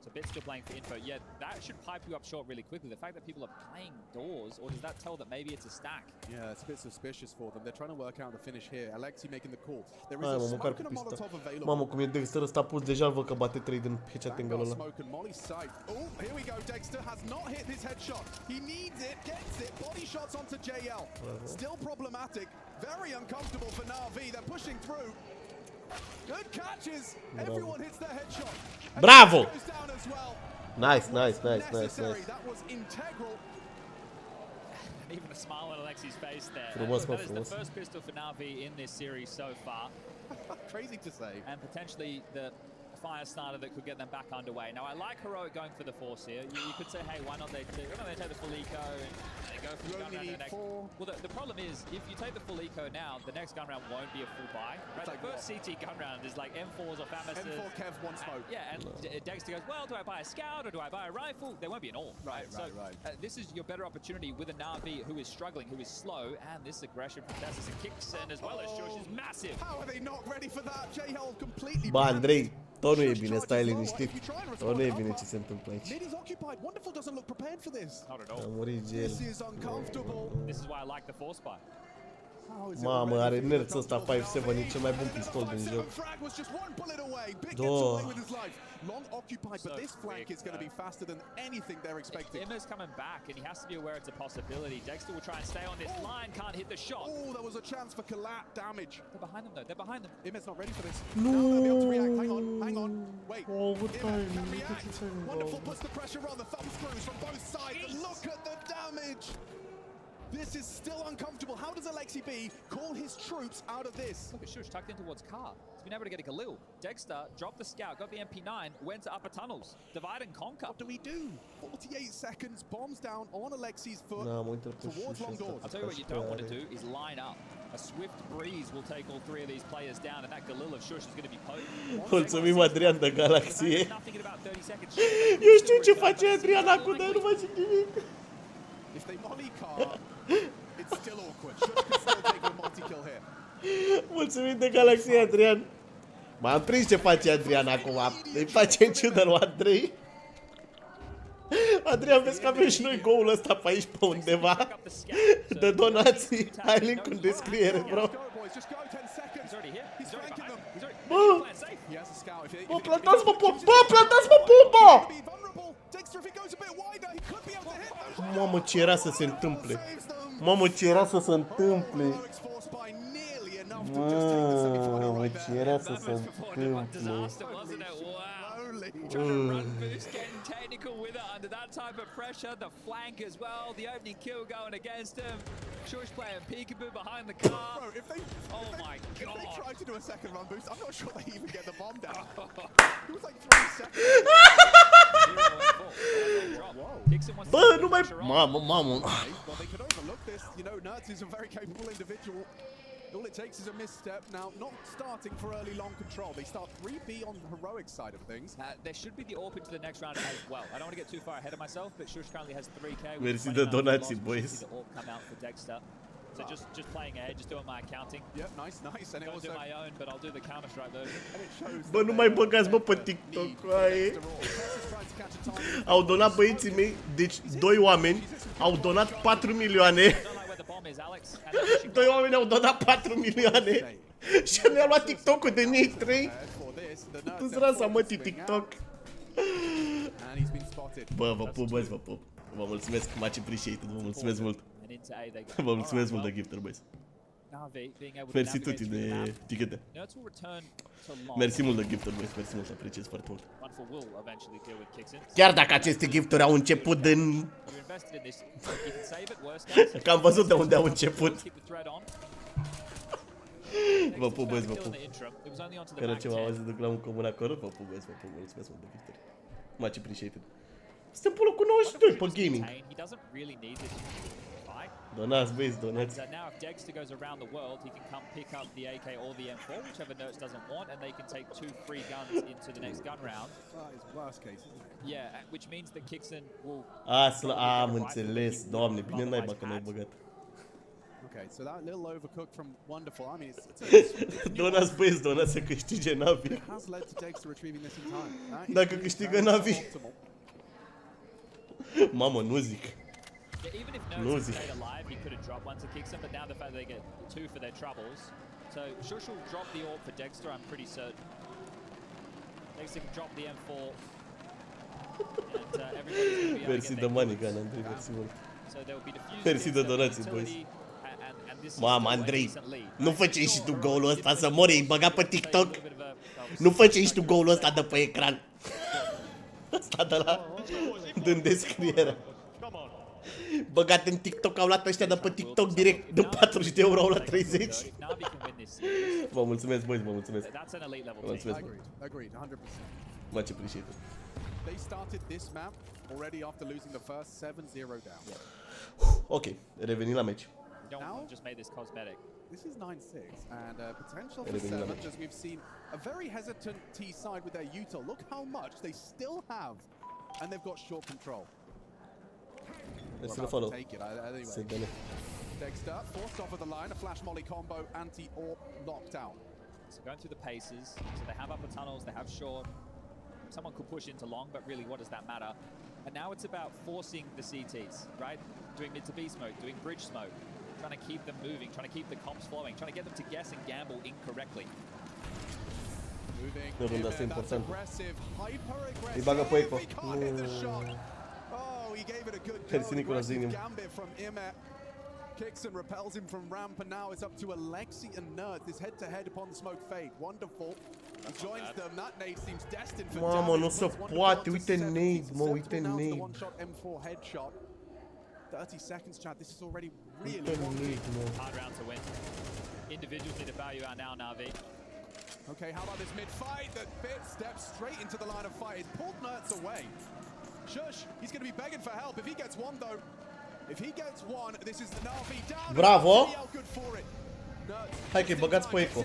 So Bit's still playing for info. Yeah, that should pipe you up short really quickly. The fact that people are playing doors, or does that tell that maybe it's a stack? Yeah, it's a bit suspicious for them. They're trying to work out the finish here. Alexi making the call. There is a smoke and a Molotov available. Mamă, cum e Dexter ăsta pus, deja îl văd că bate 3 din headshot în golul ăla. Oh, here we go. Dexter has not hit his headshot. He needs it, gets it. Body shots onto JL. Still problematic. Very uncomfortable for Navi. They're pushing through. Good catches. Everyone hits their headshot. Bravo! Nice. That was integral. Even a smile on Alexi's face there. That is the first pistol for Navi in this series so far. Crazy to say. And potentially the fire starter that could get them back underway. Now I like Heroic going for the force here. You could say, hey, why not they take the full eco and they go for the gun round the next. Well, the problem is if you take the full eco now, the next gun round won't be a full buy. Right? The first CT gun round is like M4s or FAMASs. M4 Kev, one smoke. Yeah, and Dexter goes, well, do I buy a scout or do I buy a rifle? There won't be an all. Right. This is your better opportunity with a Navi who is struggling, who is slow, and this aggression from Tessus and Kixen as well as Shush is massive. How are they not ready for that? J-Hole completely. Ba, Andrei, tot nu e bine, stai liniștit. Tot nu e bine ce se întâmplă aici. Mid is occupied. Wonderful doesn't look prepared for this. Not at all. A murit gel. This is uncomfortable. This is why I like the force buy. Mamă, are nerțul ăsta 5-7, e cel mai bun pistol din joc. Două. Long occupied, but this flank is going to be faster than anything they're expecting. Immer's coming back, and he has to be aware it's a possibility. Dexter will try and stay on this line, can't hit the shot. Oh, there was a chance for collapse damage. They're behind them, though. They're behind them. Immer's not ready for this. No. Now they'll be able to react. Hang on. Wait. Oh, good time. Can react. Wonderful puts the pressure on the thumb screws from both sides. And look at the damage. This is still uncomfortable. How does Alexi B call his troops out of this? Look at Shush tucked in towards car. He's been able to get a Galil. Dexter dropped the scout, got the MP9, went to upper tunnels. Divide and conquer. What do we do? 48 seconds, bombs down on Alexi's foot towards long doors. I'll tell you what you don't want to do is line up. A swift breeze will take all three of these players down, and that Galil of Shush is going to be potent. Mulțumim, Adrian, de galaxie. Nothing in about 30 seconds. Eu știu ce face Adrian acum, dar nu face nimic. If they molly car, it's still awkward. Shush can still take a multi-kill here. Mulțumim de galaxie, Adrian. M-am prins ce face Adrian acum. Îi face în ciudă lui Andrei. Adrian, vezi că avem și noi goal ăsta pe aici, pe undeva. De donații. Ai link-ul în descriere, bro. Bă! Bă, plantați-mă bomba! Mamă, ce era să se întâmple. Mamă, ce era să se întâmple. Mamă, ce era să se întâmple. Run boost getting technical with it under that type of pressure. The flank as well. The opening kill going against him. Shush playing peekaboo behind the car. Bro, if they God. If they try to do a second run boost, I'm not sure they even get the bomb down. It was like 3 seconds. Bă, nu mai... Mamă. Well, they could overlook this. You know, Nerds is a very capable individual. All it takes is a misstep. Now, not starting for early long control. They start 3B on the heroic side of things. There should be the AWP into the next round as well. I don't want to get too far ahead of myself, but Shush currently has 3k. Mersi de donații, boys. The AWP come out for Dexter. So just playing ahead, just doing my accounting. Yep, nice. And I'll do my own, but I'll do the Counter-Strike version. Bă, nu mai băgați, bă, pe TikTok, aie. Au donat băieții mei, deci 2 oameni au donat 4 milioane. 2 oameni au donat 4 milioane. Și mi-a luat TikTok-ul de ei 3. Tu-ți rasa, mătii, TikTok. Bă, vă pup, băi, vă pup. Vă mulțumesc, much appreciated, vă mulțumesc mult. Vă mulțumesc mult de gifter, băi. Mersi tuti de tichete. Mersi mult de gifter, băi, mersi mult, apreciez foarte mult. Chiar dacă aceste gifturi au început din... Că am văzut de unde au început. Vă pup, băi, vă pup. Era ceva auzit de glam în comun acolo? Vă pup, băi, vă pup, mulțumesc mult de gifturi. Much appreciated. Suntem pe locul 92 pe gaming. Donați, băieți, donați. Now if Dexter goes around the world, he can come pick up the AK or the M4, whichever Nerds doesn't want, and they can take 2 free guns into the next gun round. It's worst case, isn't it? Yeah, which means that Kixon will... Am înțeles, doamne, bine naiba că n-ai băgat. Okay, so that little overcooked from Wonderful. I mean, Donați, băieți, donați să câștige Navi. It has led to Dexter retrieving this in time. Dacă câștigă Navi. Mamă, nu zic. Yeah, even if Nerds had stayed alive, he could have dropped one to Kixon, but now the fact that they get 2 for their troubles. So Shush will drop the AWP for Dexter, I'm pretty certain. Dexter can drop the M4. And everybody's going to be able to Mersi de money, Gan, Andrei, mersi mult. So there will be diffusion. Mersi de donații, boys. Mamă, Andrei, nu făceai și tu goalul ăsta să mori, îi băga pe TikTok. Nu făceai și tu goalul ăsta de pe ecran. Ăsta de la... din descriere. Băgat în TikTok, au luat ăștia de pe TikTok direct de 40 de euro, au luat 30. Vă mulțumesc, boys, vă mulțumesc. Vă mulțumesc. Agreed, 100%. Much appreciated. They started this map already after losing the first 7-0 down. Ok, revenim la meci. Now, just made this cosmetic. This is 9-6 and potential for 7 as we've seen a very hesitant T side with their util. Look how much they still have and they've got short control. Let's follow. Take it anyway. Dexter forced off of the line, a flash molly combo, anti-AWP knocked out. So going through the paces, so they have upper tunnels, they have short. Someone could push into long, but really what does that matter? And now it's about forcing the CTs, right? Doing mid to B smoke, doing bridge smoke, trying to keep them moving, trying to keep the comps flowing, trying to get them to guess and gamble incorrectly. Moving, that's important. aggressive, hyper-aggressive. Îi bagă pe eco. Oh, he gave it a good gambit from Imet. Kixon repels him from ramp, and now it's up to Alexi and Nerd. This head-to-head upon the smoke fade. Wonderful. He joins them. That nade seems destined for damage. Mamă, nu se poate. Uite nade, mă, uite nade. One-shot M4 headshot. 30 seconds, chat. This is already really wonky. Hard round to win. Individuals need to bow you out now, Navi. Okay, how about this mid-fight? The bit steps straight into the line of fight. It pulled Nerds away. Shush, he's going to be begging for help. If he gets one, though, if he gets one, this is the Navi down. Bravo! Good for it. Nerds. Hai că-i băgați pe eco.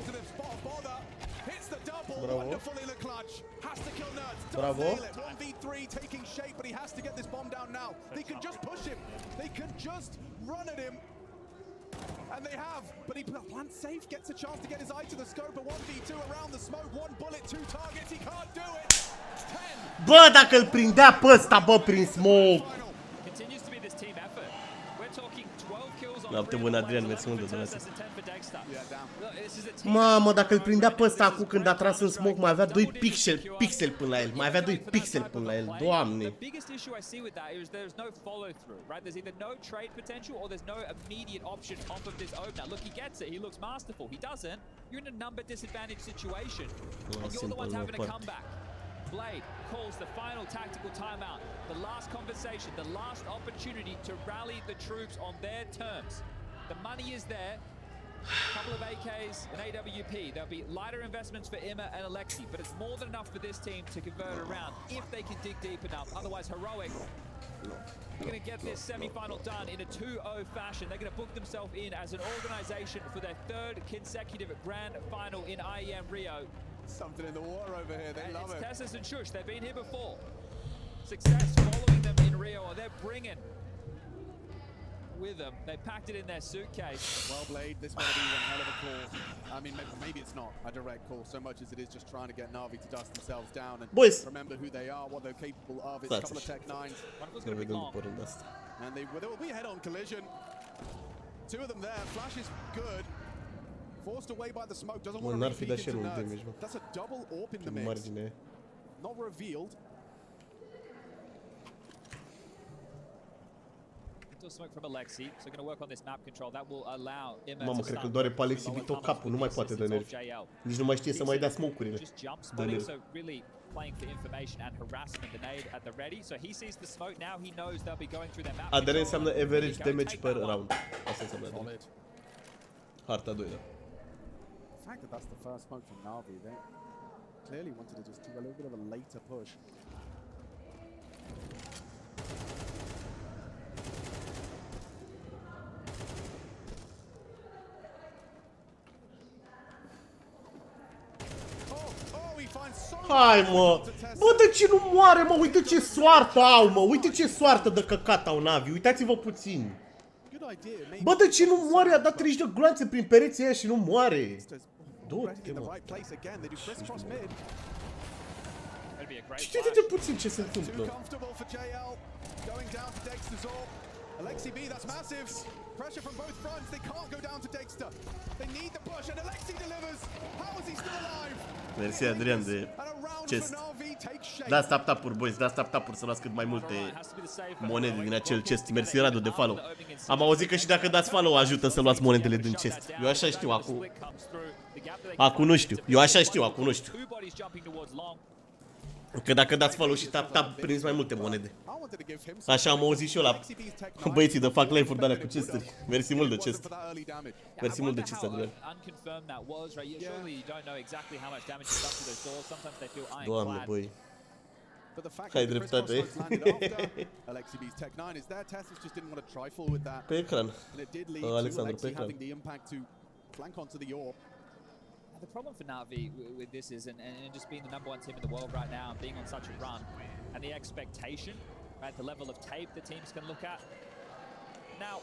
Hits the double. Bravo. Wonderful in the clutch. Has to kill Nerds. Bravo. 1v3 taking shape, but he has to get this bomb down now. They can just push him. They can just run at him. And they have, but he plants safe, gets a chance to get his eye to the scope, but 1v2 around the smoke, one bullet, two targets, he can't do it. 10. Bă, dacă îl prindea pe ăsta, bă, prin smoke. Continues to be this team effort. We're talking 12 kills on Noapte bună, Adrian, mersi mult de donație. This is a team. Mamă, dacă îl prindea pe ăsta acum când a tras în smoke, mai avea 2 pixel până la el. Mai avea 2 pixel până la el, doamne. The biggest issue I see with that is there's no follow through, right? There's either no trade potential or there's no immediate option off of this open. Now look, he gets it, he looks masterful. He doesn't. You're in a number disadvantage situation. And you're the ones having a comeback. Blade calls the final tactical timeout. The last conversation, the last opportunity to rally the troops on their terms. The money is there. A couple of AKs, an AWP. There'll be lighter investments for Emma and Alexi, but it's more than enough for this team to convert around if they can dig deep enough. Otherwise, Heroic are going to get this semi-final done in a 2-0 fashion. They're going to book themselves in as an organization for their third consecutive grand final in IEM Rio. Something in the water over here, they love it. It's Tessus and Shush, they've been here before. Success following them in Rio, or they're bringing with them. They packed it in their suitcase. Well played, this might be one hell of a call. I mean, maybe it's not a direct call so much as it is just trying to get Navi to dust themselves down and remember who they are, what they're capable of. It's a couple of Tech 9s. One of them's going to be long. And there will be a head-on collision. Two of them there. Flash is good. Forced away by the smoke. Doesn't want to repeat into Nerds. That's a double AWP in the mix. Not revealed. Smoke from Alexi, so going to work on this map control. That will allow Emma. Mamă, cred că doare pe Alexi Vito capul, nu mai poate de nervi. Nici nu mai știe să mai dea smoke-urile. De nervi. Playing for information and harassment grenade at the ready. So he sees the smoke now. He knows they'll be going through their map. ADR înseamnă average damage per round. Asta înseamnă ADR. Harta 2, da. The fact that that's the first smoke from Navi, they clearly wanted to just do a little bit of a later push. Hai, mă! Bă, de ce nu moare, mă? Uite ce soartă au, mă! Uite ce soartă de căcat au Navi! Uitați-vă puțin! Bă, de ce nu moare? A dat 30 de gloanțe prin pereții aia și nu moare! Du-te, mă! Știți-te puțin ce se întâmplă! Alexi B, that's massive. Pressure from both fronts. They can't go down to Dexter. They need the push, and Alexi delivers. How is he still alive? Mersi, Adrian, de chest. Dați tap-tap-uri, boys, dați tap-tap-uri să luați cât mai multe monede din acel chest. Mersi, Radu, de follow. Am auzit că și dacă dați follow ajută să luați monedele din chest. Eu așa știu, acum nu știu. Eu așa știu, acum nu știu. Că dacă dați follow și tap-tap, prinzi mai multe monede. Așa am auzit și eu la băieții de fac live-uri de alea cu chesturi. Mersi mult de chest. Mersi mult de chest, Adrian. Doamne, băi. Hai dreptate. Pe ecran. Alexandru, pe ecran. The problem for Navi with this is, and just being the #1 team in the world right now, and being on such a run, and the expectation, right, the level of tape the teams can look at. Now,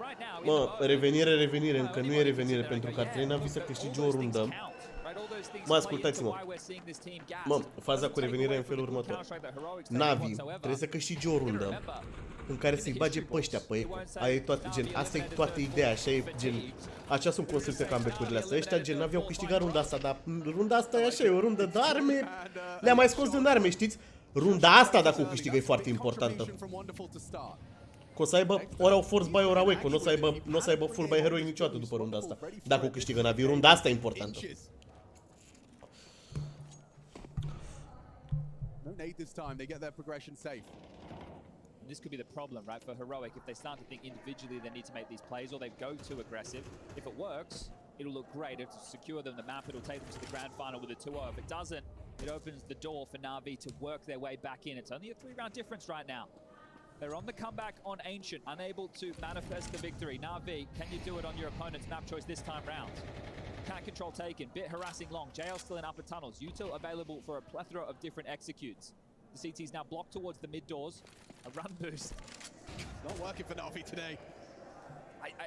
right now, mă, revenire, încă nu e revenire, pentru că ar trebui Navi să câștige o rundă. Mă, ascultați-mă. Mă, faza cu revenirea e în felul următor. Navi trebuie să câștige o rundă în care să-i bage pe ăștia pe eco. Asta e toată ideea, așa e gen... Așa sunt construite comeback-urile astea. Ăștia gen Navi au câștigat runda asta, dar runda asta e așa, e o rundă de arme. Le-a mai scos din arme, știți? Runda asta, dacă o câștigă, e foarte importantă. Că o să aibă, ori au force buy, ori au eco. Nu o să aibă full buy heroic niciodată după runda asta. Dacă o câștigă Navi, runda asta e importantă. this could be the problem, right, for Heroic. If they start to think individually they need to make these plays or they go too aggressive, if it works, it'll look great. It'll secure them the map, it'll take them to the grand final with a 2-0. If it doesn't, it opens the door for Navi to work their way back in. It's only a 3-round difference right now. They're on the comeback on Ancient, unable to manifest the victory. Navi, can you do it on your opponent's map choice this time round? Cat control taken, bit harassing long. JL still in upper tunnels. Util available for a plethora of different executes. The CT's now blocked towards the mid doors. A run boost. Not working for Navi today.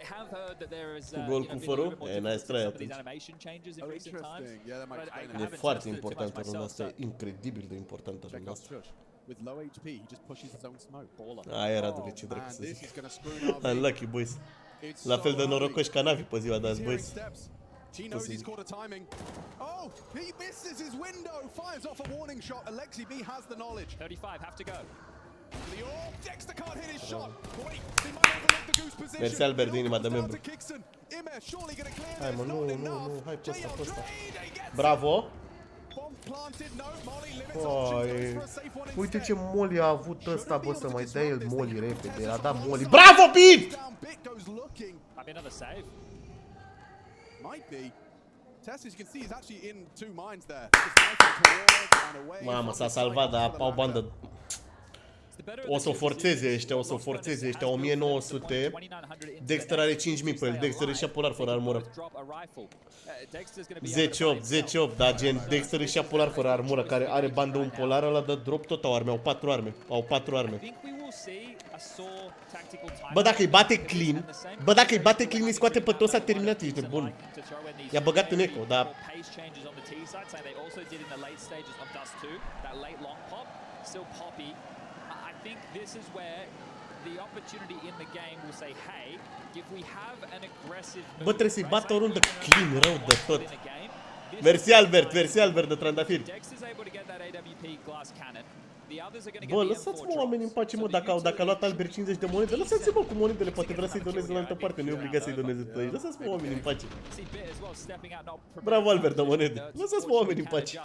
I have heard that there is Gol cu fără? E, nice try atunci. Oh, interesting. Yeah, that might explain E foarte importantă runda asta, e incredibil de importantă runda asta. With low HP, he just pushes his own smoke. Aia era dule, ce dracu să zic. Unlucky, boys. La fel de norocoși ca Navi pe ziua de azi, boys. He knows he's caught a timing. Oh, he misses his window. Fires off a warning shot. Alexi B has the knowledge. 35 have to go. Dexter can't hit his shot. Wait, he might overlook the goose position. Mersi Albert de inima de membru. Surely gonna clear Hai this. mă, Not enough. nu, hai pe ăsta, pe ăsta. He gets Bravo! bomb planted. No, Molly limits options. Goes for a safe one Uite instead. ce moli a avut ăsta, bă, să mai dea el moli repede. A dat moli. Bravo, Bit! Bit goes looking. Might be another save. Might be. Tess, as you can see, is actually in two minds there. Just knifing towards and away. Mamă, s-a salvat, dar au bandă. O să o forțeze ăștia, o să o forțeze ăștia, 1900. Dexter are 5000 pe el, Dexter își ia polar fără armură. 10-8, da, gen, Dexter își ia polar fără armură, care are bandă un polar, ăla dă drop, tot au arme, au 4 arme, au 4 arme. Bă, dacă îi bate clean, îi scoate pe toți, s-a terminat, ești de bun. I-a băgat în eco, dar... I think this is where the opportunity in the game will say, hey, if we have an aggressive Bă, trebuie să-i bată o rundă clean, rău de tot. Mersi Albert de trandafiri. Bă, lăsați-mă oamenii în pace, mă, dacă a luat Albert 50 de monede, lăsați-mă cu monedele, poate vrea să-i doneze în altă parte, nu e obligat să-i doneze pe aici. Lăsați-mă oamenii în pace. Bravo, Albert, de monede. Lăsați-mă oamenii în pace.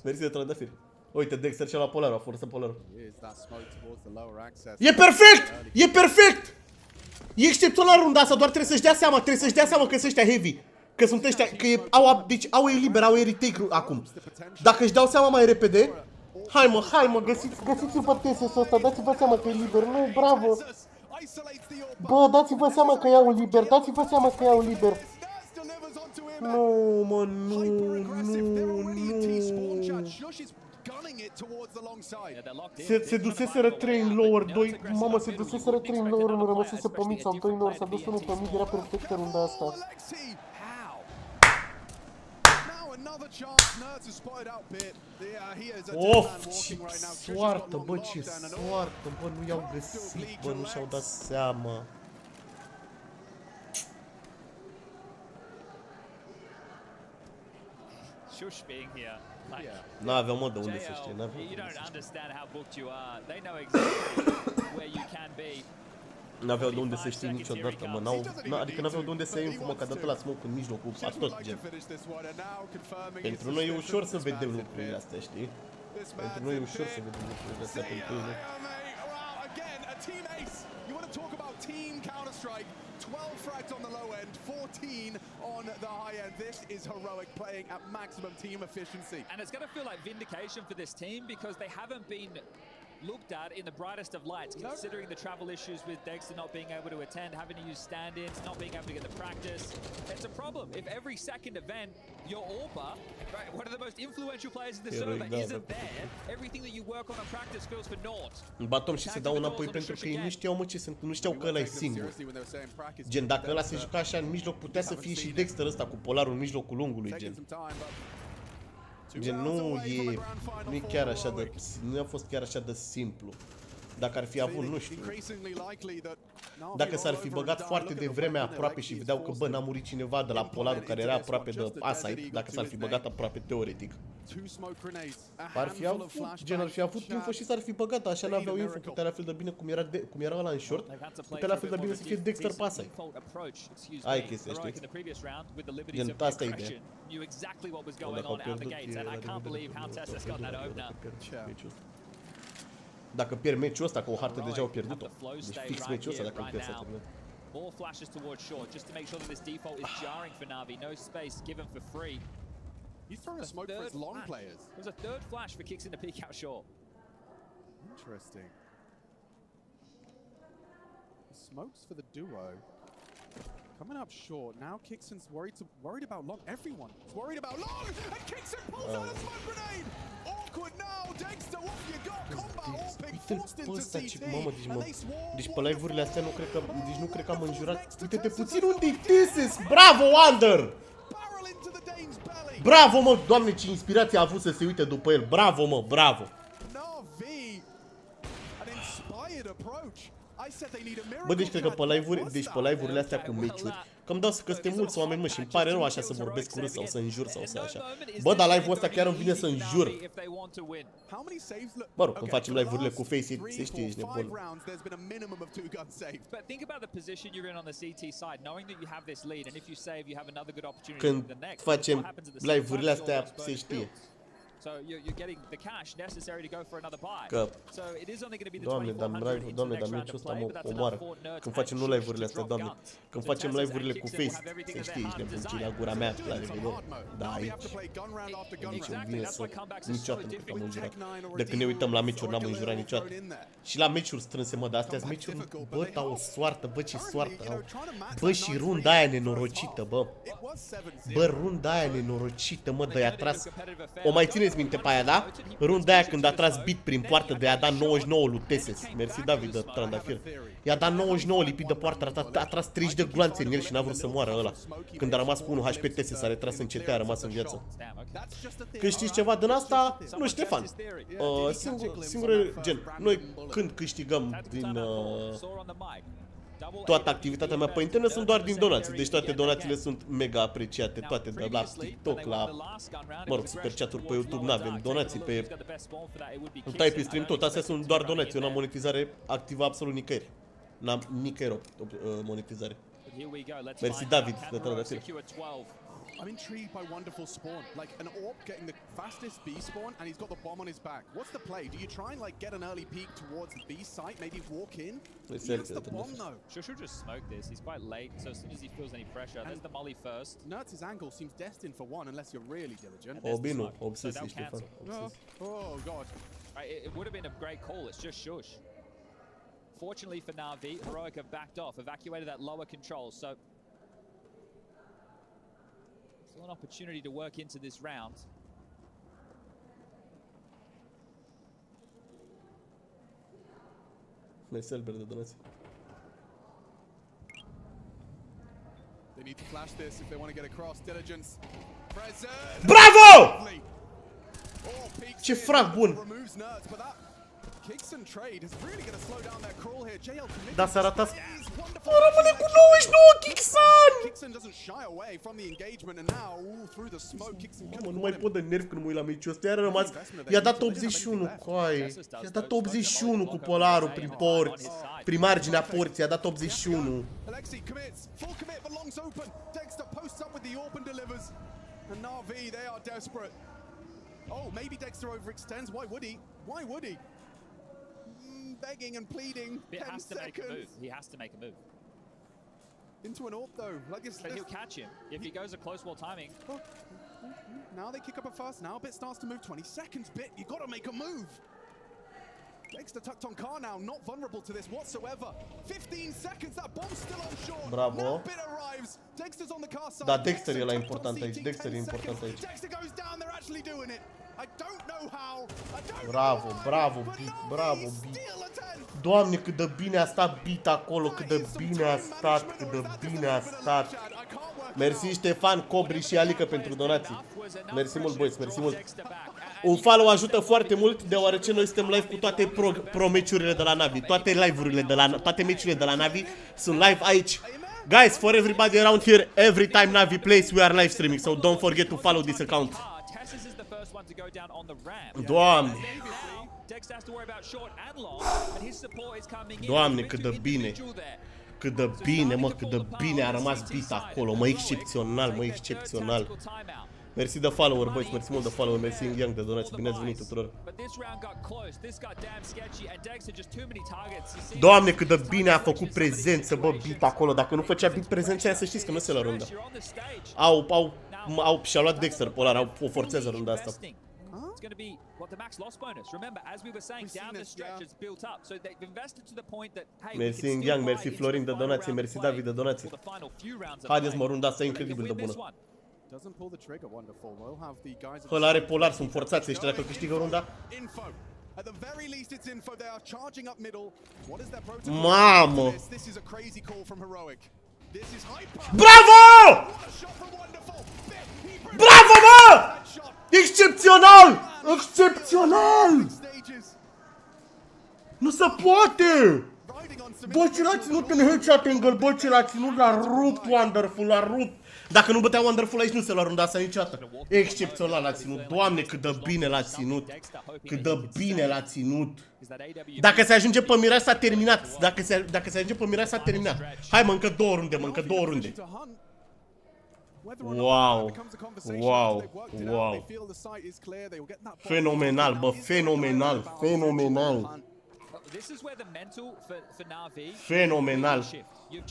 Mersi de trandafiri. Uite, Dexter și-a luat polarul, a forțat polarul. E perfect! E perfect! E excepțional runda asta, doar trebuie să-și dea seama, că sunt ăștia heavy. Că sunt ăștia, că deci au ei liber, au ei retake acum. Dacă își dau seama mai repede, hai mă, găsiți-vă TSS-ul ăsta, dați-vă seama că e liber, nu, bravo. Bă, dați-vă seama că iau liber, Nu, mă, nu. Se duseseră 3 în lower, 2, mamă, se duseseră 3 în lower, nu rămăsese pe mid sau 2 în lower, s-a dus unul pe mid, era perfectă runda asta. Of, ce soartă, bă, ce soartă, bă, nu i-au găsit, bă, nu și-au dat seama. Shush being here. N-aveau, mă, de unde să știe, n-aveau. N-aveau de unde să știe niciodată, mă, adică n-aveau de unde să iei info, mă, că a dat la smoke în mijlocul, a tot, gen. Pentru noi e ușor să vedem lucrurile astea, știi? Pentru noi e ușor să vedem lucrurile astea, pentru ei, nu? 12 frags on the low end, 14 on the high end. This is Heroic playing at maximum team efficiency. And it's going to feel like vindication for this team because they haven't been looked at in the brightest of lights, considering the travel issues with Dexter not being able to attend, having to use stand-ins, not being able to get the practice. It's a problem. If every second event, your AWPA, right, one of the most influential players in the server, isn't there, everything that you work on practice feels for naught. Batom și se dau înapoi pentru că ei nu știau, mă, ce sunt, nu știau că ăla e singur. Gen, dacă ăla se juca așa în mijloc, putea să fie și Dexter ăsta cu polarul în mijlocul lungului, gen. Gen, nu e chiar așa de, nu a fost chiar așa de simplu. Dacă ar fi avut, nu știu. Dacă s-ar fi băgat foarte devreme aproape și vedeau că, bă, n-a murit cineva de la polarul care era aproape de A-site, dacă s-ar fi băgat aproape teoretic. Ar fi avut, gen, ar fi avut info și s-ar fi băgat, așa n-aveau info, putea la fel de bine cum era ăla în short, putea la fel de bine să fie Dexter pe A-site. Aia e chestia, știi? Gen, asta e ideea. Dacă au pierdut, Dacă pierd meciul ăsta, că o hartă deja au pierdut-o. Deci fix meciul ăsta dacă îl pierd s-a terminat. More flashes towards short, just to make sure that this default is jarring for Navi. No space given for free. He's throwing a smoke for his long players. There's a third flash for Kixon to peek out short. Interesting. Smokes for the duo. Coming up short. Now Kixon's worried about long. Everyone is worried about long. And Kixon pulls out a smoke grenade. Awkward now. Dexter, what you got? Combat all pick forced into CT. Mamă, deci pe live-urile astea nu cred că am înjurat. Uite-te puțin unde-i Thesis. Bravo, Wander! Bravo, mă, doamne, ce inspirație a avut să se uite după el. Bravo, mă, bravo. Navi, an inspired approach. Bă, deci cred că pe live-urile astea cu meciuri, că îmi dau că suntem mulți oameni, mă, și îmi pare rău așa să vorbesc urât sau să înjur sau să așa. Bă, dar live-ul ăsta chiar îmi vine să înjur. Mă rog, când facem live-urile cu Face, se știe, ești nebun. Când facem live-urile astea, se știe. So you're getting the cash necessary to go for another buy. Că, So it is only going to be the Doamne, dar meciul ăsta mă omoară. Când facem nu live-urile astea, Doamne. Când facem live-urile cu Face, se știe, ești nebun, ce la gura mea, la revedere. Da, aici îmi vine să... Niciodată nu cred că am înjurat. De când ne uităm la meciuri, n-am înjurat niciodată. Și la meciuri strânse, mă, dar astea-s meciuri, bă, au o soartă, bă, ce soartă au. Bă, și runda aia nenorocită, bă. Bă, runda aia nenorocită, mă, de-i-a tras... O mai țineți minte pe aia, da? Runda aia când a tras beat prin poartă, de a dat 99 lui Teses. Mersi, David, de trandafir. I-a dat 99 lipit de poartă, a tras 30 de gloanțe în el și n-a vrut să moară ăla. Când a rămas cu 1 HP Teses, s-a retras în CT, a rămas în viață. Când știți ceva din asta, nu, Ștefan. Singurul gen, noi când câștigăm din... Toată activitatea mea pe internet sunt doar din donații, deci toate donațiile sunt mega apreciate, toate de la TikTok, la, mă rog, super chat-uri pe YouTube, n-avem donații pe Type Stream, tot astea sunt doar donații, eu n-am monetizare activă absolut nicăieri, n-am nicăieri monetizare. Mersi, David, de trandafir. I'm intrigued by wonderful spawn, like an AWP getting the fastest B spawn, and he's got the bomb on his back. What's the play? Do you try and like get an early peek towards the B site, maybe walk in? He has the bomb though. Should just smoke this. He's quite late, so as soon as he feels any pressure, there's the molly first. Nertz's angle seems destined for one, unless you're really diligent. Obinu, obsesii, Ștefan. Oh god. It would have been a great call. It's just shush. Fortunately for Navi, Heroic have backed off, evacuated that lower control, so. Still an opportunity to work into this round. Selber de donații. They need to flash this if they want to get across. Diligence. Bravo! Ce frag bun! Kicks and trade is really going to slow down their crawl here. JL Da, s-a ratat. Rămâne cu 99 Kixan! Kixan doesn't shy away from the engagement and now through the smoke Kixan. Mă, nu mai pot de nervi când mă uit la meciul ăsta. Iar a rămas. I-a dat 81 coaie. I-a dat 81 cu polarul prin porți. Prin marginea porții, i-a dat 81. Alexi commits. Full commit, but long's open. Dexter posts up with the AWP and delivers. And Navi, they are desperate. Oh, maybe Dexter overextends. Why would he? Why would he? Begging and pleading. 10 seconds. He has to make a move. Into an AWP though. Like it's. But he'll catch him if he goes a close wall timing. Oh. Now they kick up a fast. Now Bit starts to move. 20 seconds. Bit, you got to make a move. Dexter tucked on car now, not vulnerable to this whatsoever. 15 seconds. That bomb's still on short. Bravo. Now Bit arrives. Dexter's on the car side. Da, Dexter e la important aici. Dexter e important aici. Dexter goes down. They're actually doing it. I don't know how. I don't Bravo, know bravo, Beat, bravo, Beat. Doamne, cât de bine a stat Beat acolo, cât de bine a stat, cât de bine a stat. Mersi Ștefan, Cobri și Alică pentru donații. Mersi mult, boys, mersi mult. Un follow ajută foarte mult, deoarece noi suntem live cu toate pro meciurile de la Navi. Toate live-urile de la toate meciurile de la Navi sunt live aici. Guys, for everybody around here, every time Navi plays, we are live streaming, so don't forget to follow this account. Doamne! Doamne, cât de bine! Cât de bine, mă, cât de bine a rămas Beat acolo, mă, excepțional, mă, excepțional. Mersi de follower, boys, mersi mult de follower, mersi în gang de donații, bine ați venit tuturor. Doamne, cât de bine a făcut prezență, bă, beat acolo, dacă nu făcea beat prezența aia, să știți că nu se la runda. Și-a luat Dexter Polar, o forțează runda asta. It's going to be what the max loss bonus. Remember, as we were saying, down the stretch it's built up. So they've invested to the point that hey, mersi în gang, mersi Florin de donație, mersi David de donație. Haideți mă, runda asta e incredibil de bună. Ăla are Polar, sunt forțați ăștia dacă câștigă runda. Mamă! Bravo! Bravo, mă! Excepțional! Excepțional! Nu se poate! Bă, ce l-a ținut în headshot angle, bă, ce l-a ținut, l-a rupt Wonderful, l-a rupt! Dacă nu bătea Wonderful aici nu se lua runda asta niciodată. Excepțional l-a ținut, Doamne, cât de bine l-a ținut. Cât de bine l-a ținut. Dacă se ajunge pe miraj s-a terminat. Dacă se ajunge pe miraj s-a terminat. Hai mă, încă două runde, mă, încă două runde. Wow, wow, wow. Fenomenal, bă, fenomenal, fenomenal. Fenomenal.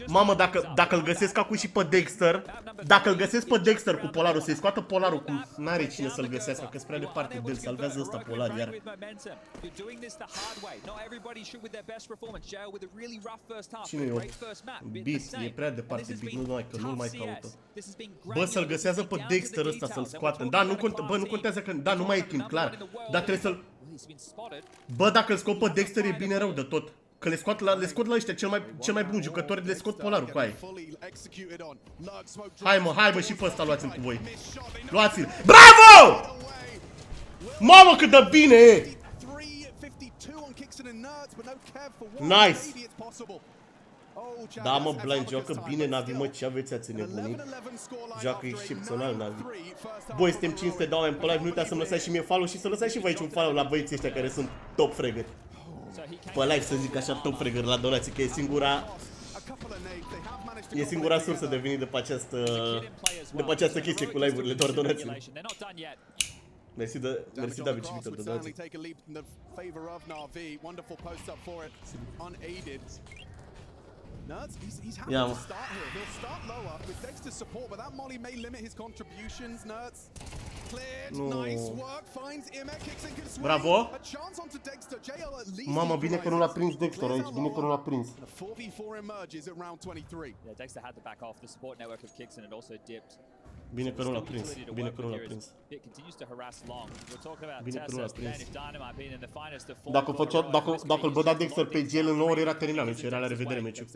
Mamă, dacă îl găsesc acum și pe Dexter, dacă îl găsesc pe Dexter cu Polarul, să-i scoată Polarul, cum n-are cine să-l găsească, că-s prea departe de el, salvează ăsta Polar iar. Cine e o? Beat, e prea departe, Beat, nu mai, că nu-l mai caută. Bă, să-l găsească pe Dexter ăsta, să-l scoată. Da, nu contează că, da, nu mai e timp, clar. Dar trebuie să-l... Bă, dacă îl scot pe Dexter e bine rău de tot. Că le scot la ăștia cel mai bun jucători, le scot Polarul cu aia. Hai mă, și pe ăsta luați-l cu voi. Luați-l. Bravo! Mamă, cât de bine e! Nice! Da, mă, blind, joacă bine Navi, mă, ce aveți, ați nebunit? Joacă excepțional Navi. Băi, suntem 500 de oameni pe live, nu uitați să-mi lăsați și mie follow și să lăsați și voi aici un follow la băieții ăștia care sunt top fragger. Pe live, să zic așa, top fragger la donații, că e singura sursă de venit după această chestie cu live-urile, doar donații. Mersi David și Victor de donații. Nerds, he's happy to start here. He'll start lower with Dexter's support, but that molly may limit his contributions. Nerds cleared, nice work, finds Imek, kicks and can swing. Bravo! A chance onto Dexter. JL at least. Mamă, bine că nu l-a prins Dexter aici, bine că nu l-a prins. The 4v4 emerges at round 23. Yeah, Dexter had to back off. The support network of Kixen had also dipped. Bine că nu l-a prins, bine că nu l-a prins. Bine că nu l-a prins. Dacă îl bădea Dexter pe gel în 9 ori era terminat meciul, era la revedere meciul.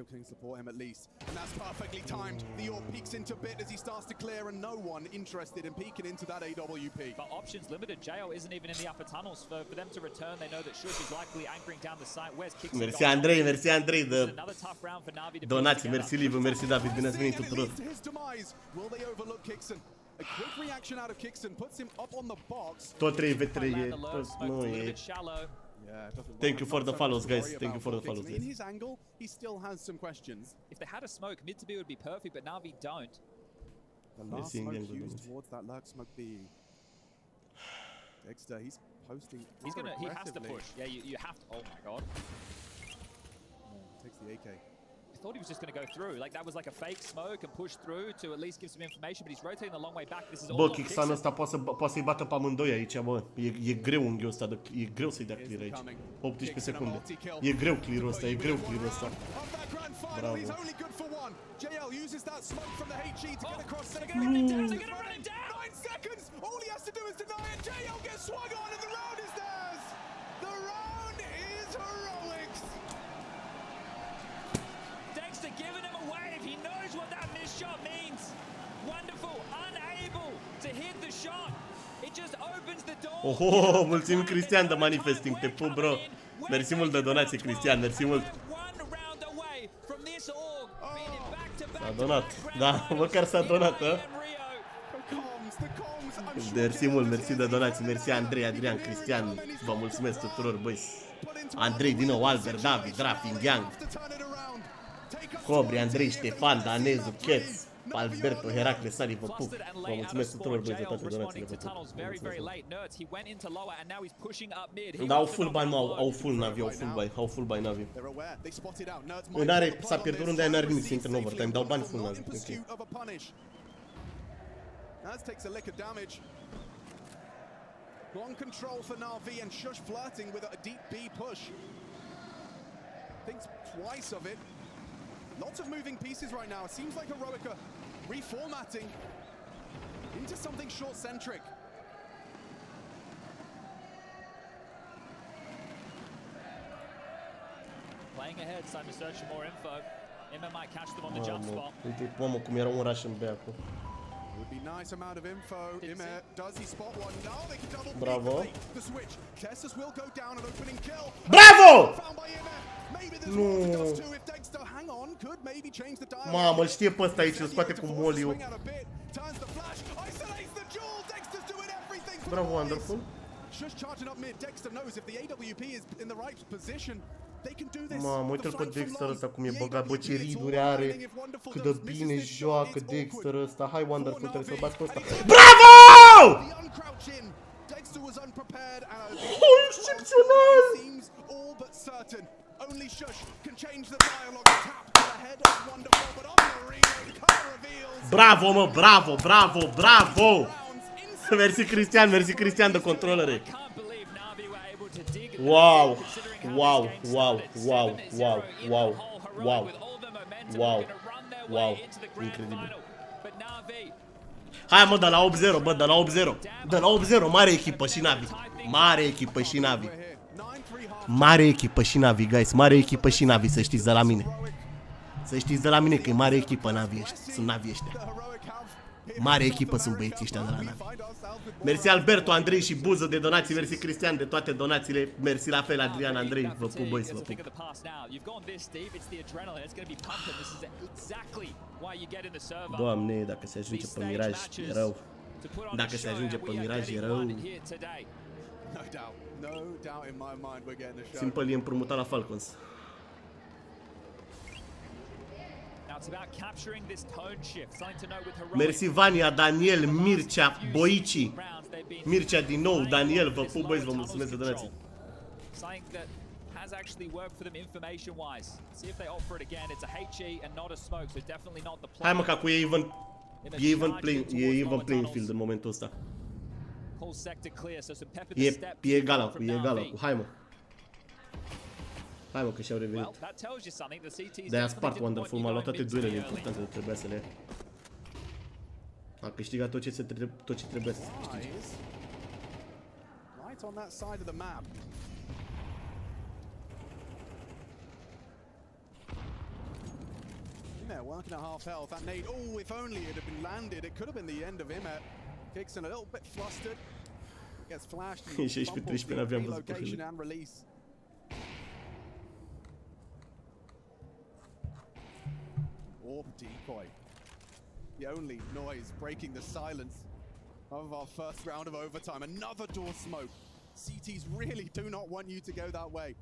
Mersi Andrei de donații, mersi Liviu, mersi David, bine ați venit tuturor. A quick reaction out of Kixen puts him up on the box. Tot 3v3 e, tot nu e. Thank you for the follows, guys. Thank you for the follows, guys. In his angle, he still has some questions. If they had a smoke, mid to B would be perfect, but Navi don't. The last smoke used towards that lurk smoke B. Dexter, he's posting. He has to push. Yeah, you have to. Oh my god. Takes the AK. I thought he was just going to go through. Like that was like a fake smoke and push through to at least give some information, but he's rotating the long way back. This is all. Bă, Kixan ăsta poate să-i bată pe amândoi aici, bă. E greu unghiul ăsta, e greu să-i dea clear aici. 18 secunde. E greu clear-ul ăsta, e greu clear-ul ăsta. Bravo. JL uses that smoke from the HG to get across. They're gonna run him down. 9 seconds. All he has to do is deny it. JL gets swung on, and the round is theirs. The round is Heroics. Dexter giving him away. If he knows what that missed shot means. Wonderful, unable to hit the shot. It just opens the door. Oh, mulțumim Cristian de manifesting, te pup, bro. Mersi mult de donație, Cristian, mersi mult. S-a donat, da, măcar s-a donat, a? Mersi mult, mersi de donații, mersi Andrei, Adrian, Cristian, vă mulțumesc tuturor, băi. Andrei din nou, Albert, David, Rafi, Yang, Cobri, Andrei, Ștefan, Danezu, Cats, Alberto, Heracle, Sari, vă pup. Vă mulțumesc tuturor băieți de toate donațiile, vă pup. Dar au full buy, mă, au full Navi, au full buy Navi. S-a pierdut unde n-are nimic să intre în overtime, dau bani full Navi. Long control for Navi and Shush flirting with a deep B push. Thinks twice of it. Lots of moving pieces right now. It seems like Heroica reformatting into something short-centric. Playing ahead, time to search for more info. Emma might catch them on the jump spot. Uite, mamă, cum era un rush în B acum. Would be nice amount of info. Imer, does he spot one? No, they can double Bravo. the switch. Kessus will go down an opening kill. Bravo! Found by Imer. Maybe there's more to dust too if Dexter hang on could maybe change the dial. Mamă, îl știe pe ăsta aici, îl scoate cu moliu. Turns the flash, isolates the jewel. Dexter's doing everything for Bravo, wonderful. Shush charging up mid. Dexter knows if the AWP is in the right position, they can do this. Mamă, uite-l pe Dexter ăsta cum e băgat, bă, ce riduri are. Cât de bine joacă Dexter ăsta. Hai, Wonderful, trebuie să-l bați pe ăsta. Bravo! Excepțional! Bravo, mă, bravo, bravo, bravo! Mersi Cristian de controlere. Wow, wow, wow, wow, wow, wow, wow, wow, wow, incredibil. Hai, mă, de la 8-0, bă, de la 8-0. De la 8-0, mare echipă și Navi. Mare echipă și Navi. Mare echipă și Navi, guys, mare echipă și Navi, să știți de la mine. Să știți de la mine că e mare echipă Navi ăștia, sunt Navi ăștia. Mare echipă sunt băieții ăștia de la Navi. Mersi Alberto, Andrei și Buză de donații, mersi Cristian de toate donațiile, mersi la fel Adrian, Andrei, vă pup băieți, vă pup. Doamne, dacă se ajunge pe Miraj, e rău. Dacă se ajunge pe Miraj, e rău. Simple e împrumutat la Falcons. Mersi Vania, Daniel, Mircea, Boici. Mircea din nou, Daniel, vă pup băieți, vă mulțumesc de donații. Hai mă, ca cu e even playing field în momentul ăsta. E egală cu, hai mă. Hai mă, că și-au revenit. De-aia spart Wonderful, m-a luat toate duelele importante de trebuia să le ia. A câștigat tot ce trebuia să câștige. Working at half health. That nade, oh, if only it had been landed, it could have been the end of Imer. Kixon a little bit flustered. Gets flashed and fumbles the relocation and release. Warp decoy. The only noise breaking the silence of our first round of overtime. Another door smoke. CTs really do not want you to go that way.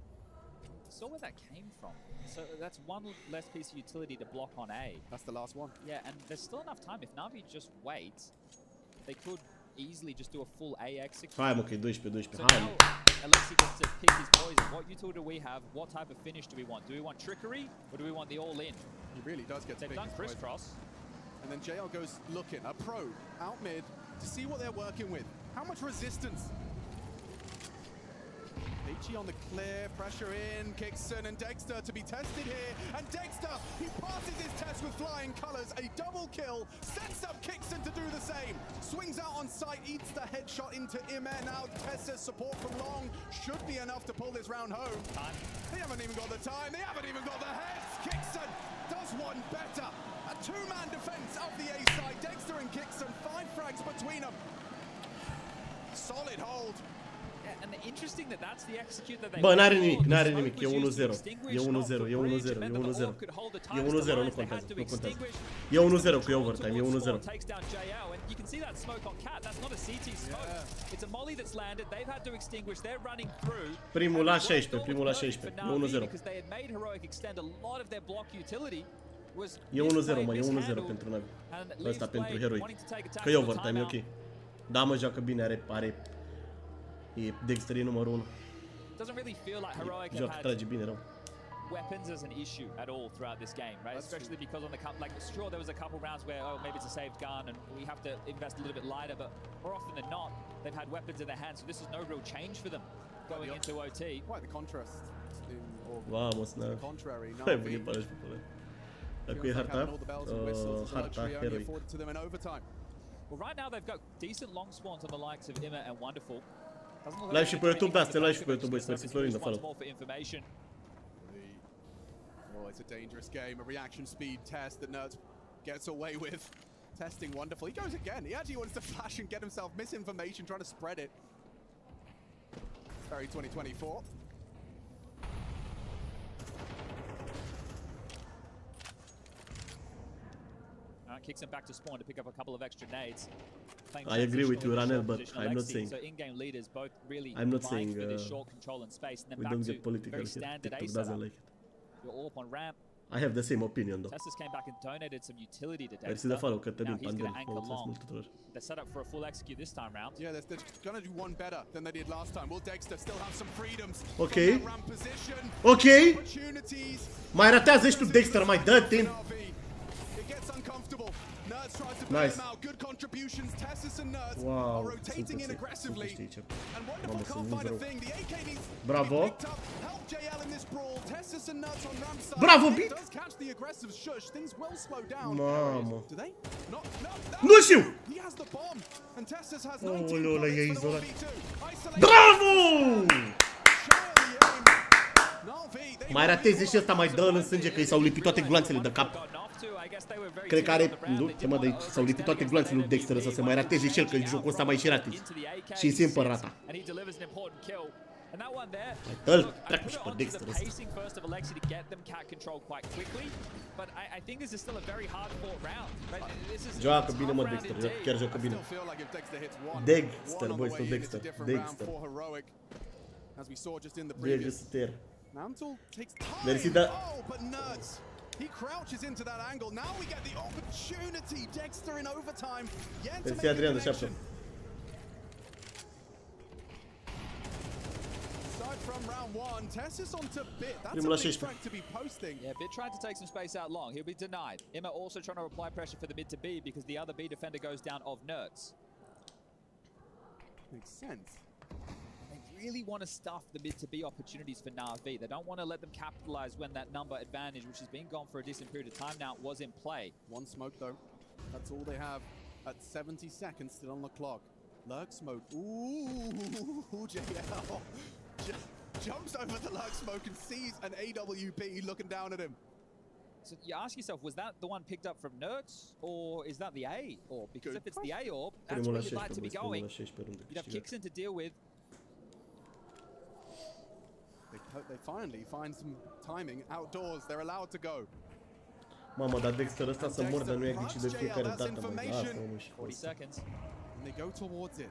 Saw where that came from. So that's one less piece of utility to block on A. That's the last one. Yeah, and there's still enough time. If Navi just waits, they could easily just do a full A execute. Hai mă, că e 12-12. So Hai mă. Alexi gets to pick his poison. What utility do we have? What type of finish do we want? Do we want trickery or do we want the all-in? He really does get to They've pick done his crisscross. And then JL goes looking, a probe out mid to see what they're working with. How much resistance? H on the clear, pressure in, Kixon and Dexter to be tested here. And Dexter, he passes his test with flying colors, a double kill, sets up Kixon to do the same. Swings out on sight, eats the headshot into Imer. Now Tessa's support from Long should be enough to pull this round home. They haven't even got the time, they haven't even got the heads. Kixon does one better. A two-man defense of the A side. Dexter and Kixon, 5 frags between them. Solid hold. And interesting that that's the execute that they. Bă, n-are nimic, n-are nimic, e 1-0. E 1-0, e 1-0, e 1-0. E 1-0, nu contează, nu contează. E 1-0 cu overtime, e 1-0. You can see that smoke on Cat. That's not a CT smoke. It's a molly that's landed. They've had to extinguish. They're running through. Primul la 16, primul la 16. E 1-0. Because they had made Heroic extend a lot of their block utility. E 1-0, mă, e 1-0 pentru Navi. Ăsta pentru Heroic. Că e overtime, e ok. Da, mă, joacă bine, e Dexter e numărul 1. Joacă, trage bine rău. Weapons as an issue at all throughout this game, right? Especially because on the like, sure, there was a couple rounds where maybe it's a saved gun and we have to invest a little bit lighter, but more often than not, they've had weapons in their hands, so this is no real change for them going into OT. Quite the contrast. Vamos, Navi. Hai, bine, pare și pe pălă. Dacă e harta, harta Heroic. Well, right now they've got decent long spawns on the likes of Imma and Wonderful. Live și pe YouTube, da, live și pe YouTube, băi, mersi Florin de follow. Oh, it's a dangerous game, a reaction speed test that Nerds gets away with. Testing wonderful. He goes again. He actually wants to flash and get himself misinformation, trying to spread it. Very 2024. Kicks him back to spawn to pick up a couple of extra nades. I agree with you, Ranel, but I'm not saying. So in-game leaders both really I'm not saying for this short control and space, and then we back don't to get political very here. standard TikTok A doesn't setup. like it. You're all up on ramp. I have the same opinion, though. Tessus came back and donated some utility to Mersi de Dexter. follow, Cătălin, Now he's going to Pandel, anchor mulțumesc long. mult tuturor. They're set up for a full execute this time round. Yeah, they're going to do one better than they did last time. Will Dexter still have some freedoms? Okay. From that ramp position? Okay. Opportunities. Mai ratează și tu, Dexter, mai dă timp. It gets uncomfortable. Nerds tries to Nice. him out. Good contributions. Tessus and Nerds Wow, are rotating in aggressively. And Wonderful can't find a thing. The AK needs Bravo. to be picked up. Help JL in this brawl. Tessus and Nerds on ramp side. Bravo, It Bit. does catch the aggressive shush. Things will slow down. Mamă. Do they? No. Nu știu! He has the bomb. And Tessus has Oh, 19 Lola, e bullets for izolat. the 1v2. Isolate. Bravo! Shy on the aim. Navi, they Mai ratezi și ăsta, mai dă-l în sânge, că i s-au lipit toate gloanțele de cap. Cred că are, nu, ce mă, de s-au lipit toate gloanțele lui Dexter, să se mai rateze și el, că jocul ăsta mai și ratezi. Și îi simt pe rata. Dă-l, treacă și pe Dexter ăsta. Joacă bine, mă, Dexter, chiar joacă bine. Dexter, băi, sau Dexter, Dexter. Dexter. Mersi, da. He crouches into that angle. Now we get the opportunity. Dexter in overtime. Yet to Mersi, make a Adrian, de connection. 7. Aside from round one, Tessus onto Bit. That's Primul a la big 16. track to be posting. Yeah, Bit tried to take some space out long. He'll be denied. Imma also trying to apply pressure for the mid to B because the other B defender goes down of Nerds. Makes sense. They really want to stuff the mid to B opportunities for Navi. They don't want to let them capitalize when that number advantage, which has been gone for a decent period of time now, was in play. One smoke though. That's all they have at 70 seconds still on the clock. Lurk smoke. Ooh, JL. Jumps over the lurk smoke and sees an AWP looking down at him. So you ask yourself, was that the one picked up from Nerds, or is that the A orb? Because if it's the A orb, that's where you'd like to be going. You'd have Kixen to deal with. They finally find some timing outdoors. They're allowed to go. Mamă, dar Dexter ăsta să mor, dar nu e ghicit de fiecare dată, mă. Lasă-mă și 40 seconds. And they go towards it.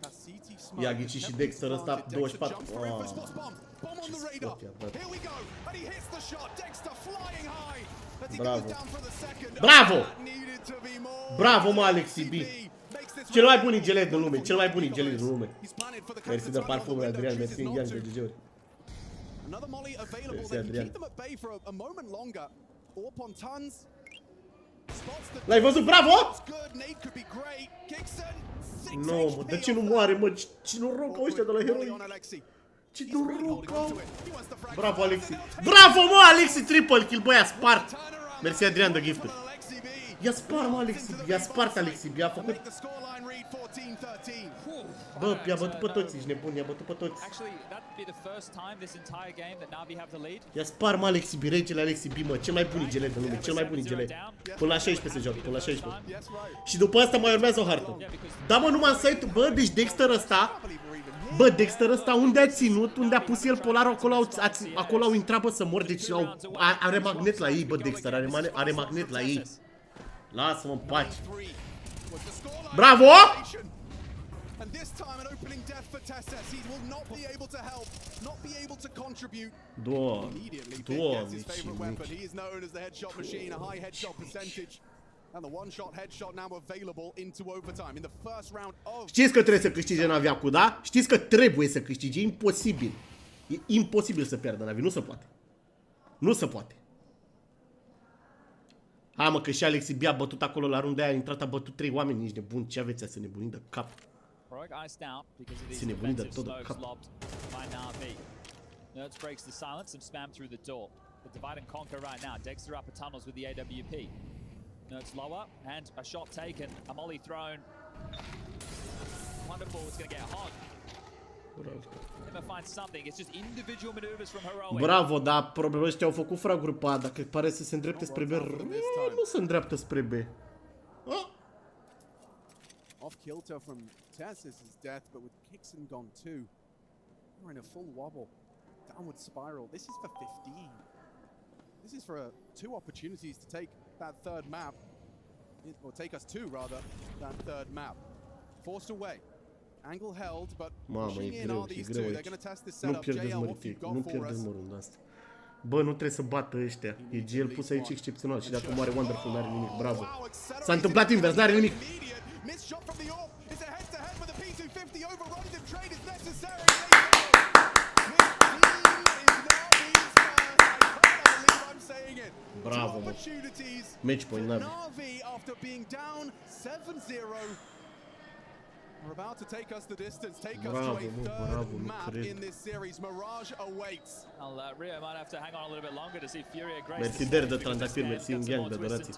Cassiti I-a ghicit și Dexter ăsta 24. Bomb on the radar. Here we go. And he hits the shot. Dexter flying high. As he goes down for the second. Bravo! Needed to be more. Bravo, mă, Alexi B. Cel mai bun ingelet din lume, cel mai bun ingelet din lume. Mersi de parfumul, Adrian, mersi în Young de GG-uri. Another molly available. They can keep them at bay for a moment longer. Orp on tons. L-ai văzut? Bravo! No, mă, de ce nu moare, mă? Ce noroc au ăștia de la Heroi? Ce noroc au! Bravo, Alexi! Bravo, mă, Alexi! Triple kill, băi, a spart! Mersi, Adrian, de gifturi. I-a spart, mă, Alexi! I-a spart, Alexi! I-a făcut... Bă, i-a bătut pe toți, ești nebun, i-a bătut pe toți. I-a spart, mă, Alexi B, regele Alexi B, mă, cel mai bun ingelet din lume, cel mai bun ingelet. Până la 16 se joacă, până la 16. Și după asta mai urmează o hartă. Da, mă, numai site-ul, bă, deci Dexter ăsta... Bă, Dexter ăsta, unde a ținut, unde a pus el polarul, acolo au intrat, bă, să mor, deci are magnet la ei, bă, Dexter, are magnet la ei. Lasă-mă în pace. Bravo! And this time an opening death for Tesses. He will not be able to help, not be able to contribute. Immediately, Big gets his favorite weapon. He is known as the headshot machine, a high headshot percentage. And the one-shot headshot now available into overtime in the first round of... Știți că trebuie să câștige Navi acum, da? Știți că trebuie să câștige, e imposibil. E imposibil să pierdă Navi, nu se poate. Nu se poate. Hai mă, că și Alexi B a bătut acolo la runda aia, a intrat, a bătut 3 oameni, nici nebuni. Ce aveți să nebuni de cap? Se nebuni de tot de cap. Nerds breaks the silence and spam through the door. The divide and conquer right now. Dexter upper tunnels with the AWP. Nerds lower and a shot taken. A molly thrown. Wonderful. It's going to get hot. Never find something. It's just individual maneuvers from Heroic. Bravo, dar problemele ăștia au făcut fraguri pe A, dacă pare să se îndrepte spre B. Nu se îndreaptă spre B. Off kilter from Tesses' death, but with Kixon gone too. We're in a full wobble. Downward spiral. This is for 15. This is for 2 opportunities to take that third map. Or take us to, rather, that third map. Forced away. Angle held, but pushing in are these two. They're going to test this setup. JL, what have you got for us? Bă, nu trebuie să bată ăștia. E GL pus aici excepțional și dacă moare Wonderful n-are nimic. Bravo. S-a întâmplat invers, n-are nimic. Bravo, mă. Match point, Navi. We're about to take us the distance, take us to a third map in this series. Mirage awaits. Rio might have to hang on a little bit longer to see Furia grace. Mersi de trandafir, mersi în gang de donații.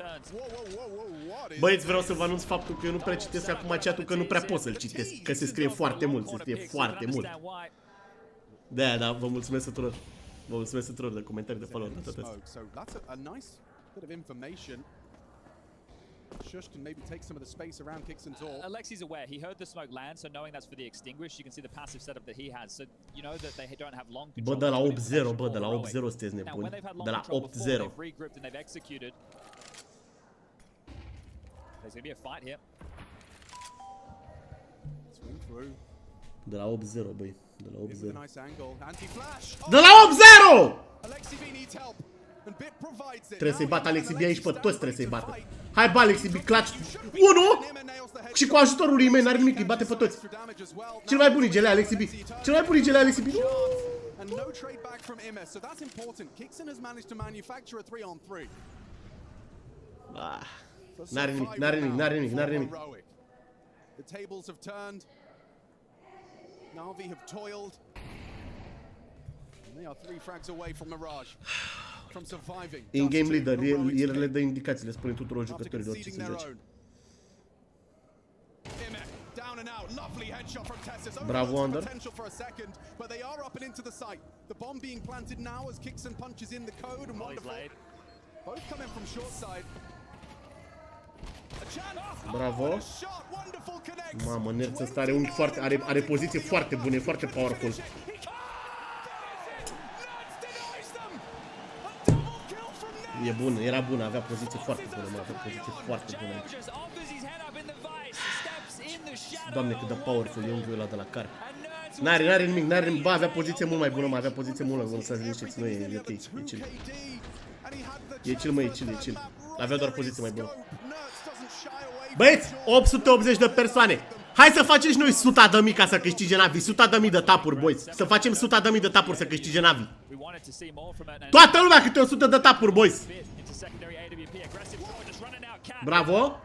Băieți, vreau să vă anunț faptul că eu nu prea citesc acum chat-ul, că nu prea pot să-l citesc, că se scrie foarte mult, se scrie foarte mult. De-aia, da, vă mulțumesc tuturor. Vă mulțumesc tuturor de comentarii, de follow, de tot. Shush can maybe take some of the space around Kixon's door. Alexi's aware. He heard the smoke land, so knowing that's for the extinguish, you can see the passive setup that he has. So you know that they don't have long control. Bă, de la 8-0, bă, de la 8-0 sunteți nebuni. De la 8-0. They've regrouped and they've executed. There's going to be a fight here. Swing through. De la 8-0, băi. De la 8-0. Nice angle. Anti-flash. De la 8-0! Alexi B needs help. Trebuie să-i bată Alexi B aici, pe toți trebuie să-i bată. Hai, bă, Alexi B, clutch. 1! Și cu ajutorul lui mei n-are nimic, îi bate pe toți. Cel mai bun e GL Alexi B. Cel mai bun e GL Alexi B. N-are nimic, n-are nimic, n-are nimic, n-are nimic. Navi have toiled. They are 3 frags away from Mirage. In-game leader, el le dă indicații, le spune tuturor jucătorilor ce se joace. Bravo, Under. Bravo. Mamă, Nerds ăsta are unghi foarte, are poziție foarte bune, foarte powerful. E bun, era bun, avea poziție foarte bună, mă, avea poziție foarte bună aici. Doamne, cât de powerful e unghiul ăla de la car. N-are nimic, n-are nimic, bă, avea poziție mult mai bună, mă, avea poziție mult mai bună, să-ți liniștiți, nu e ok, e chill. E chill, mă, e chill, e chill. Avea doar poziție mai bună. Băieți, 880 de persoane. Hai să facem și noi 100.000 ca să câștige Navi, 100.000 de tapuri, boys. Să facem 100.000 de tapuri să câștige Navi. Toată lumea câte 100 de tapuri, boys. Bravo.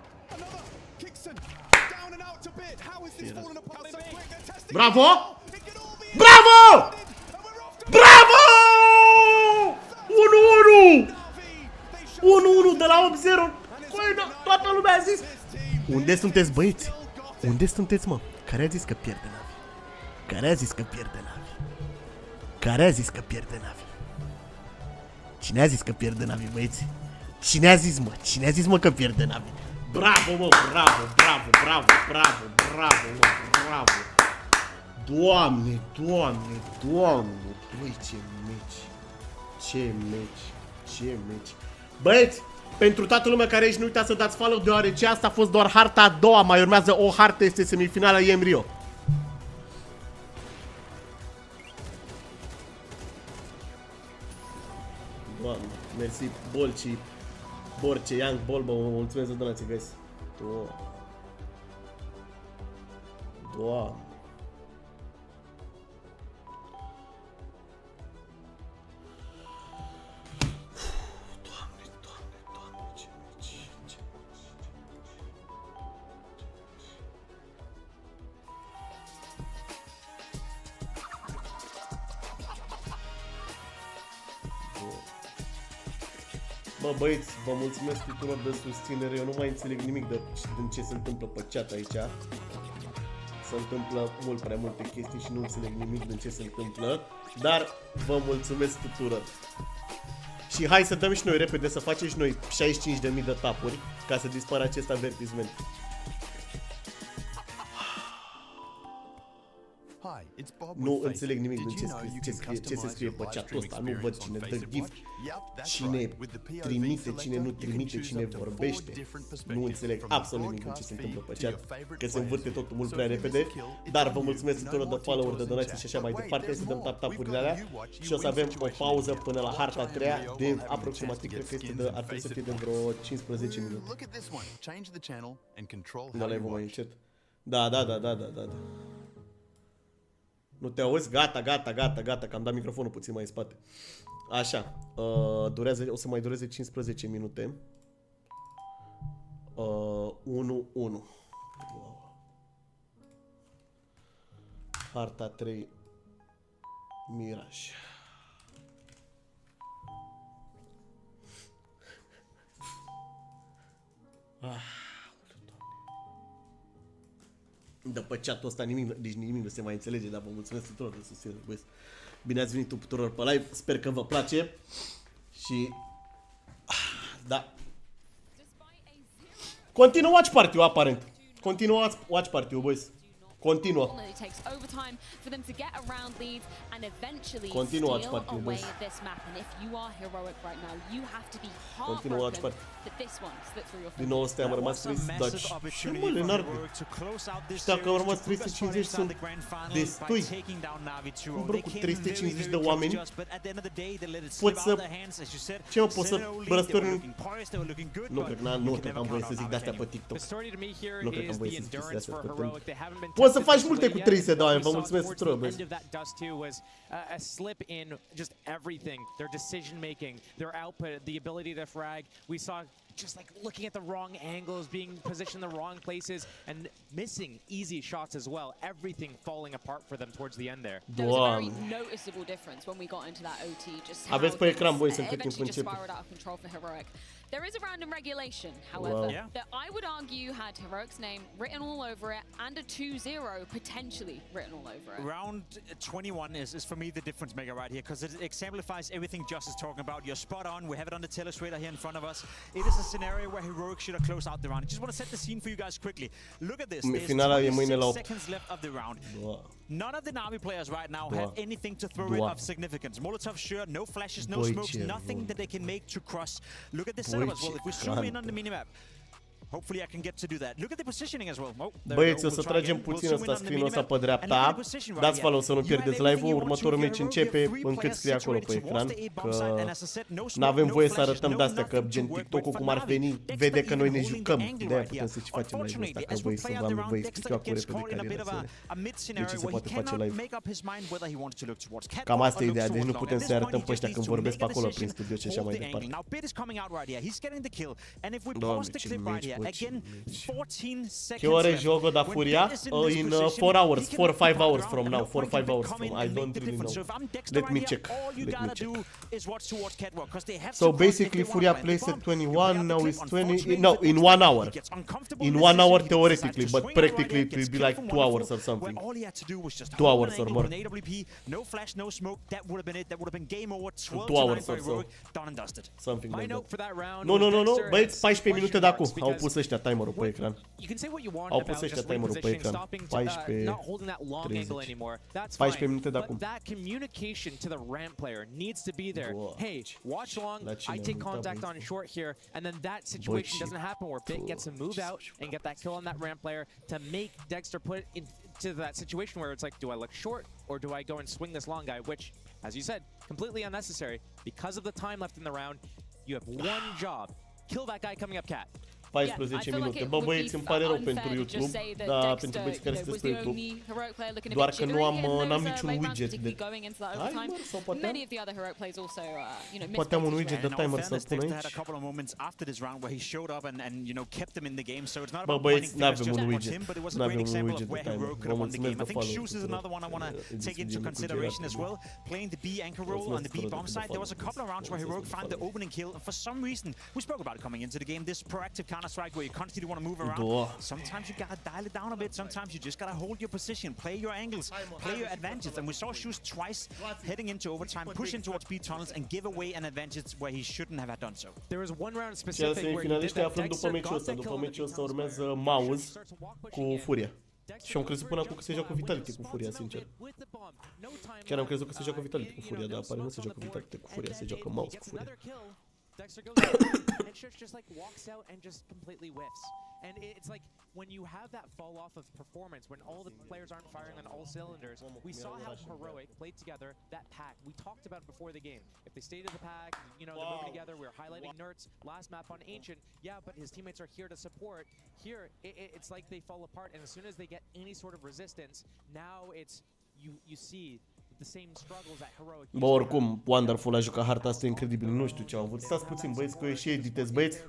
Bravo. Bravo. Bravo! 1-1. 1-1 de la 8-0. Toată lumea a zis. Unde sunteți, băieți? Unde sunteți, mă? Care a zis că pierde Navi? Care a zis că pierde Navi? Care a zis că pierde Navi? Cine a zis că pierde Navi, băieți? Cine a zis, mă? Cine a zis, mă, că pierde Navi? Bravo, mă, bravo, bravo, bravo, bravo, bravo, mă, bravo. Doamne, doamne, doamne. Băi, ce meci. Ce meci. Ce meci. Băieți, pentru toată lumea care aici, nu uitați să dați follow, deoarece asta a fost doar harta a doua. Mai urmează o hartă, este semifinala EM Rio. Mersi, Bolci, Borce, Young, Bolbo, mulțumesc de donație, guys. Doamne. Bă, băieți, vă mulțumesc tuturor de susținere. Eu nu mai înțeleg nimic din ce se întâmplă pe chat aici. Se întâmplă mult prea multe chestii și nu înțeleg nimic din ce se întâmplă. Dar vă mulțumesc tuturor. Și hai să dăm și noi repede, să facem și noi 65.000 de tapuri ca să dispară acest avertisment. Nu înțeleg nimic din ce se scrie pe chat-ul ăsta. Nu văd cine dă gift, cine trimite, cine nu trimite, cine vorbește. Nu înțeleg absolut nimic din ce se întâmplă pe chat, că se învârte totul mult prea repede. Dar vă mulțumesc tuturor de follow-uri, de donații și așa mai departe. Să dăm tap-tapurile alea și o să avem o pauză până la harta a treia de aproximativ, cred că este ar trebui să fie de vreo 15 minute. Da, la mai încet. Da. Nu te auzi? Gata, că am dat microfonul puțin mai în spate. Așa, o să mai dureze 15 minute. 1-1. Harta 3. Miraj. De pe chat-ul ăsta deci nimic nu se mai înțelege, dar vă mulțumesc tuturor de susținere, băieți. Bine ați venit tuturor pe live, sper că vă place. Și... da. Continuă watch party-ul, aparent. Continuă watch party-ul, băieți. Continuă. Continuă watch party-ul, băieți. Continuă watch party. Din nou ăstea am rămas 300, dar ce mă, Leonardo? Știa că au rămas 350 sunt destui. Bro, cu 350 de oameni poți să... ce mă, poți să răstori... Nu cred că am voie să zic de-astea pe TikTok. Nu cred că am voie să zic de-astea pe TikTok. Poți să faci multe cu 300 de oameni, vă mulțumesc tuturor, băieți. A slip in just everything, their decision making, their output, the ability to frag. We saw just like looking at the wrong angles, being positioned in the wrong places, and missing easy shots as well. Everything falling apart for them towards the end there. There was a very noticeable difference when we got into that OT. Just how aveți pe ecran, voi, să cât timp eventually just începe. spiraled out of control for Heroic. There is a random regulation, however, that I would argue had Heroic's name written all over it and a 2-0 potentially written all over it. Round 21 is for me the difference maker right here, because it exemplifies everything Josh is talking about. You're spot on. We have it on the telestrator here in front of us. It is a scenario where Heroic should have closed out the round. I just want to set the scene for you guys quickly. Look at this. There's 26 seconds left of the round. None of the Navi players right now have anything to throw in of significance. Molotov, sure, no flashes, no smokes, nothing that they can make to cross. Look at this setup as well. If we zoom in on the minimap, hopefully I can get to do that. Look at the positioning as well. Băieți, o să tragem puțin ăsta screen-ul ăsta pe dreapta. Dați follow să nu pierdeți live-ul. Următorul meci începe încât scrie acolo pe ecran. Că n-avem voie să arătăm de-astea, că gen TikTok-ul cum ar veni vede că noi ne jucăm. De-aia putem să și facem live-ul ăsta, că voi să vă explic eu acolo repede care e rațiune. De ce se poate face live. Cam asta e ideea, deci nu putem să arătăm pe ăștia când vorbesc pe acolo prin studio și așa mai departe. Doamne, ce meci. Ce ore jogo da Furia? In 4 hours, 4-5 hours from now, 4-5 hours from, I don't really know. Let me check. So basically Furia plays at 21, now it's 20, no, in 1 hour. In 1 hour theoretically, but practically it will be like 2 hours or something. 2 hours or more. 2 hours or so. Something like that. No, băieți, 14 minute de acum. Au pus ăștia timerul pe ecran. Au pus ăștia timerul pe ecran. 14, 30. 14 minute de acum. That communication to the ramp player needs to be there. Hey, watch long, I take contact on short here, and then that situation doesn't happen where Bit gets to move out and get that kill on that ramp player to make Dexter put it into that situation where it's like, do I look short or do I go and swing this long guy? Which, as you said, completely unnecessary because of the time left in the round. You have one job. Kill that guy coming up cat. 14 minute. Bă, băieți, îmi pare rău pentru YouTube, dar pentru băieți care sunteți pe YouTube, doar că n-am niciun widget de timer sau poate am un widget de timer să-l pun aici. Bă, băieți, n-avem un widget. N-avem un widget de timer. Vă mulțumesc de follow. Playing the B anchor role on the B bomb site, there was a couple of rounds where Heroic found the opening kill, and for some reason, we spoke about it coming into the game, this proactive counter-strike where you constantly want to move around. Sometimes you gotta dial it down a bit, sometimes you just gotta hold your position, play your angles, play your advantages, and we saw Shoes twice heading into overtime, push in towards B tunnels, and give away an advantage where he shouldn't have done so. There was one round specific where semifinaliștii aflăm după meciul ăsta. După meciul ăsta urmează Mouse cu Furia. Și am crezut până acum că se joacă Vitality cu Furia, sincer. Chiar am crezut că se joacă Vitality cu Furia, dar apare nu se joacă Vitality cu Furia, se joacă Mouse cu Furia. Dexter goes in, and Shush just like walks out and just completely whiffs. And it's like when you have that fall off of performance, when all the players aren't firing on all cylinders, we saw how Heroic played together that pack. We talked about it before the game. If they stayed in the pack, you know, they're moving together. We were highlighting Nerds last map on Ancient. Yeah, but his teammates are here to support. Here, it's like they fall apart, and as soon as they get any sort of resistance, now it's you see. Bă, oricum, Wonderful a jucat harta asta incredibil, nu știu ce au avut. Stați puțin, băieți, că eu și editez, băieți.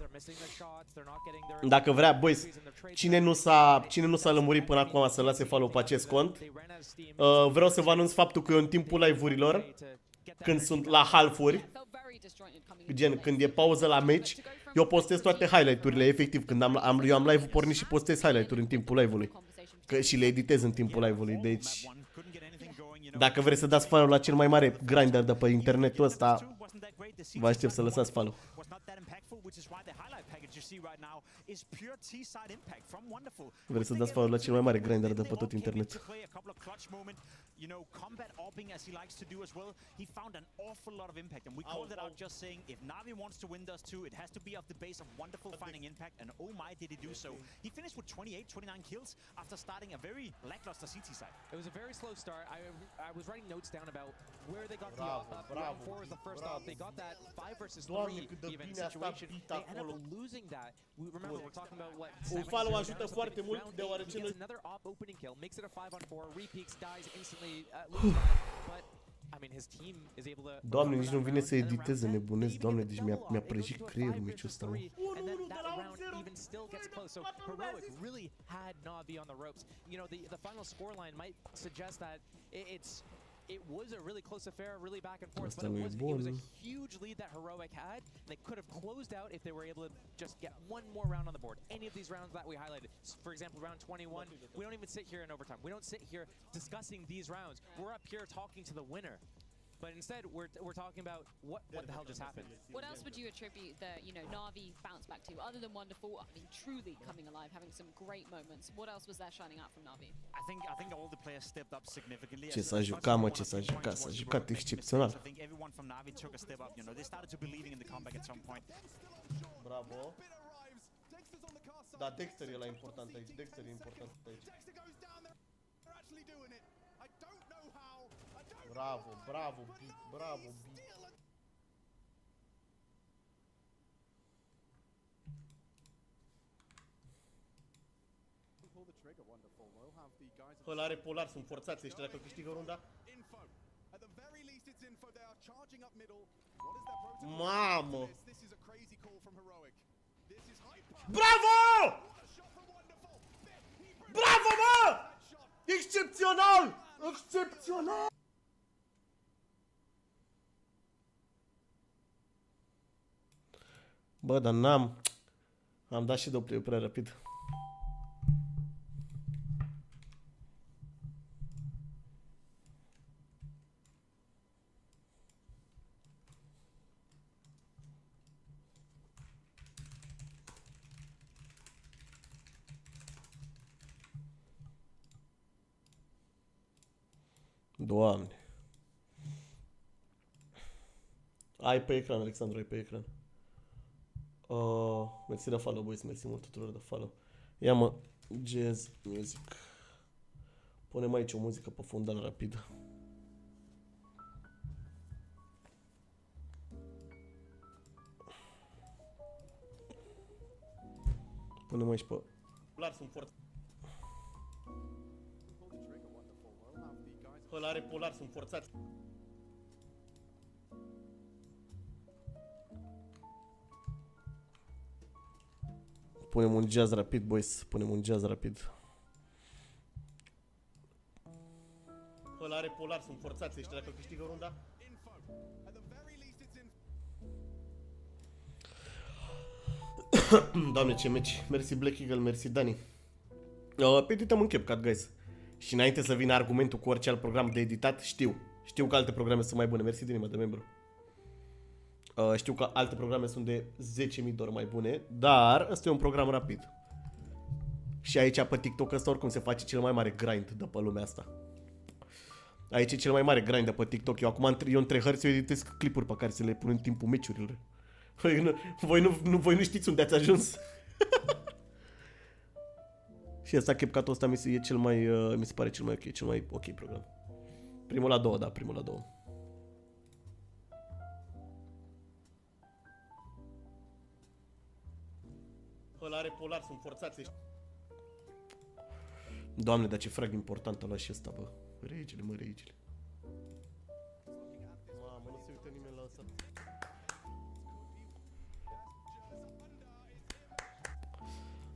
Dacă vrea, băieți, cine nu s-a lămurit până acum să lase follow pe acest cont, vreau să vă anunț faptul că eu în timpul live-urilor, când sunt la half-uri, gen când e pauză la meci, eu postez toate highlight-urile, efectiv, când eu am live-ul pornit și postez highlight-uri în timpul live-ului. Și le editez în timpul live-ului, deci... Dacă vreți să dați follow la cel mai mare grinder de pe internetul ăsta, vă aștept să lăsați follow. Vreți să dați follow la cel mai mare grinder de pe tot internetul. You know, combat opping as he likes to do as well. He found an awful lot of impact, and we called it out just saying if Navi wants to win Dust 2, it has to be off the base of Wonderful finding impact, and oh my, did he do so. He finished with 28, 29 kills after starting a very lackluster CT side. It was a very slow start. I was writing notes down about where they got the up. Round 4 was the first up. They got that 5 versus 3 even situation. They ended up losing that. Remember, we're talking about what? Un follow ajută foarte mult, deoarece gets another op opening kill, makes it a 5-on-4, repeaks, dies instantly. But I mean, his team is able to. Doamne, nici nu vine să editeze, nebunesc, Doamne, deci mi-a prăjit creierul meciul ăsta. And then that round even still gets close. So Heroic really had Navi on the ropes. You know, the final scoreline might suggest that it was a really close affair, really back and forth, but it was a huge lead that Heroic had. They could have closed out if they were able to just get one more round on the board. Any of these rounds that we highlighted, for example, round 21, we don't even sit here in overtime. We don't sit here discussing these rounds. We're up here talking to the winner. But instead, we're talking about what the hell just happened. What else would you attribute the Navi bounce back to, other than Wonderful? I mean, truly coming alive, having some great moments. What else was there shining out from Navi? I think all the players stepped up significantly. Ce s-a jucat, mă, ce s-a jucat? S-a jucat excepțional. I think everyone from Navi took a step up. You know, they started to believing in the comeback at some point. Bravo. Da, Dexter e la important aici. Dexter e important aici. Bravo, bravo, beat, bravo, beat. Ăla are polar, sunt forțați ăștia dacă câștigă runda. Mamă! Bravo! Bravo, mă! Excepțional! Excepțional! Bă, dar am dat și de play prea rapid. Doamne. Ai pe ecran, Alexandru, ai pe ecran. Mersi de follow, boys, mersi mult tuturor de follow. Ia mă, jazz music. Punem aici o muzică pe fundal rapidă. Punem aici pe... Polar sunt forțați. Ăla are polar, sunt forțați. Punem un jazz rapid, boys. Punem un jazz rapid. Ăla are polar, sunt forțați ăștia dacă câștigă runda. Doamne, ce meci. Mersi Black Eagle, mersi Dani. Pe edităm în CapCut, guys. Și înainte să vină argumentul cu orice alt program de editat, știu că alte programe sunt mai bune. Mersi din inima de membru. Știu că alte programe sunt de 10.000 de ori mai bune, dar ăsta e un program rapid. Și aici pe TikTok ăsta oricum se face cel mai mare grind de pe lumea asta. Aici e cel mai mare grind de pe TikTok. Eu între hărți eu editez clipuri pe care să le pun în timpul meciurilor. Voi nu știți unde ați ajuns. Și ăsta, CapCut-ul ăsta mi se pare cel mai ok program. Primul la 2, da, primul la 2. Ăla are polar, sunt forțați ăștia. Doamne, dar ce frag important ăla și ăsta, bă. Regele, mă, regele. Mamă, nu se uită nimeni la ăsta.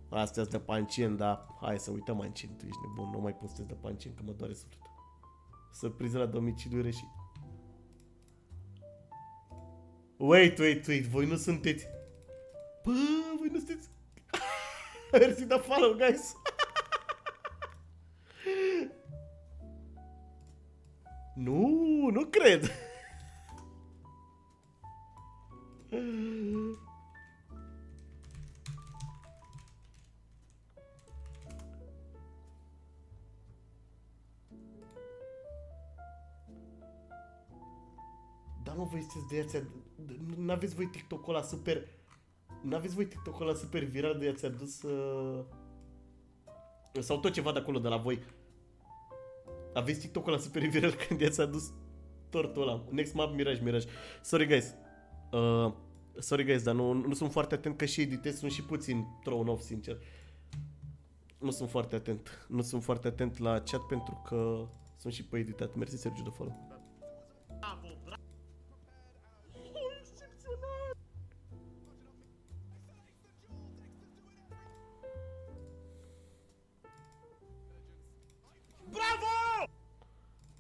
Astea-s de pancien, dar hai să uităm pancien, tu ești nebun, nu mai postez de pancien că mă doare sufletul. Surpriză la domiciliu și... Wait, voi nu sunteți... Bă, voi nu sunteți... Mersi de follow, guys! Nu cred! Da, mă, voi sunteți de aia, n-aveți voi TikTok-ul ăla super... N-aveți voi TikTok-ul ăla super viral de ați adus... Sau tot ceva de acolo de la voi. Aveți TikTok-ul ăla super viral când i-ați adus tortul ăla. Next map, Mirage. Sorry guys, dar nu sunt foarte atent că și editez, sunt și puțin thrown off, sincer. Nu sunt foarte atent la chat pentru că sunt și pe editat. Mersi, Sergiu, de follow.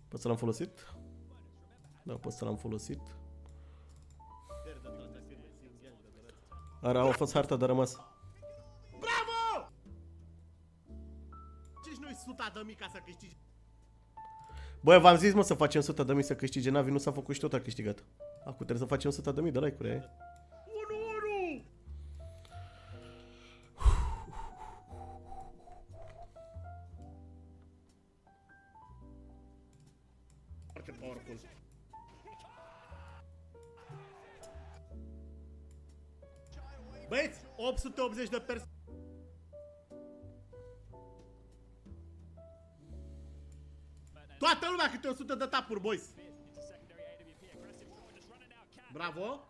Pe ăsta l-am folosit? Da, pe ăsta l-am folosit. A fost harta, dar a rămas. Bravo! Ce-și noi 100.000 ca să câștige? Băi, v-am zis, mă, să facem 100.000 să câștige Navi, nu s-a făcut și tot a câștigat. Acum trebuie să facem 100.000 de like-uri, aia. 1-1! Foarte powerful. Băieți, 880 de persoane. Toată lumea câte 100 de tapuri, boys. Bravo.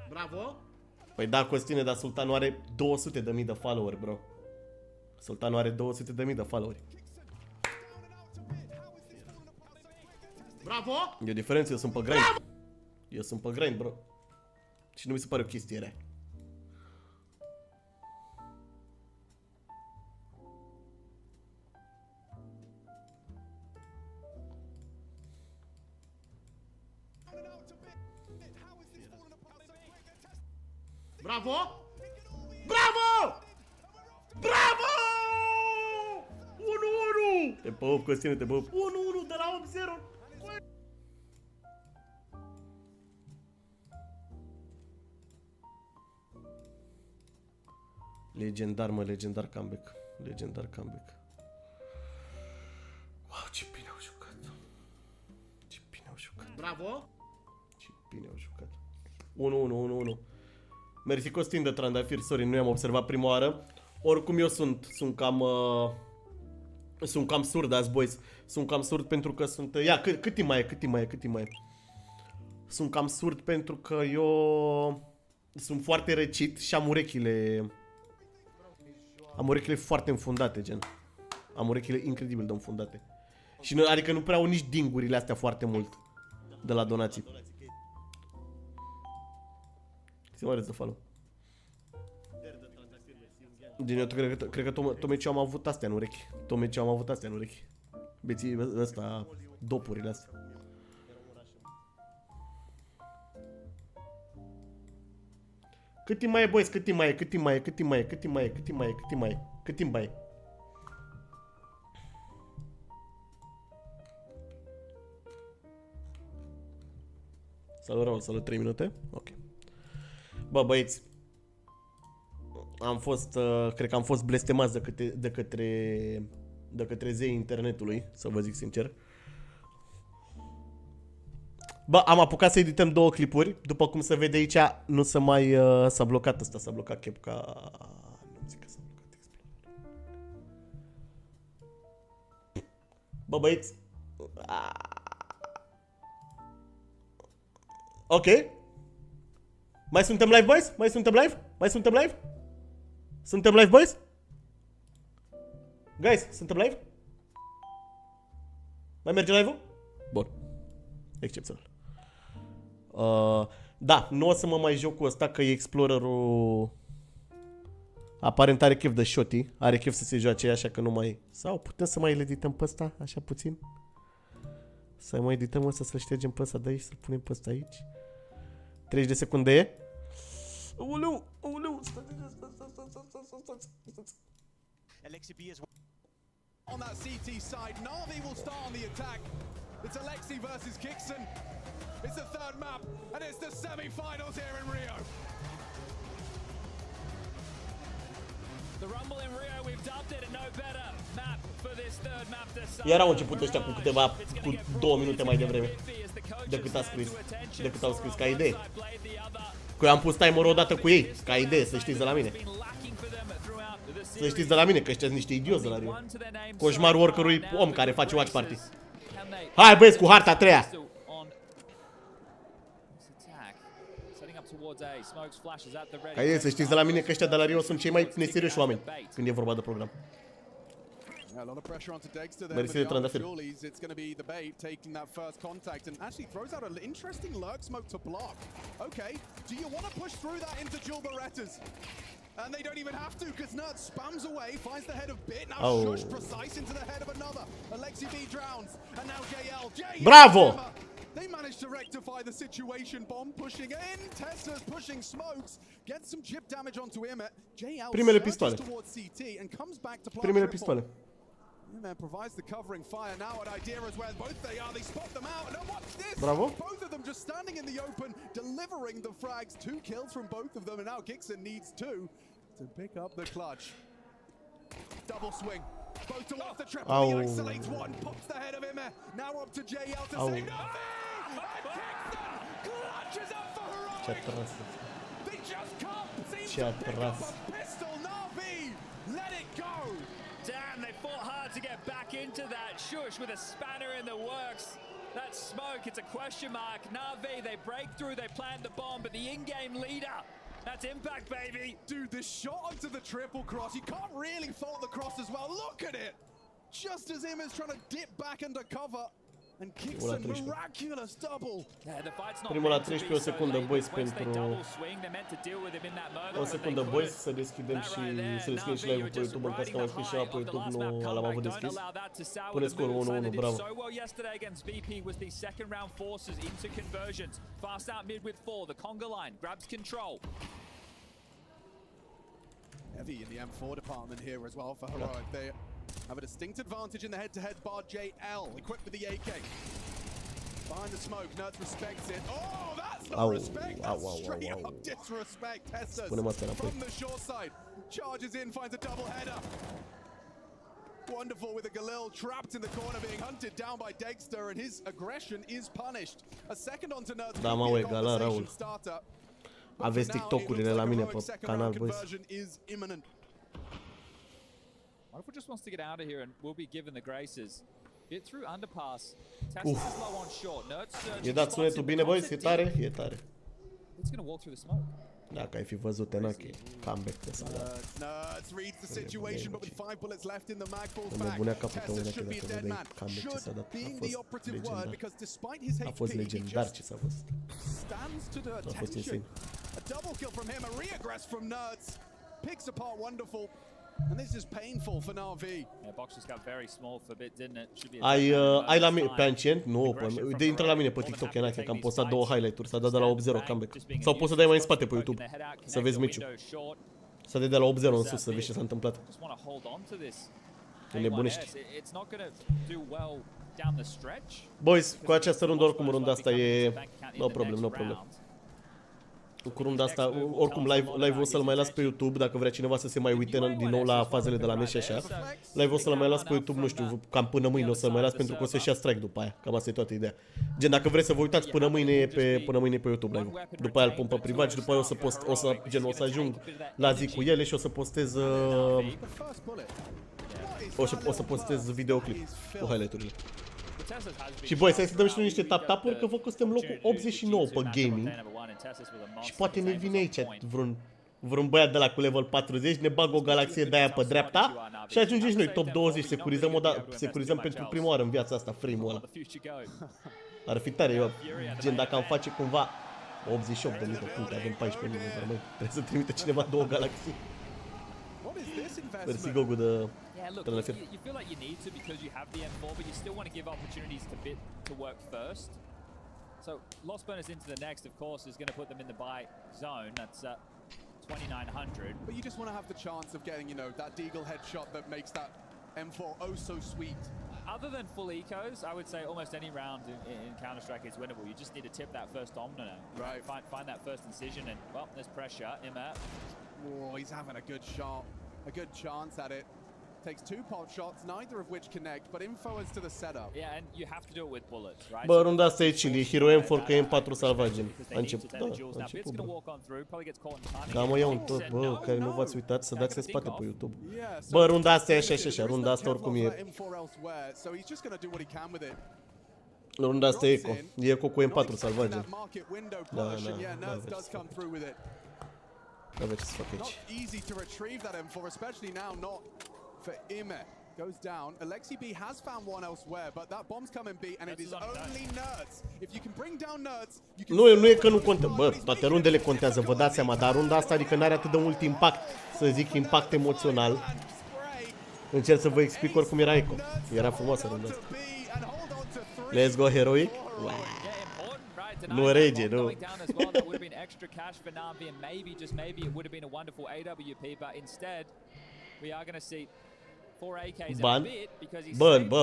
Bravo. Păi da, Costine, dar Sultanul are 200.000 de follower, bro. Sultanul are 200.000 de followeri. Bravo! E o diferență, eu sunt pe grind. Eu sunt pe grind, bro. Și nu mi se pare o chestie rea. Bravo! Bravo! Bravo! 1-1! Te pup, Costine, te pup. 1-1 de la 8-0. Legendar, mă, legendar comeback. Legendar comeback. Wow, ce bine au jucat. Ce bine au jucat. Bravo! Ce Bine au jucat. 1-1. Mersi Costin de trandafir, sorry, nu i-am observat prima oară. Oricum eu sunt cam surd azi, boys. Sunt cam surd pentru că sunt... Ia, cât timp mai e? Sunt cam surd pentru că eu sunt foarte răcit și am urechile foarte înfundate, gen. Am urechile incredibil de înfundate. Și nu, adică nu prea au nici dingurile astea foarte mult de la donații. Se mai să follow. Din eu cred că Tomeciu am avut astea în urechi. Beții ăsta, dopurile astea. Cât timp mai e, boys? Cât timp mai e? Salut, Raul, salut, 3 minute? Ok. Bă, băieți, cred că am fost blestemați de către zeii internetului, să vă zic sincer. Bă, am apucat să edităm 2 clipuri. După cum se vede aici, nu se mai... s-a blocat ăsta, s-a blocat capca... Nu zic că s-a blocat Explorer. Bă, băieți... Ok. Mai suntem live, boys? Suntem live, boys? Guys, suntem live? Mai merge live-ul? Bun. Excepțional. Da, nu o să mă mai joc cu ăsta, că Explorerul aparent are chef de shotty, are chef să se joace, așa că nu mai... Sau putem să mai îl edităm pe ăsta, așa puțin? Să mai edităm ăsta, să-l ștergem pe ăsta de aici, să-l punem pe ăsta aici. 30 de secunde e? Aoleu, On that CT side, Navi will start on the attack. It's Alexi versus Kixon. It's the third map, and it's the semi-finals here in Rio. The Rumble in Rio, we've dubbed it a no better map for this third map this summer. Iar au început ăștia cu 2 minute mai devreme decât au scris ca idee. Că eu am pus timer-ul odată cu ei, ca idee, să știți de la mine. Să știți de la mine, că ăștia sunt niște idioți de la Rio. Coșmarul oricărui om care face watch party. Hai, băieți, cu harta a treia! Ca idee, să știți de la mine că ăștia de la Rio sunt cei mai neserioși oameni când e vorba de program. A lot of pressure onto Dexter there, Mersi de trandafir. it's going to be the bait taking that first contact and actually throws out an interesting lurk smoke to block. Okay, do you want to push through that into Jewel Berettas? And they don't even have to, because Nerd spams away, finds the head of Bit, now Shush precise into the head of another. Alexi B drowns, and now JL. Bravo! They managed to rectify the situation. Bomb pushing in, Tesla's pushing smokes, gets some chip damage onto him. JL surges towards CT and comes back to plant triple. Man provides the covering fire now at Idea as well. Both they are, they spot them out. And what's this? Bravo. Both of them just standing in the open, delivering the frags. 2 kills from both of them, and now Kixon needs 2 to pick up the clutch. Double swing. Both towards the triple. He isolates one, pops the head of him. Now up to JL to save Navi! And Kixon clutches up for Heroic. They just can't seem to pick up a pistol. Navi, let it go. Damn, they fought hard to get back into that. Shush with a spanner in the works. That smoke, it's a question mark. Navi, they break through, they plant the bomb, but the in-game leader, that's impact, baby. Dude, this shot onto the triple cross, you can't really fault the cross as well. Look at it. Just as him is trying to dip back under cover. And Kixon, miraculous double. Primul la 13, o secundă, boys, pentru... O secundă, boys, să deschidem și live-ul pe YouTube, în caz că am scris și pe YouTube, nu l-am avut deschis. Pune scorul 1-1, bravo. Heavy in the M4 department here as well for Heroic. They have a distinct advantage in the head-to-head bar. JL equipped with the AK. Behind the smoke, Nuts respects it. Oh, that's not respect. That's straight up disrespect. Testas from the short side charges in, finds a double header. Wonderful with a Galil trapped in the corner, being hunted down by Dexter, and his aggression is punished. A second onto Nerds. Da, mă, egal, Raul. Aveți TikTok-urile la mine pe canal, boys. What if just wants to get out of here and will be given the graces? Bit through underpass. Tessus is low on short. Nerds E dat sunetul bine, boys? E tare? E tare. It's gonna walk through the smoke. Dacă ai fi văzut Tenache, comeback de să Nerds reads the situation, but with 5 bullets left in the mag, falls Îmi back. nebunea capul pe Tessus una should be a dacă dead vedeai man. comeback ce s-a dat. Being the operative word, because despite his A fost HP, he legendar just ce s-a fost. stands to the A fost attention. insane. A double kill from him, a re-aggress from Nerds. Picks apart Wonderful. And this is painful for Navi. Yeah, box just got very small for a bit, didn't it? Should be Ai la mine pe Ancient? Nu, intră la mine pe TikTok, Enache, că am postat 2 highlight-uri, s-a dat de la 8-0 comeback. Sau poți să dai mai în spate pe YouTube, să vezi meciul. S-a dat de la 8-0 în sus, să vezi ce s-a întâmplat. Nebunești. Boys, cu această rundă, oricum runda asta e... No problem, no problem. Cu runda asta, oricum live-ul o să-l mai las pe YouTube, dacă vrea cineva să se mai uite din nou la fazele de la meci și așa. Live-ul o să-l mai las pe YouTube, nu știu, cam până mâine o să-l mai las pentru că o să-și ia strike după aia. Cam asta e toată ideea. Gen, dacă vreți să vă uitați până mâine pe YouTube live-ul. După aia îl pun pe privat și după aia o să ajung la zi cu ele și o să postez o să postez videoclip cu highlight-urile. Și băi, să dăm și noi niște tap-tap-uri, că văd că suntem locul 89 pe gaming. Și poate ne vine aici vreun băiat de la cu level 40, ne bagă o galaxie de aia pe dreapta și ajungem și noi top 20, securizăm pentru prima oară în viața asta frame-ul ăla. Ar fi tare, eu, gen dacă am face cumva 88.000 de puncte, avem 14.000 de trebuie să trimite cineva 2 galaxii. Mersi Gogu de... Yeah, look, you feel like you need to because you have the M4, but you still want to give opportunities to work first. So, loss bonus into the next, of course, is going to put them in the buy zone. That's 2,900. But you just want to have the chance of getting, you know, that deagle headshot that makes that M4 oh so sweet. Other than full ecos, I would say almost any round in Counter-Strike is winnable. You just need to tip that first domino. Right. Find that first incision, and, well, there's pressure. Immer. Oh, he's having a good shot. A good chance at it. Takes 2 pop shots, neither of which connect, but info as to the setup. Yeah, and you have to do it with bullets, right? Bă, runda asta e chili, Hero M4 că M4 salvagem. A început, da, a început, bă. Da, mă, iau un tot, bă, care nu v-ați uitat să dați în spate pe YouTube. Bă, runda asta e așa și așa, runda asta oricum e... Runda asta e eco, e eco cu M4 salvagem. Da, aveți ce să fac aici. For Ime goes down. Alexi B has found one elsewhere, but that bomb's coming B, and it is only Nerds. If you can bring down Nerds, you can... Nu e că nu contează. Bă, toate rundele contează, vă dați seama, dar runda asta adică n-are atât de mult impact, să zic impact emoțional. Încerc să vă explic oricum era eco. Era frumoasă runda asta. Let's go Heroic. Wow. Nu rege, nu. We are going to see 4 AKs Ban. in a bit because he's Bă. will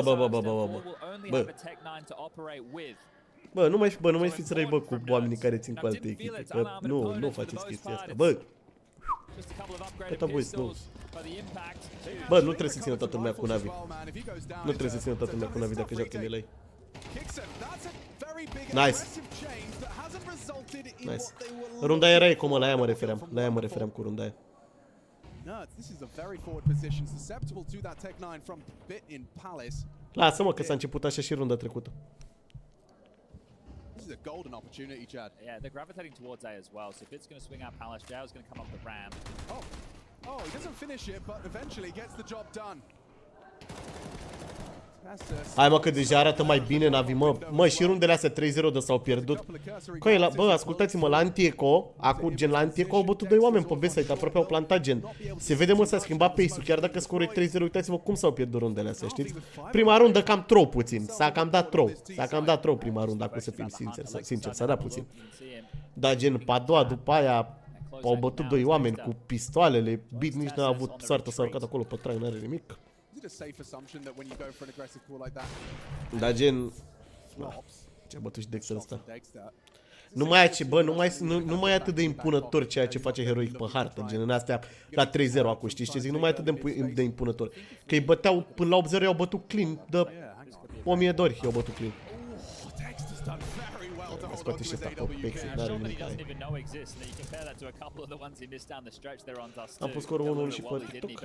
only have a Tech 9 to operate with. Bă, nu mai fiți răi, bă, cu oamenii care țin cu alte echipe, că nu faceți chestia asta, bă. Gata, boys, nu. Bă, nu trebuie să țină toată lumea cu Navi. Nu trebuie să țină toată lumea cu Navi dacă joacă melee. Nice. Nice. Runda era eco, mă, la aia mă refeream cu runda aia. This is a very forward position, susceptible to that Tech 9 from Bit in Palace. Lasă-mă că s-a început așa și runda trecută. This is a golden opportunity, Chad. Yeah, they're gravitating towards A as well. So Bit's going to swing out Palace, JL's going to come up the RAM. Oh, he doesn't finish it, but eventually gets the job done. Hai, mă, că deja arată mai bine Navi, mă, și rundele astea 3-0 de s-au pierdut. Bă, ascultați-mă, la Antieco, acum, gen, la Antieco au bătut 2 oameni pe B-site, aproape au plantat, gen. Se vede, mă, s-a schimbat pace-ul, chiar dacă scorul e 3-0, uitați-vă cum s-au pierdut rundele astea, știți? Prima rundă cam troll puțin, s-a cam dat troll prima rundă, acum să fim sinceri, s-a dat puțin. Dar, gen, pe a doua, după aia, au bătut 2 oameni cu pistoalele, Bit nici n-a avut soartă, s-a urcat acolo pe train, n-are nimic. Da, gen... Ce-a bătut și Dexter ăsta. Nu mai e ce, bă, nu mai e atât de impunător ceea ce face Heroic pe hartă, gen în astea la 3-0 acum, știi ce zic? Nu mai e atât de impunător. Că îi băteau până la 8-0, i-au bătut clean, de 1000 de ori i-au bătut clean. Scoate și ăsta pe pexe, n-are nimic care. Am pus scorul 1 și pe TikTok.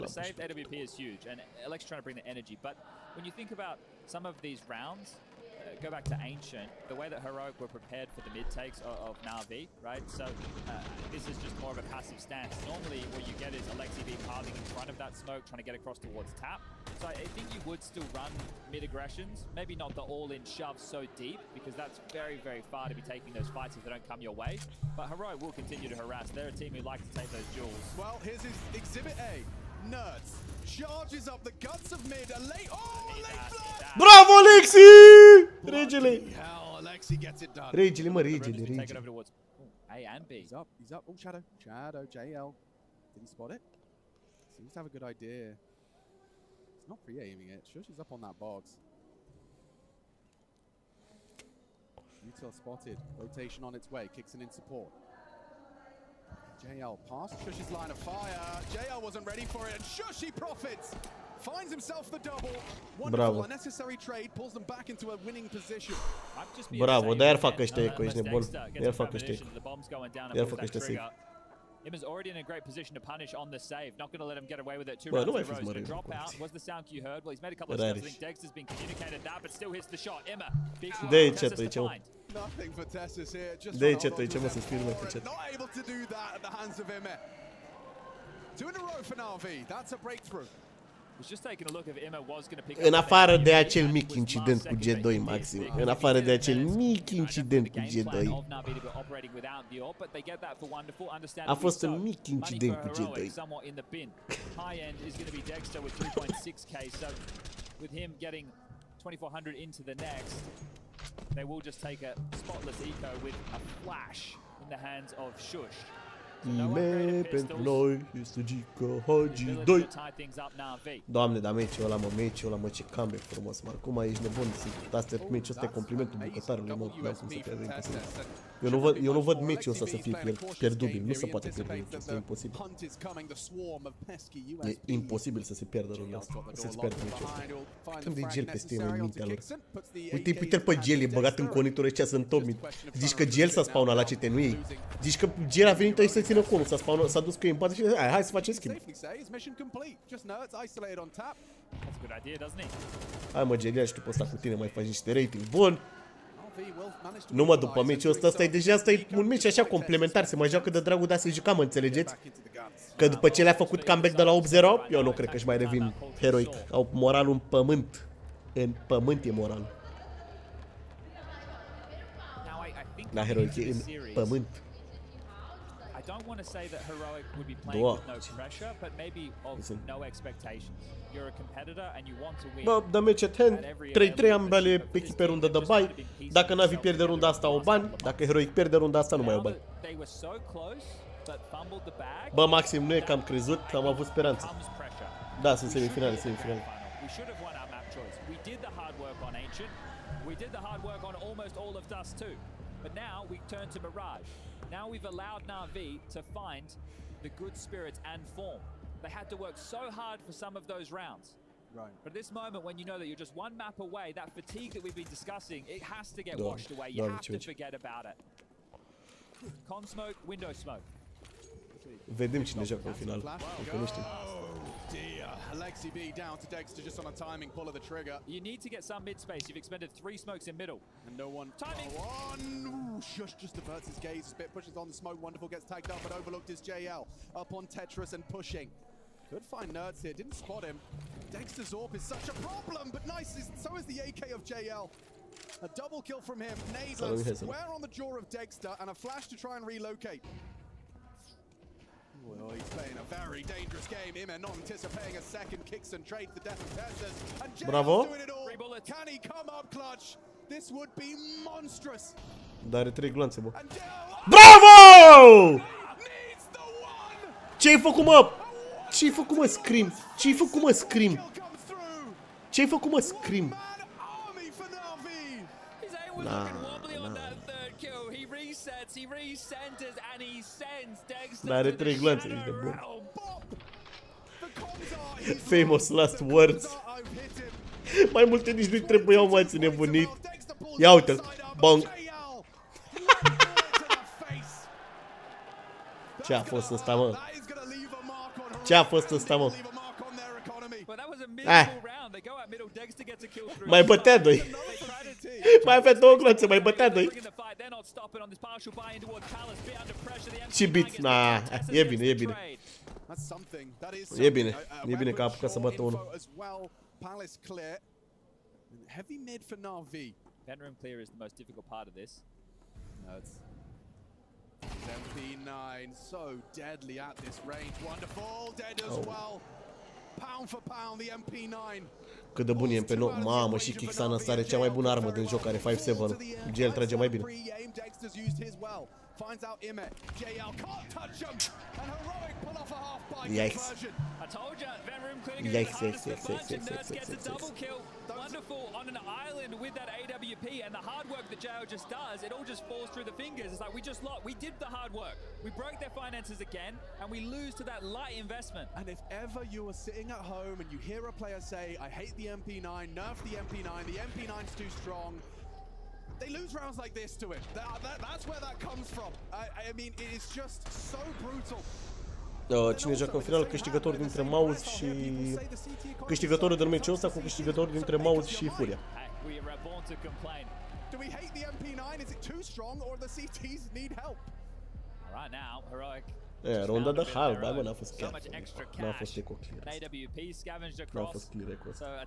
Go back to Ancient, the way that Heroic were prepared for the mid takes of Navi, right? So this is just more of a passive stance. Normally what you get is A-RGB pathing in front of that smoke, trying to get across towards tap. So I think you would still run mid aggressions, maybe not the all-in shove so deep, because that's very, very far to be taking those fights if they don't come your way. But Heroic will continue to harass. They're a team who like to take those duels. Well, here's his Exhibit A. Nerds charges up the guts of mid. A late flash! Bravo, Alexi! Regele! Hell, Alexi gets it done. Regele, mă, regele. A and B. He's up. Oh, Shadow, JL. Did he spot it? Seems to have a good idea. He's not pre-aiming it. Shush is up on that box. Util spotted. Rotation on its way. Kixon in support. JL past Shush's line of fire. JL wasn't ready for it, and Shushi profits. Finds himself the double. Wonderful, unnecessary trade pulls them back into a winning position. Bravo, dar fac ăștia eco, ești nebun. Iar fac ăștia eco. Iar fac ăștia safe. Imma's already in a great position to punish on the save. Not going to let him get away with it. Two Bă, rounds in a row. So drop out. Was the sound you heard? Well, he's made a couple of steps. I think Dexter's been communicated that, but still hits the shot. Imma, big one. Nothing for Tessus here. Just not able to do that at the hands of Imma. 2 in a row for Navi. That's a breakthrough. În afară de acel mic incident cu G2, maxim. În afară de acel mic incident cu G2. A fost un mic incident cu G2. With him getting 2400 into the next, they will just take a spotless eco with a flash in the hands of Shush. Ime pentru noi este Gica Hagi 2. Doamne, dar meciul ăla, mă, ce comeback frumos, mă. Acum ești nebun, asta meciul ăsta e complimentul bucătarului, mă, n-am cum să pierde, imposibil. Eu nu văd meciul ăsta să fie pierdubil, nu se poate pierde meciul ăsta, e imposibil. E imposibil să se pierdă rândul ăsta, să se pierde meciul ăsta. Când de gel peste el în mintea lor. Uite-l pe gel, e băgat în conitor ăștia, sunt Tommy. Zici că gel s-a spawnat la CT, nu ei. Zici că gel a venit aici să țină conul, s-a dus cu ei în pață și hai să facem schimb. Hai mă, Gelia, și tu poți sta cu tine, mai faci niște rating bun. Nu mă, după meciul ăsta, ăsta e un meci așa complementar, se mai joacă de dragul de a se juca, mă înțelegeți? Că după ce le-a făcut comeback de la 8-0, eu nu cred că își mai revin Heroic. Au moralul în pământ. În pământ e moralul. La Heroic e în pământ. I don't want to say that Heroic would be playing with no pressure, but maybe of no expectations. You're a competitor and you want to win. Bă, dă meci at hand, 3-3 ambele echipe rundă de bai. Dacă Navi pierde runda asta au bani, dacă Heroic pierde runda asta nu mai au bani. Bă, maxim, nu e că am crezut, am avut speranță. Da, sunt semifinale. We should have won our map choice. We did the hard work on Ancient. We did the hard work on almost all of Dust too. But now we turn to Mirage. Now we've allowed Navi to find the good spirits and form. They had to work so hard for some of those rounds. Right. But at this moment, when you know that you're just one map away, that fatigue that we've been discussing, it has to get washed away. You have to forget about it. Con smoke, window smoke. Vedem cine joacă în final. Încă nu știm. Alexi B down to Dexter just on a timing pull of the trigger. You need to get some mid space. You've expended 3 smokes in middle. And no one. Timing! Ooh, Shush just diverts his gaze a bit, pushes on the smoke. Wonderful gets tagged up, but overlooked is JL. Up on Tetris and pushing. Could find Nerds here, didn't spot him. Dexter's AWP is such a problem, but nice, so is the AK of JL. A double kill from him. Nadeless, square on the jaw of Dexter, and a flash to try and relocate. Well, he's playing a very dangerous game. Imma not anticipating a second. Kicks and trades the death of Tessus. And JL's doing it all. Can he come up clutch? This would be monstrous. Dar are 3 gloanțe, bă. Bravo! Ce-ai făcut, mă? Ce-ai făcut, mă, Scream? Ce-ai făcut, mă, Scream? Ce-ai făcut, mă, Scream? N-are 3 glanțe, ești de bun. Famous last words. Mai multe nici nu-i trebuiau, mai ți nebunit. Ia uite-l, bang. Ce a fost ăsta, mă? Ce a fost ăsta, mă? Mai bătea doi. Mai avea 2 gloanțe, mai bătea 2. Și beat, na, e bine, e bine. E bine, e bine că a apucat să bată unul. Heavy mid for Navi. VRam clear is the most difficult part of this. No, it's MP9 so deadly at this range. Wonderful, dead as well. Pound for pound, the MP9. Cât de bun e MP9. Mamă, și Kixana asta are cea mai bună armă din joc, are 5-7. GL trage mai bine. Finds out Imet. JL can't touch him. And Heroic pull off a half bite conversion. I told you, VRam clearing gets a double kill. Wonderful on an island with that AWP and the hard work that JL just does. It all just falls through the fingers. It's like we just lost. We did the hard work. We broke their finances again, and we lose to that light investment. And if ever you are sitting at home and you hear a player say, "I hate the MP9, nerf the MP9. The MP9's too strong." They lose rounds like this to it. That's where that comes from. I mean, it is just so brutal. Cine joacă în final? Câștigătorul dintre Mouse și... Câștigătorul din meciul ăsta cu câștigătorul dintre Mouse și Furia. Do we hate the MP9? Is it too strong or the CTs need help? Right now, Heroic. Ronda de hal, da, bă, n-a fost chiar. N-a fost eco clear. N-a fost clear eco ăsta.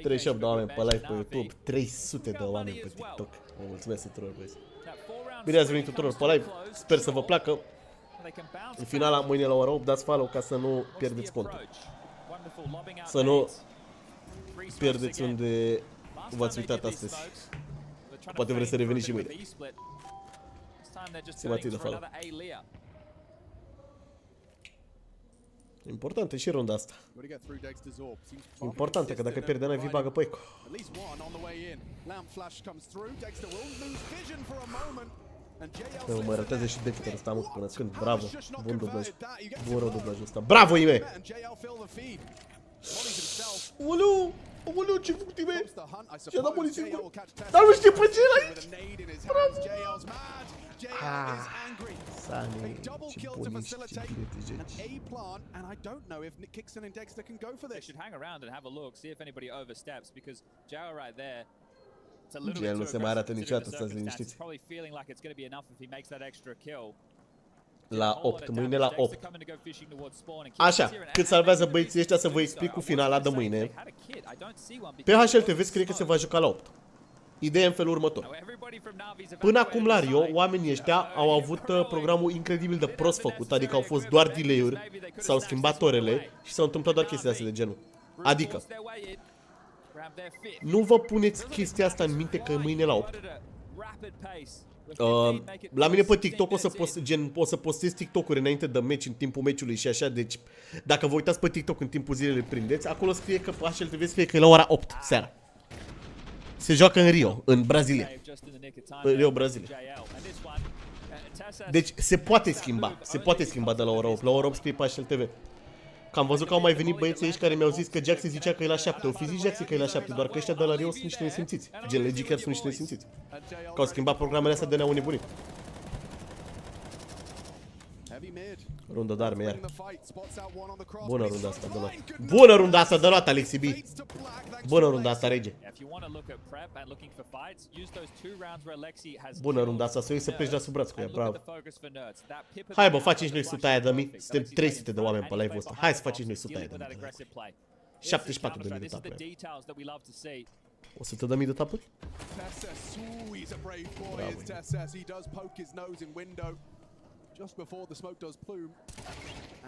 38 de oameni pe live pe YouTube, 300 de oameni pe TikTok. Vă mulțumesc tuturor, băieți. Bine ați venit tuturor pe live, sper să vă placă. În finala, mâine la ora 8, dați follow ca să nu pierdeți contul. Să nu pierdeți unde v-ați uitat astăzi. Poate vreți să reveniți și mâine. Stimați de follow. Importantă și runda asta. Importantă, că dacă pierde Navi, bagă pe eco. Mă, mă ratează și Dexter ăsta, mă, până când. Bravo, bun dublaj. Bun rău dublajul ăsta. Bravo, Ime! Oleu! Oleu, ce făcut Ime! Și-a dat muniție în gură. Dar nu știe pe ce era aici! Bravo! Sani, ce bunici, ce bine te joci. And I don't know if Kixon and Dexter can go for this. They should hang around and have a look, see if anybody oversteps, because Jao right there. Gel nu se mai arată niciodată, stați liniștiți. La 8, mâine la 8. Așa, cât salvează băieții ăștia să vă explic cu finala de mâine. Pe HLTV scrie că se va juca la 8. Ideea în felul următor. Până acum la Rio, oamenii ăștia au avut programul incredibil de prost făcut, adică au fost doar delay-uri, s-au schimbat orele și s-au întâmplat doar chestii astea de genul. Adică, nu vă puneți chestia asta în minte că mâine la 8. La mine pe TikTok o să postez TikTok-uri înainte de meci, în timpul meciului și așa, deci dacă vă uitați pe TikTok în timpul zilei le prindeți, acolo scrie că pe HLTV scrie că e la ora 8 seara. Se joacă în Rio, în Brazilia. În Rio, Brazilia. Deci se poate schimba de la ora 8. La ora 8 scrie pe HLTV. Că am văzut că au mai venit băieții aici care mi-au zis că Jaxi zicea că e la 7. O fi zis Jaxi că e la 7, doar că ăștia de la Rio sunt niște nesimțiți. Gen legii chiar sunt niște nesimțiți. Că au schimbat programele astea de ne-au nebunit. Rundă de arme iar. Bună runda asta de luat. Bună runda asta de luat, Alexi B. Bună runda asta, rege. Bună runda asta, să iei să pleci la sub braț cu ea, bravo. Hai bă, facem și noi 100 aia de mii. Suntem 300 de oameni pe live-ul ăsta. Hai să facem și noi 100 aia de mii. 74 de mii de tapuri. 100 de mii de tapuri? Bravo. Just before the smoke does plume,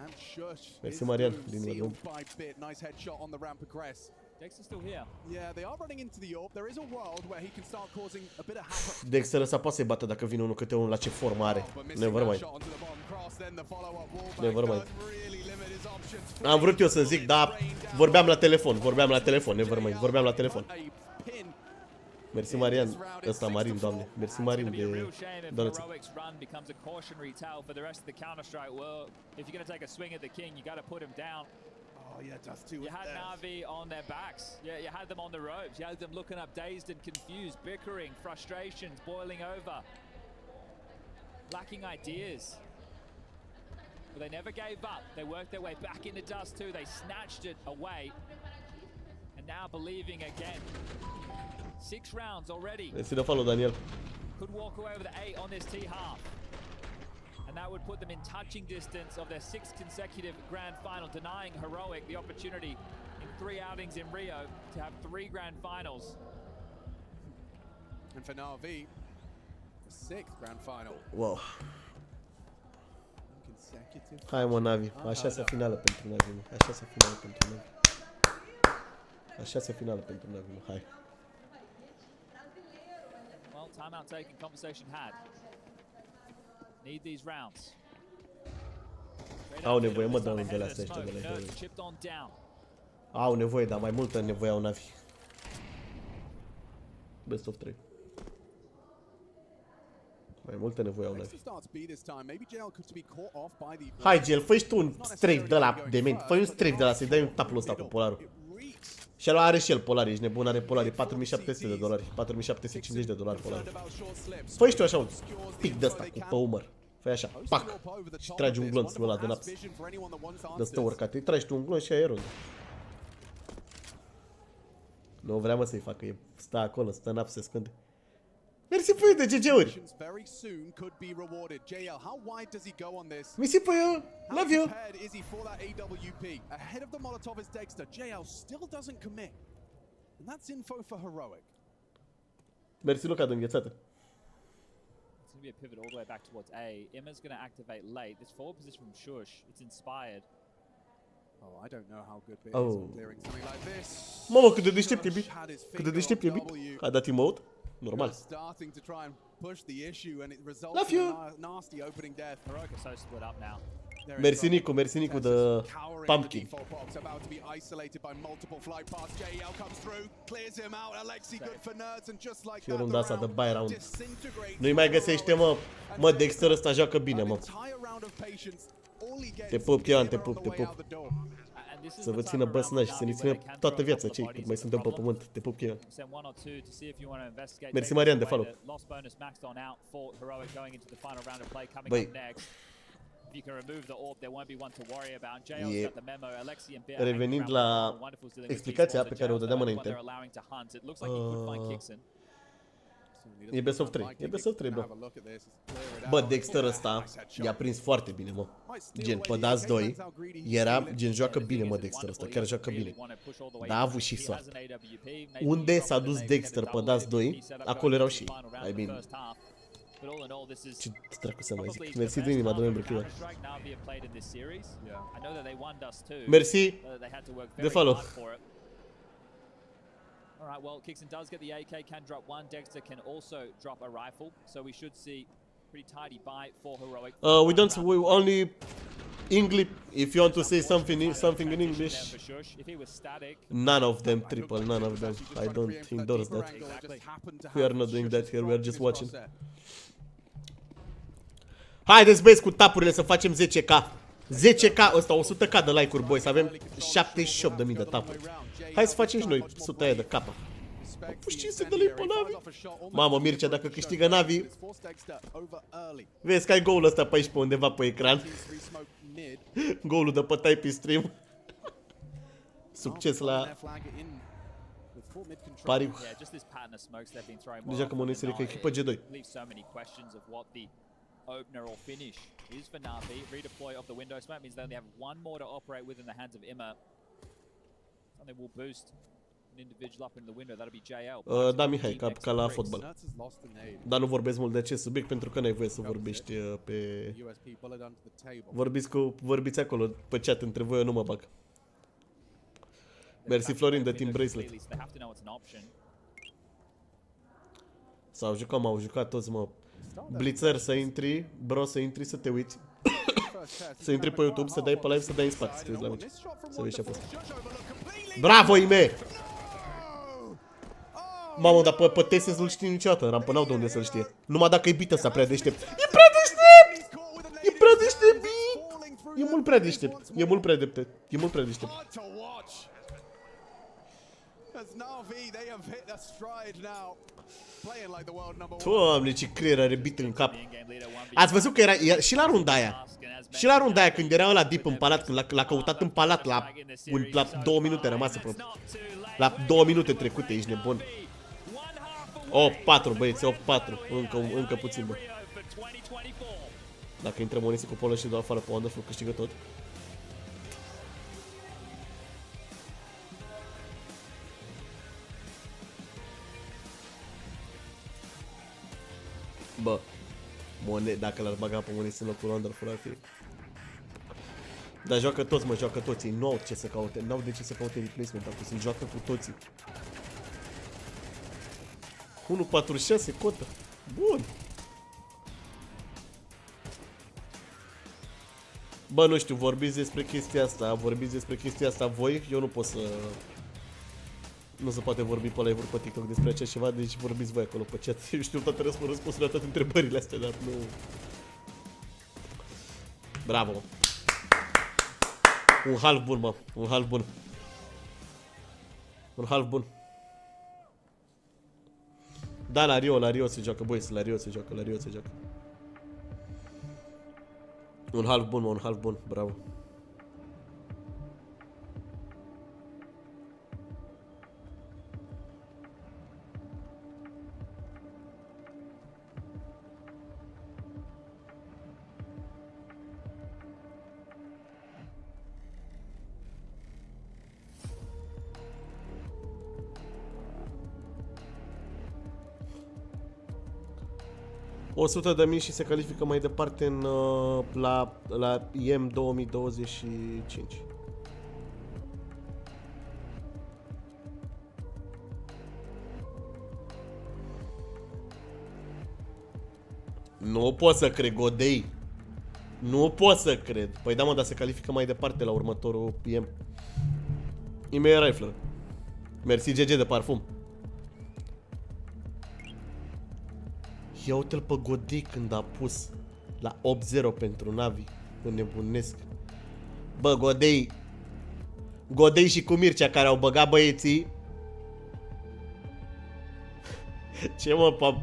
and Shush Merci Marian, sealed by bit. Nice headshot on the ramp progress. Dexter's still here. Yeah, they are running into the orb. There is a world where he can start causing a bit of havoc. Dexter ăsta poate să-i bată dacă vine unul câte unul la ce formă are. Never mind. Never mind. Am vrut eu să zic, dar vorbeam la telefon. Never mind, vorbeam la telefon. Mersi Marian, ăsta Marin, doamne. Mersi Marin de donație. Oh yeah, Dust 2 You had Navi on their backs. Yeah, you had them on the ropes. You had them looking up dazed and confused, bickering, frustrations boiling over, lacking ideas. But they never gave up. They worked their way back into Dust 2. They snatched it away. And now believing again. 6 rounds already. Mersi de follow, Daniel. Could walk away with 8 on this T-half. And that would put them in touching distance of their 6th consecutive grand final, denying Heroic the opportunity in 3 outings in Rio to have 3 grand finals. And for Navi, the 6th grand final. Wow. Consecutive. Hai mă, Navi. A 6-a finală pentru Navi, mă. A 6-a finală pentru Navi. A 6-a finală pentru Navi, mă. Hai. Well, timeout taken, conversation had. Need these rounds. Au nevoie, mă, de la astea ăștia de la Heroic. Au nevoie, dar mai multă nevoie au Navi. Best of 3. Mai multă nevoie au Navi. Hai, Gel, fă-și tu un strafe de la dement. Fă-i un strafe de la să-i dai un tapul ăsta cu polarul. Și are și el polari, ești nebun, are polari, $4.700, $4.750 polari. Fă-i tu așa un pic de ăsta cu pe umăr. Fă-i așa, pac, și tragi un glonț ăla de naps. De stă urcat, îi tragi tu un glonț și aia e rost. Nu vrea, mă, să-i facă, stă acolo, stă naps, se scânde. Mersi pe de GG-uri. Mersi pe eu. Love you. Mersi, Luca, de înghețată. It's going to be a pivot all the way back towards A. Emma's going to activate late. This forward position from Shush, it's inspired. Oh, I don't know how good Bit is on clearing something like this. Mamă, cât de deștept e Bit. Cât de deștept e Bit. A dat emote. Normal. Love you. Mersi Nicu, mersi Nicu de Pumpkin. Și o runda asta de buy round. Nu-i mai găsește, mă. Mă, Dexter ăsta joacă bine, mă. Te pup, Chean, te pup, te pup. Să vă țină băsnăși, să ne țină toată viața cei cât mai suntem pe pământ. Te pup, Chean. Mersi, Marian, de follow. Băi, revenind la explicația pe care o dădeam înainte, e best of 3, e best of 3, bro. Bă, Dexter ăsta i-a prins foarte bine, mă. Gen, pe Dust 2 era, gen, joacă bine, mă, Dexter ăsta, chiar joacă bine. Dar a avut și soartă. Unde s-a dus Dexter pe Dust 2, acolo erau și ei. I mean, ce dracu să mai zic. Mersi de inima, domnule Brăchila. Mersi de follow. All right, well, Kixon does get the AK, can drop one. Dexter can also drop a rifle, so we should see pretty tidy buy for Heroic. We only English. If you want to say something in English. None of them triple, none of them. I don't endorse that. We are not doing that here. We are just watching. Haideți, băieți, cu tapurile să facem 10k. 10k, ăsta 100k de like-uri, boys. Avem 78.000 de tapuri. Hai să facem și noi 100 aia de capa. Am pus 500 de lei pe Navi. Mamă, Mircea, dacă câștigă Navi, vezi că ai goal-ul ăsta pe aici, pe undeva pe ecran. Goal-ul de pe Type Stream. Succes la pariu. Deja că mă înțeleg că echipă G2. Opener or finish is for Navi. Redeploy off the window smoke means they only have one more to operate with in the hands of Imma. And they will boost an individual up in the window. That'll be JL. Da, Mihai, ca la fotbal. Dar nu vorbesc mult de acest subiect pentru că n-ai voie să vorbești pe... Vorbiți acolo pe chat între voi, eu nu mă bag. Mersi, Florin, de Team Bracelet. M-au jucat toți, mă. Blitzer, să intri, bro, să intri, să te uiți. Să intri pe YouTube, să dai pe live, să dai în spate, să te uiți la meci. Să vezi ce a fost. Bravo, Ime! Mamă, dar pe Teses nu-l știi niciodată, în rampă n-au de unde să-l știe. Numai dacă e bit ăsta prea deștept. E prea deștept! E prea deștept! E mult prea deștept. E mult prea deștept. E mult prea deștept. Doamne, ce creier are bit în cap. Ați văzut că era și la runda aia. Și la runda aia, când era ăla deep în palat, când l-a căutat în palat la 2 minute rămasă probabil. La 2 minute trecute, ești nebun. 8-4, băieți, 8-4. Încă puțin, bă. Dacă intră Monisi cu Polo și doar afară pe Wonderful, câștigă tot. Bă, dacă l-ar baga pe Monisi în locul Wonderful ar fi. Dar joacă toți, mă, joacă toți. Ei nu au ce să caute, n-au de ce să caute replacement acum, se joacă cu toții. 1.46 cotă. Bun. Bă, nu știu, vorbiți despre chestia asta, voi, eu nu pot să... Nu se poate vorbi pe live-uri pe TikTok despre așa ceva, deci vorbiți voi acolo pe chat. Eu știu toate răspunsurile la toate întrebările astea, dar nu... Bravo, mă. Un half bun, mă, un half bun. Un half bun. Da, la Rio se joacă, băi, la Rio se joacă. Un half bun, mă, un half bun, bravo. $100.000 și se califică mai departe în, la IM 2025. Nu pot să cred, Godei. Nu pot să cred. Păi da, mă, dar se califică mai departe la următorul IM. E-mail Rifler. Mersi GG de parfum. Ia uite-l pe Godei când a pus la 8-0 pentru Navi. Înnebunesc. Bă, Godei și cu Mircea care au băgat băieții. Ce mă,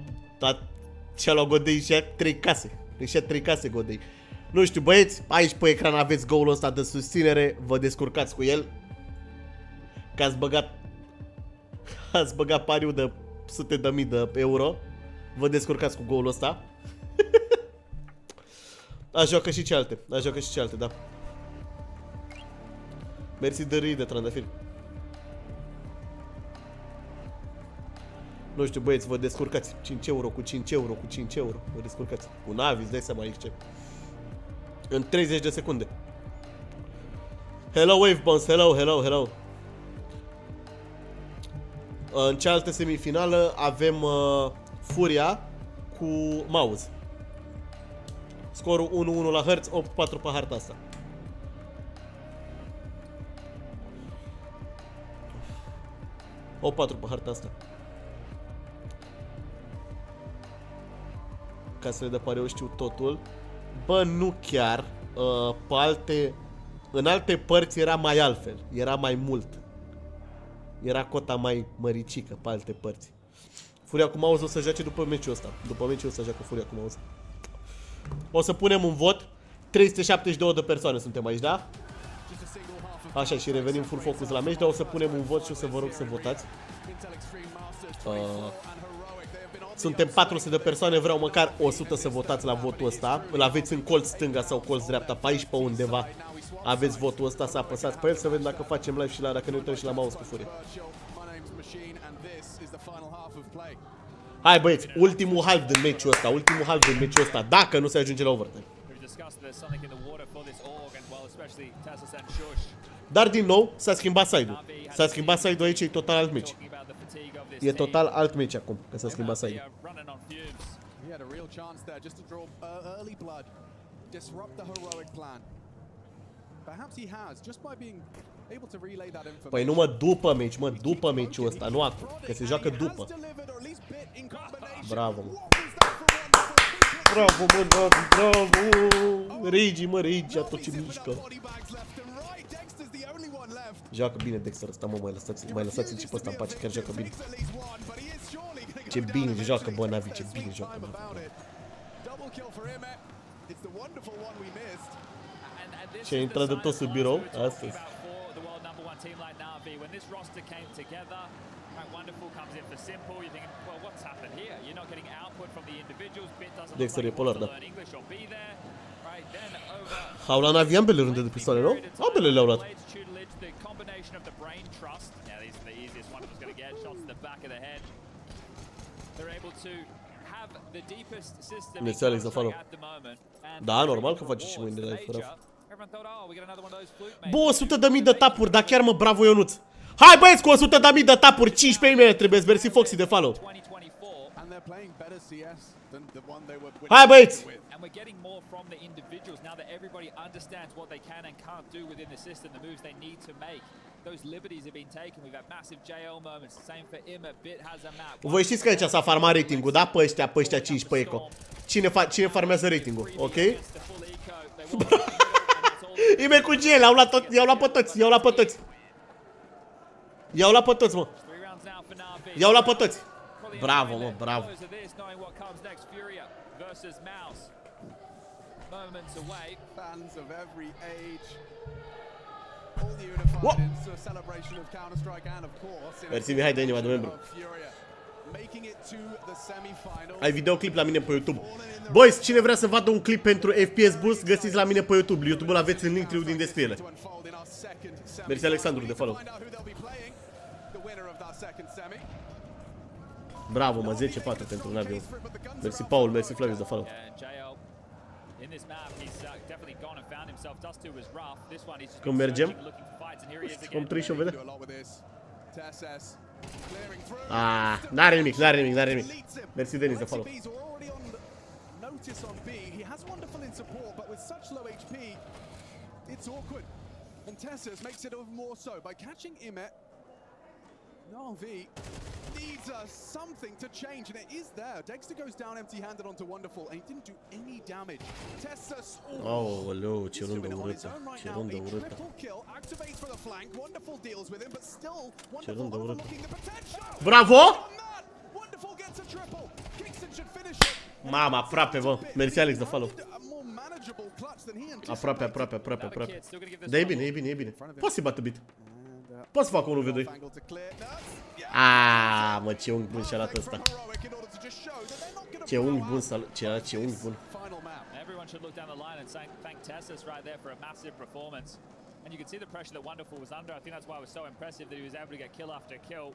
ce-a luat Godei și 3 case. Deci 3 case Godei. Nu știu, băieți, aici pe ecran aveți goal-ul ăsta de susținere. Vă descurcați cu el. Că ați băgat pariul de sute de mii de euro. Vă descurcați cu goalul ăsta. Aș joacă și cealaltă, da. Mersi de râi de trandafiri. Nu știu, băieți, vă descurcați. 5 euro cu 5 euro cu 5 euro. Vă descurcați. Cu Navi, îți dai seama aici ce. În 30 de secunde. Hello, Wavebones, hello. În cealaltă semifinală avem Furia cu Mouse. Scorul 1-1 la hărți, 8-4 pe harta asta. O 4 pe harta asta. Casele de pariu știu totul. Bă, nu chiar. În alte părți era mai altfel. Era mai mult. Era cota mai măricică pe alte părți. Furia cu Mouse o să joace după meciul ăsta. După meciul ăsta joacă Furia cu Mouse. O să punem un vot. 372 de persoane suntem aici, da? Așa, și revenim full focus la meci, dar o să punem un vot și o să vă rog să votați. Suntem 400 de persoane, vreau măcar 100 să votați la votul ăsta. Îl aveți în colț stânga sau colț dreapta, pe aici, pe undeva. Aveți votul ăsta, să apăsați pe el, să vedem dacă facem live și dacă ne uităm și la Mouse cu Furia. Hai, băieți, ultimul half din meciul ăsta, dacă nu se ajunge la overtime. Dar din nou s-a schimbat side-ul. S-a schimbat side-ul aici, e total alt meci. E total alt meci acum, că s-a schimbat side-ul. Perhaps he has, just by being Păi nu mă după meci, mă după meciul ăsta, nu acum, că se joacă după. Bravo, mă. Bravo, mă, bravo. Rigi, mă, Rigi, tot ce mișcă. Joacă bine Dexter ăsta, mă, mai lăsați-l și pe ăsta în pace, chiar joacă bine. Ce bine joacă, bă, Navi, ce bine joacă, bă. Și a intrat de tot sub birou astăzi. Dexter e polar, da. Au luat Navi ambele runde de pistoale, nu? Ambele le-au luat. Mersi Alex de follow. Da, normal că face și mâine de live fără. Bă, 100.000 de tapuri, dar chiar mă, bravo Ionuț. Hai băieți cu 100.000 de tapuri, 15 mine trebuie, mersi Foxy de follow. Hai băieți! Voi știți că aici s-a farmat ratingul, da? Pe ăștia 5 pe eco. Cine farmează ratingul, ok? Ime cu gel, i-au luat pe toți, i-au luat pe toți. I-au luat pe toți, mă. I-au luat pe toți. Bravo, mă, bravo. Mersi Mihai de inima de membru. Ai videoclip la mine pe YouTube. Boys, cine vrea să vadă un clip pentru FPS Boost, găsiți la mine pe YouTube. YouTube-ul aveți în link din descriere. Mersi Alexandru de follow. Bravo, mă, 10-4 pentru Navi. Mersi Paul, mersi Flavius de follow. Când mergem? Cum treci și o vede? N-are nimic, n-are nimic, n-are nimic. Mersi Denis de follow. Navi needs something to change, and it is there. Dexter goes down empty-handed onto Wonderful, and he didn't do any damage. Tessus, oh, leu, ce rundă urâtă, ce rundă urâtă. Ce rundă urâtă. Bravo! Mama, aproape, bă. Mersi Alex de follow. Aproape, aproape, aproape, aproape. Dar e bine, e bine, e bine. Poți să-i bată bit. Poți să fac 1v2. Mă, ce unghi bun și-a luat ăsta. Ce unghi bun s-a luat. Ce unghi bun. And you can see the pressure that Wonderful was under. I think that's why it was so impressive that he was able to get kill after kill.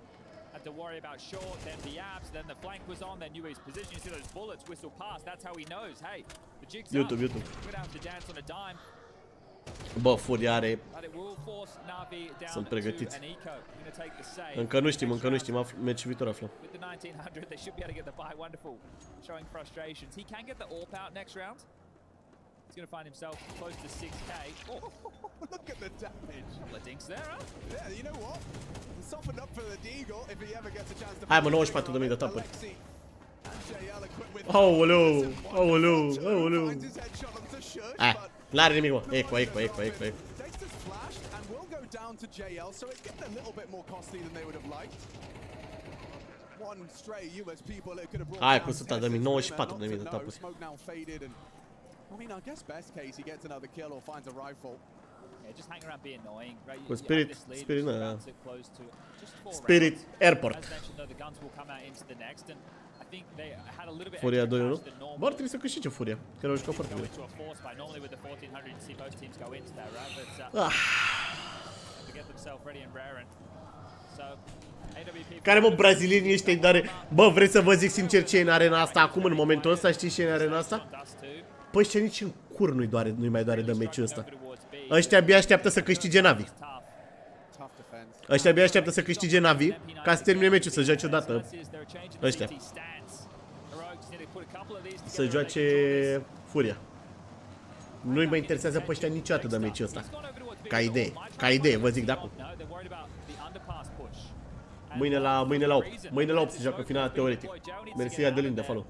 Had to worry about short, then the abs, then the flank was on, then knew his position. You see those bullets whistle past. That's how he knows. Hey, the jig's up. YouTube. We're gonna have to dance on a dime. Bă, Furia are... Sunt pregătiți. Încă nu știm, meciul viitor aflăm. He's going to find himself close to 6k. Oh, look at the damage. A couple of dinks there, huh? Yeah, you know what? Soften up for the Deagle if he ever gets a chance to... Hai, mă, 94.000 de tapuri. Aoleu, aoleu, aoleu. N-are nimic, mă. Eco. Hai, cu 100.000, 94.000 de tapuri. I mean, I guess best case he gets another kill or finds a rifle. Yeah, just hang around, be annoying, right? With Spirit Airport. As mentioned, though, the guns will come out into the next, and I think they had a little bit Furia 2-1. Bă, ar trebui să câștige Furia, că l-au jucat foarte bine. Normally with the 1400 you see both teams go into that, right? But to get themselves ready and raring. So care, mă, brazilienii ăștia, dar bă, vreți să vă zic sincer ce e în arena asta acum, în momentul ăsta, știți ce e în arena asta? Păi ăștia nici în cur nu-i mai doare de meciul ăsta. Ăștia abia așteaptă să câștige Navi. Ăștia abia așteaptă să câștige Navi ca să termine meciul, să joace odată. Ăștia. Să joace Furia. Nu-i mai interesează pe ăștia niciodată de meciul ăsta. Ca idee, vă zic de acum. Mâine la 8. Mâine la 8 se joacă finala teoretic. Mersi Adelin de follow.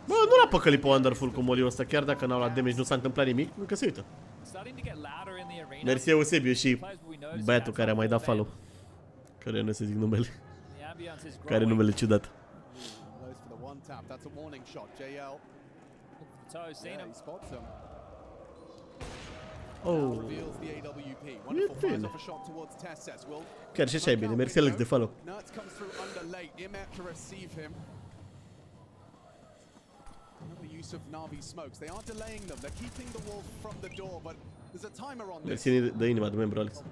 Bă, nu l-a păcălit pe Wonderful cu moliul ăsta, chiar dacă n-au luat damage, nu s-a întâmplat nimic, încă se uită. Mersi Eusebiu și băiatul care a mai dat follow. Care nu se zic numele. Care numele ciudat. Oh. E bine. Chiar și așa e bine, mersi Alex de follow. Mersi de inima de membru, Alex.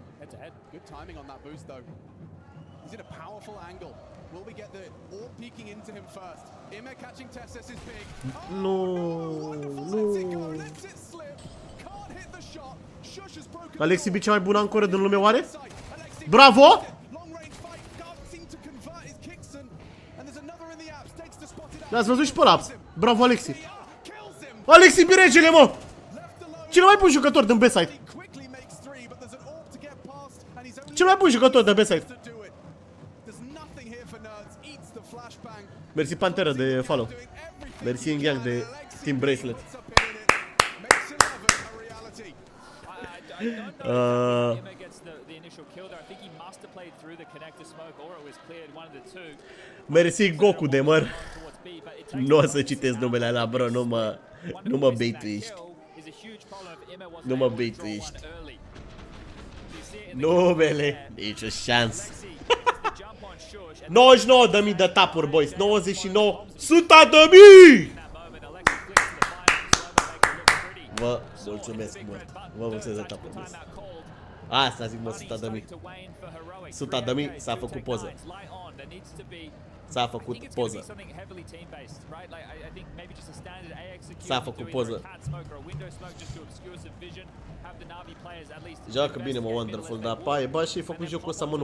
He's in a powerful angle. Will we get the orb peeking into him first? Immer catching TeSeS is big. No, Alexi B cea mai bună ancoră din lume, oare? Bravo! L-ați văzut și pe ăla. Bravo, Alexi. Alexi B regele, mă! Cel mai bun jucător din B-side. Cel mai bun jucător de B-side. Mersi Pantera de follow. Mersi Yang de Team Bracelet. Mersi Goku de măr. Nu o să citesc numele ăla, bro, nu mă baituiești. Nu mă baituiești. Numele, nicio șansă. 99.000 de tapuri, boys. 99 100.000! Vă mulțumesc mult. Vă mulțumesc de tapuri, boys. Asta zic, mă, 100.000. 100.000 s-a făcut poză. S-a făcut poză. S-a făcut poză. Joacă bine, mă, Wonderful, dar paie, bă, și-ai făcut jocul ăsta, mă,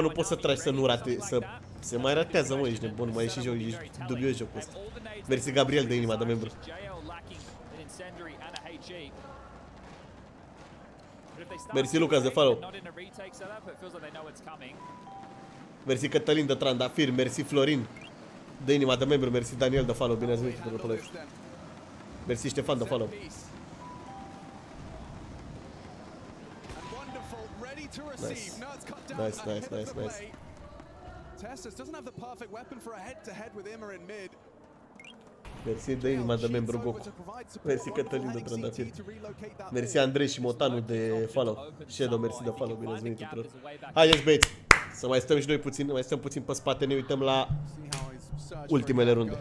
nu poți să tragi să nu rate, să se mai ratează, mă, ești nebun, mai e și joc, ești dubios jocul ăsta. Mersi Gabriel de inima de membru. Mersi Lucas de follow. Mersi Cătălin de trandafir, mersi Florin de inima de membru, mersi Daniel de follow, bine ați venit pe live. Mersi Ștefan de follow. Nice. Mersi de inima de membru Goku. Mersi Cătălin de trandafir. Mersi Andrei și Motanu de follow. Shadow, mersi de follow, bine ați venit tuturor. Haideți, băieți, să mai stăm și noi puțin, mai stăm puțin pe spate, ne uităm la ultimele runde.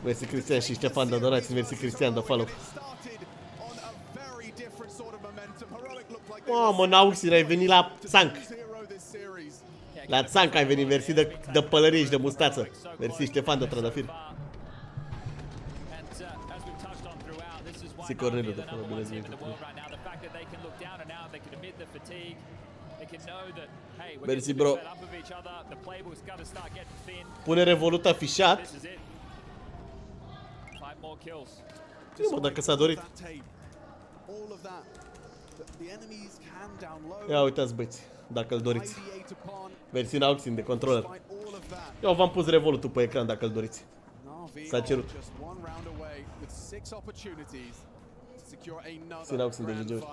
Mersi Cristian și Ștefan de donații, mersi Cristian de follow. Mamă, Nauxi, ai venit la Țanc. La Țanc ai venit, mersi de pălărie și de mustață. Mersi Ștefan de trandafir. Si Corneliu de follow, bine ați venit. Mersi, bro. Pune Revolut afișat. Bine, mă, dacă s-a dorit. Ia uitați, băieți, dacă îl doriți. Mersi Nauxin de controller. Eu v-am pus Revolutul pe ecran dacă îl doriți. S-a cerut. Mersi Nauxin de GG-uri.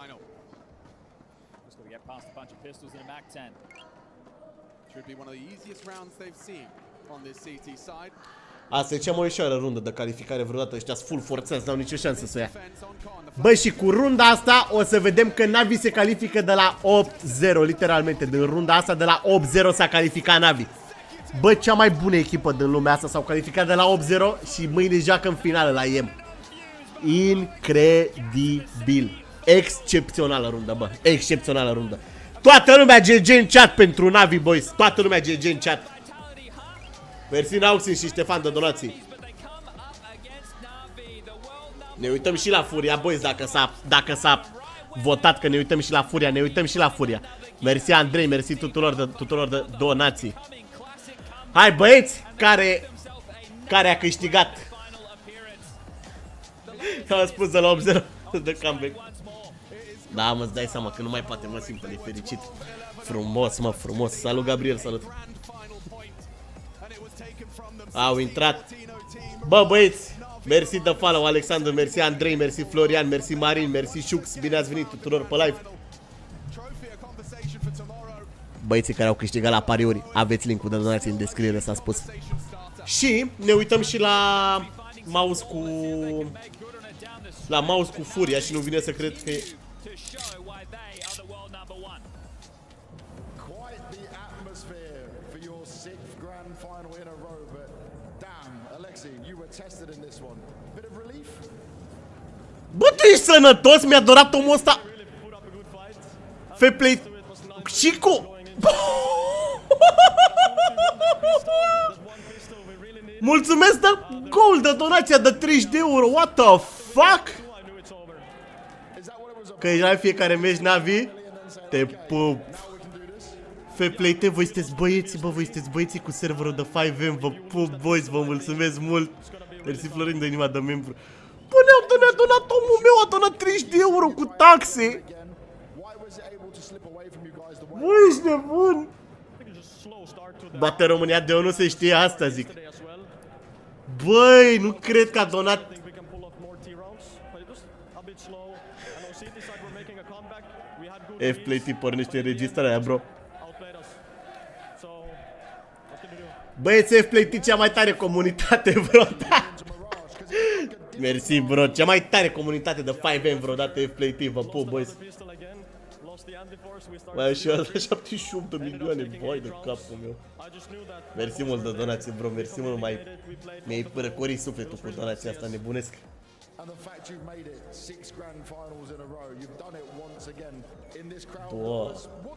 Asta e cea mai ușoară rundă de calificare vreodată. Ăștia-s full forțați, n-au nicio șansă să o ia. Băi, și cu runda asta o să vedem că Navi se califică de la 8-0, literalmente. Din runda asta de la 8-0 s-a calificat Navi. Bă, cea mai bună echipă din lumea asta s-au calificat de la 8-0 și mâine joacă în finală la IEM. Incredibil. Excepțională rundă, bă. Excepțională rundă. Toată lumea GG în chat pentru Navi, boys. Toată lumea GG în chat. Mersi Nauxin și Ștefan de donații. Ne uităm și la Furia, boys, dacă s-a votat că ne uităm și la Furia, ne uităm și la Furia. Mersi Andrei, mersi tuturor de donații. Hai băieți, care a câștigat. Am spus de la 8-0 de comeback. Da, mă, îți dai seama că nu mai poate, mă simt fericit. Frumos, mă, frumos. Salut, Gabriel, salut. Au intrat. Bă, băieți, mersi de follow, Alexandru, mersi Andrei, mersi Florian, mersi Marin, mersi Șux. Bine ați venit tuturor pe live. Băieții care au câștigat la pariuri, aveți linkul de donație în descriere, s-a spus. Și ne uităm și la mouse cu Furia și nu vine să cred că e... Bă, tu ești sănătos? Mi-a dorat omul ăsta. Fairplay și cu... Mulțumesc de gold, de donația de 30 de euro. What the fuck? Că ești la fiecare meci Navi. Te pup. Fairplay, voi sunteți băieții, bă, voi sunteți băieții cu serverul de 5M. Vă pup, boys, vă mulțumesc mult. Mersi Florin de inima de membru. Bă, ne-a donat omul meu, a donat 30 de euro cu taxe. Bă, ești nebun. Bate România de 1, se știe asta, zic. Băi, nu cred că a donat. F-Play pornește înregistrarea, bro. Băieți, F-Play cea mai tare comunitate vreodată. Mersi, bro, cea mai tare comunitate de 5M vreodată, F-Play, vă pup, boys. Mai e și asta 78 de milioane, boi de capul meu. Mersi mult de donație, bro, mersi mult, mi-ai răcorit sufletul cu donația asta, nebunesc. Doamne,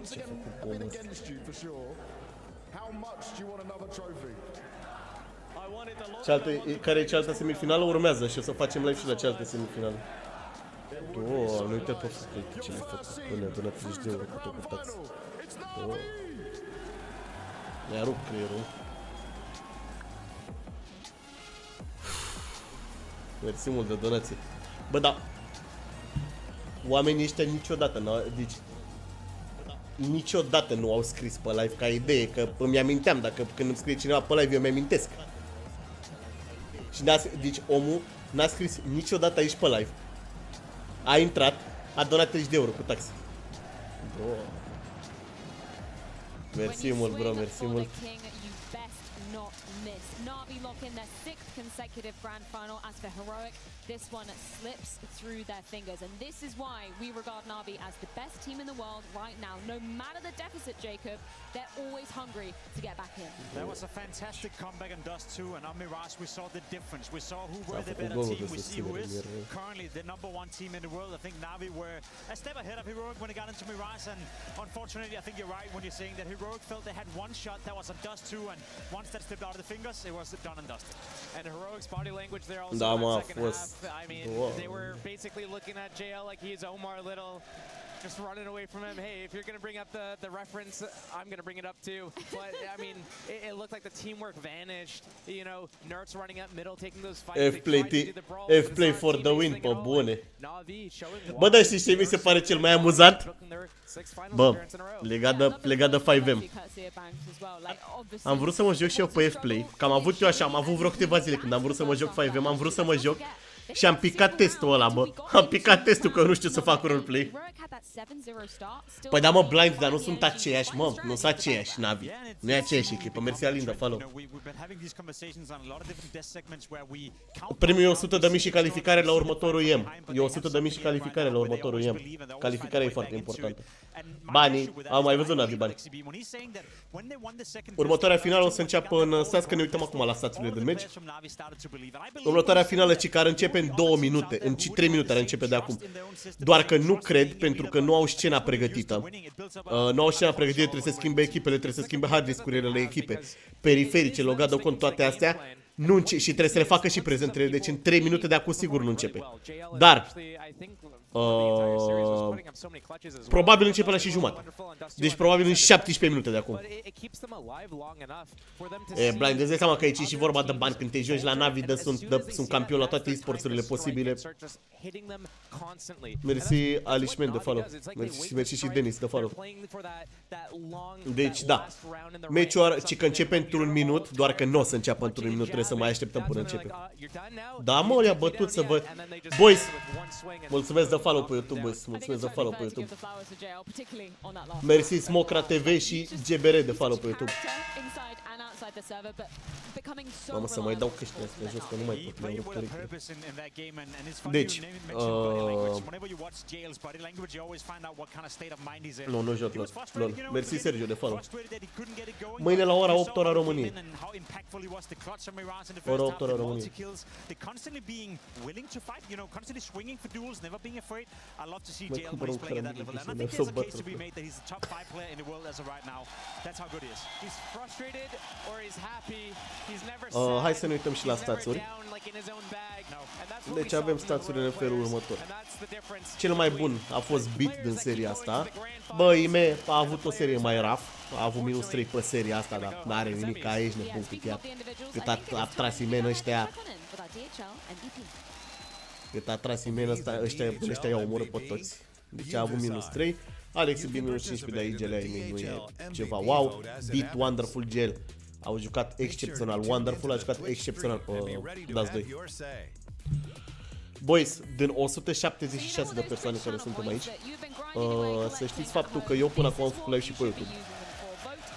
ce-a făcut pomul ăsta. Care e cealaltă semifinală? Urmează și o să facem live și la cealaltă semifinală. Nu uite pe făcut ce mi-a făcut. Până a donat 30 de euro cu tot cu tax. Mi-a rupt creierul. Mersi mult de donație. Bă, da. Oamenii ăștia niciodată niciodată nu au scris pe live ca idee, că îmi aminteam, dacă când îmi scrie cineva pe live eu mi-amintesc. Și deci omul n-a scris niciodată aici pe live. A intrat, a donat 30 de euro cu taxe. Bro. Mersi mult, bro, mersi mult. Navi lock in their 6th consecutive grand final. As for Heroic, this one slips through their fingers, and this is why we regard Navi as the best team in the world right now. No matter the deficit, Jacob, they're always hungry to get back in. That was a fantastic comeback in Dust 2, and on Mirage we saw the difference. We saw who were the better team. We see who is currently the #1 team in the world. I think Navi were a step ahead of Heroic when it got into Mirage, and unfortunately, I think you're right when you're saying that Heroic felt they had one shot that was a Dust 2, and once that slipped out of the fingers, it was done and dusted. And Heroic's body language there also in the second half. I mean, they were basically looking at JL like he's Omar Little, just running away from him. Hey, if you're going to bring up the reference, I'm going to bring it up too. But, I mean, it looked like the teamwork vanished. You know, Nerds running up middle, taking those fights. F-Play for the win, pe bune. Bă, dar știi ce mi se pare cel mai amuzant? Bă, legat de 5M. Am vrut să mă joc și eu pe F-Play. Că am avut eu așa, am avut vreo câteva zile când am vrut să mă joc 5M, am vrut să mă joc. Și am picat testul ăla, bă. Am picat testul că nu știu să fac roleplay. Păi da, mă, Blind, dar nu sunt aceiași, mă. Nu sunt aceiași, Navi. Nu e aceeași echipă. Mersi, Alinda, follow. Primul e 100.000 și calificare la următorul IEM. E 100.000 și calificare la următorul IEM. Calificarea e foarte importantă. Banii, am mai văzut, Navi, bani. Următoarea finală o să înceapă în... Stați că ne uităm acum la staturile de meci. Următoarea finală, ci care începe în 2 minute. În 3 minute ar începe de acum. Doar că nu cred, pentru că nu au scena pregătită. Nu au scena pregătită, trebuie să schimbe echipele, trebuie să schimbe hard disk-urile la echipe. Periferice, logat cont, toate astea. Nu și trebuie să le facă și prezentele, deci în 3 minute de acum sigur nu începe. Dar probabil începe la și jumătate. Deci probabil în 17 minute de acum. Blind, îți dai seama că aici e și vorba de bani. Când te joci la Navi, sunt campion la toate e-sporturile posibile. Mersi Alishman de follow. Mersi și Denis de follow. Deci da, meciul ci că începe într-un minut. Doar că nu o să înceapă într-un minut, trebuie să mai așteptăm până începe. Da, mă, le-a bătut să văd. Boys, mulțumesc de follow pe YouTube, boys. Mulțumesc de follow pe YouTube. Mersi Smocra TV și GBR de follow pe YouTube. Mamă, să mai dau căștile astea jos, că nu mai pot, le-am rupt urechile. Deci, nu joc LOL. Mersi Sergio de follow. Mâine la ora 8 ora României. Ora 8 ora României. Mă cumpăr un caramel de să merg să o bat. Hai să ne uităm și la stațuri. Deci avem stațiurile în felul următor. Cel mai bun a fost Beat din seria asta. Bă, IME a avut o serie mai rough. A avut -3 pe seria asta, dar n-are nimic aici, nebun cât a tras IME în ăștia. Cât a tras IME în ăștia i-au omorât pe toți. Deci a avut -3. Alex bine -15 de aici, nu e ceva wow. Beat, Wonderful Gel au jucat excepțional. Wonderful a jucat excepțional pe Dust 2. Boys, din 176 de persoane care suntem aici, să știți faptul că eu până acum am făcut live și pe YouTube.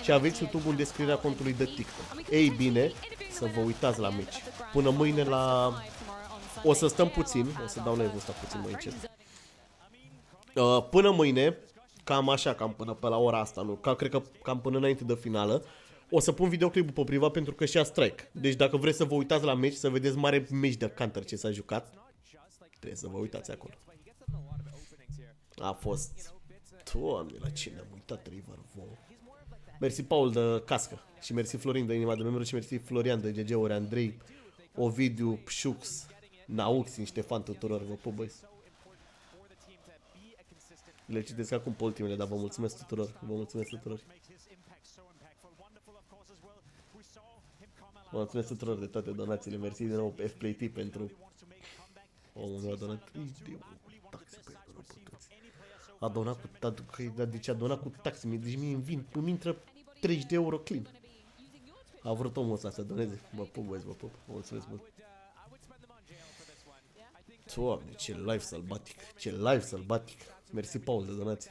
Și aveți YouTube în descrierea contului de TikTok. Ei bine, să vă uitați la meci. Până mâine la... O să stăm puțin, o să dau live-ul ăsta puțin mai încet. Până mâine, cam așa, cam până pe la ora asta, nu? Cred că cam până înainte de finală. O să pun videoclipul pe privat pentru că și-a strike. Deci dacă vreți să vă uitați la meci, să vedeți mare meci de Counter ce s-a jucat, trebuie să vă uitați acolo. A fost... Doamne, la cine am uitat River Wow. Mersi Paul de cască. Și mersi Florin de inima de membru. Și mersi Florian de GG-uri, Andrei, Ovidiu, Pșux, Nauxin, Ștefan, tuturor. Vă pup, băi. Le citesc acum pe ultimele, dar vă mulțumesc tuturor. Vă mulțumesc tuturor. Vă mulțumesc tuturor de toate donațiile. Mersi din nou pe FPlayT pentru... Omul meu a donat 30 de euro cu taxe pe toți. A donat cu... Deci a donat cu taxe. Deci mie îmi intră 30 de euro clean. A vrut omul ăsta să doneze. Vă pup, băieți, vă pup. Vă mulțumesc mult. Doamne, ce live sălbatic. Ce live sălbatic. Mersi, Paul, de donații.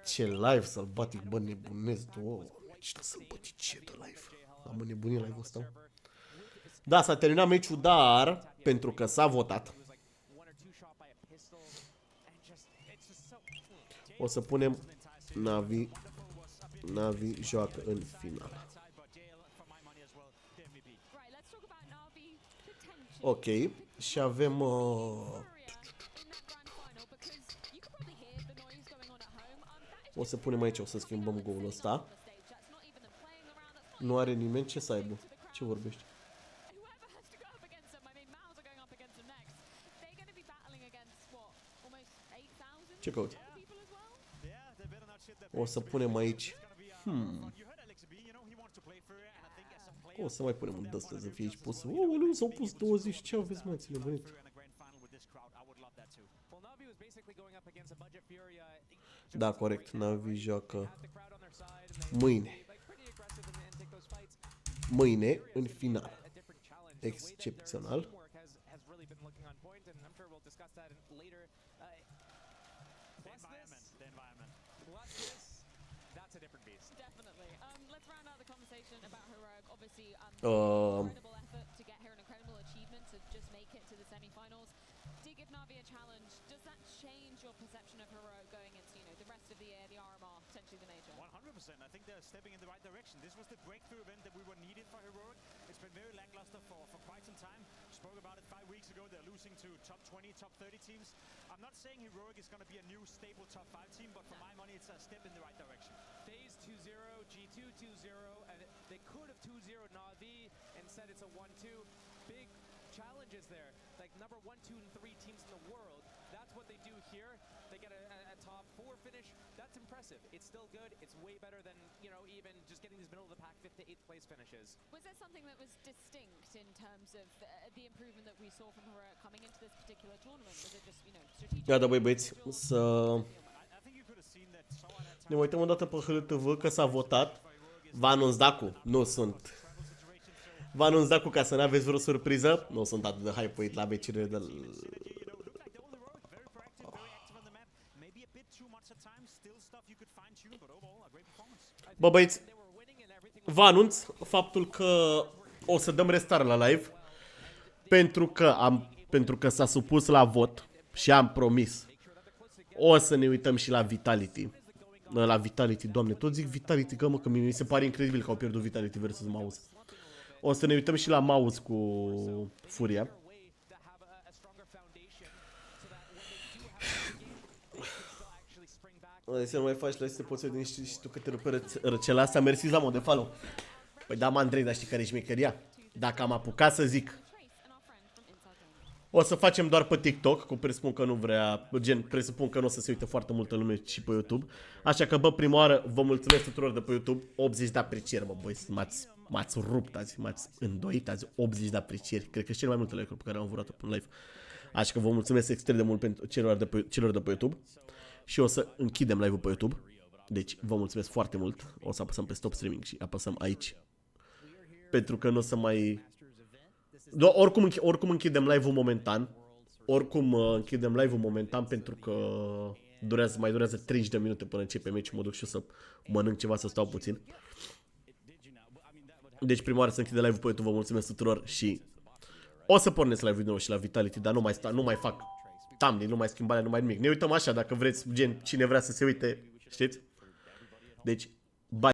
Ce live sălbatic, bă, nebunesc. Doamne, ce sălbaticie de live. Am înnebunit live-ul ăsta. Da, s-a terminat meciul, dar pentru că s-a votat, o să punem Navi joacă în final. Ok, și avem o să punem aici, o să schimbăm golul ăsta. Nu are nimeni, ce să aibă? Ce vorbești? Ce cauți? O să punem aici. O să mai punem un dăstă să fie aici pus. Ouleu, s-au pus 20. Ce aveți, mă, ține venit? Da, corect. Navi joacă mâine. Mâine, în final. Excepțional. The environment. Plus this, that's a different beast. Definitely. Let's round out the conversation about Heroic. Obviously, incredible effort to get here, an incredible achievement to just make it to the semi-finals. Did give Navi a challenge. Does that change your perception of Heroic going into, you know, the rest of the year, the RMR, potentially the major? 100%. I think they're stepping in the right direction. This was the breakthrough event that we were needed for Heroic. It's been very lackluster for quite some time. Spoke about it 5 weeks ago. They're losing to top 20, top 30 teams. I'm not saying Heroic is going to be a new stable top 5 team, but for my money, it's a step in the right direction. Phase 2-0, G2 2-0, and they could have 2-0'd Navi and said it's a 1-2. Big challenges there. Like number 1, 2, and 3 teams in the world. That's what they do here. They get a top 4 finish. That's impressive. It's still good. It's way better than, you know, even just getting these middle of the pack 5th to 8th place finishes. Was there something that was distinct in terms of the improvement that we saw from Heroic coming into this particular tournament? Was it just, you know, strategic? Gata, băi băieți, să ne uităm o dată pe HLTV că s-a votat. Vă anunț Dacu, nu sunt. Vă anunț Dacu ca să n-aveți vreo surpriză. Nu sunt atât de hype-uit la meciurile de... Bă băieți, vă anunț faptul că o să dăm restart la live pentru că s-a supus la vot și am promis. O să ne uităm și la Vitality. La Vitality, doamne, tot zic Vitality, că mi se pare incredibil că au pierdut Vitality versus Mouse. O să ne uităm și la Mouse cu Furia. Să nu mai faci la să te poți vedea și tu că te rupe răcela asta. Mersi Zamo de follow. Păi da, mă, Andrei, dar știi care e șmecheria? Dacă am apucat să zic, o să facem doar pe TikTok, cu presupun că nu vrea, gen, presupun că nu o să se uite foarte multă lume și pe YouTube. Așa că, bă, prima oară, vă mulțumesc tuturor de pe YouTube, 80 de aprecieri, bă, băi, m-ați rupt azi, m-ați îndoit azi, 80 de aprecieri. Cred că și cel mai multe like-uri pe care am avut în live. Așa că vă mulțumesc extrem de mult pentru celor de pe YouTube. Și o să închidem live-ul pe YouTube. Deci, vă mulțumesc foarte mult. O să apăsăm pe stop streaming și apăsăm aici. Pentru că nu o să mai... Oricum închidem live-ul momentan. Închidem live-ul momentan pentru că mai durează 30 de minute până începe meciul. Mă duc și eu să mănânc ceva, să stau puțin. Deci prima oară să închide live-ul pe YouTube. Vă mulțumesc tuturor și o să pornesc live-ul din nou și la Vitality, dar nu mai fac thumbnail, nu mai schimbare, nu mai nimic. Ne uităm așa, dacă vreți, gen, cine vrea să se uite, știți? Deci,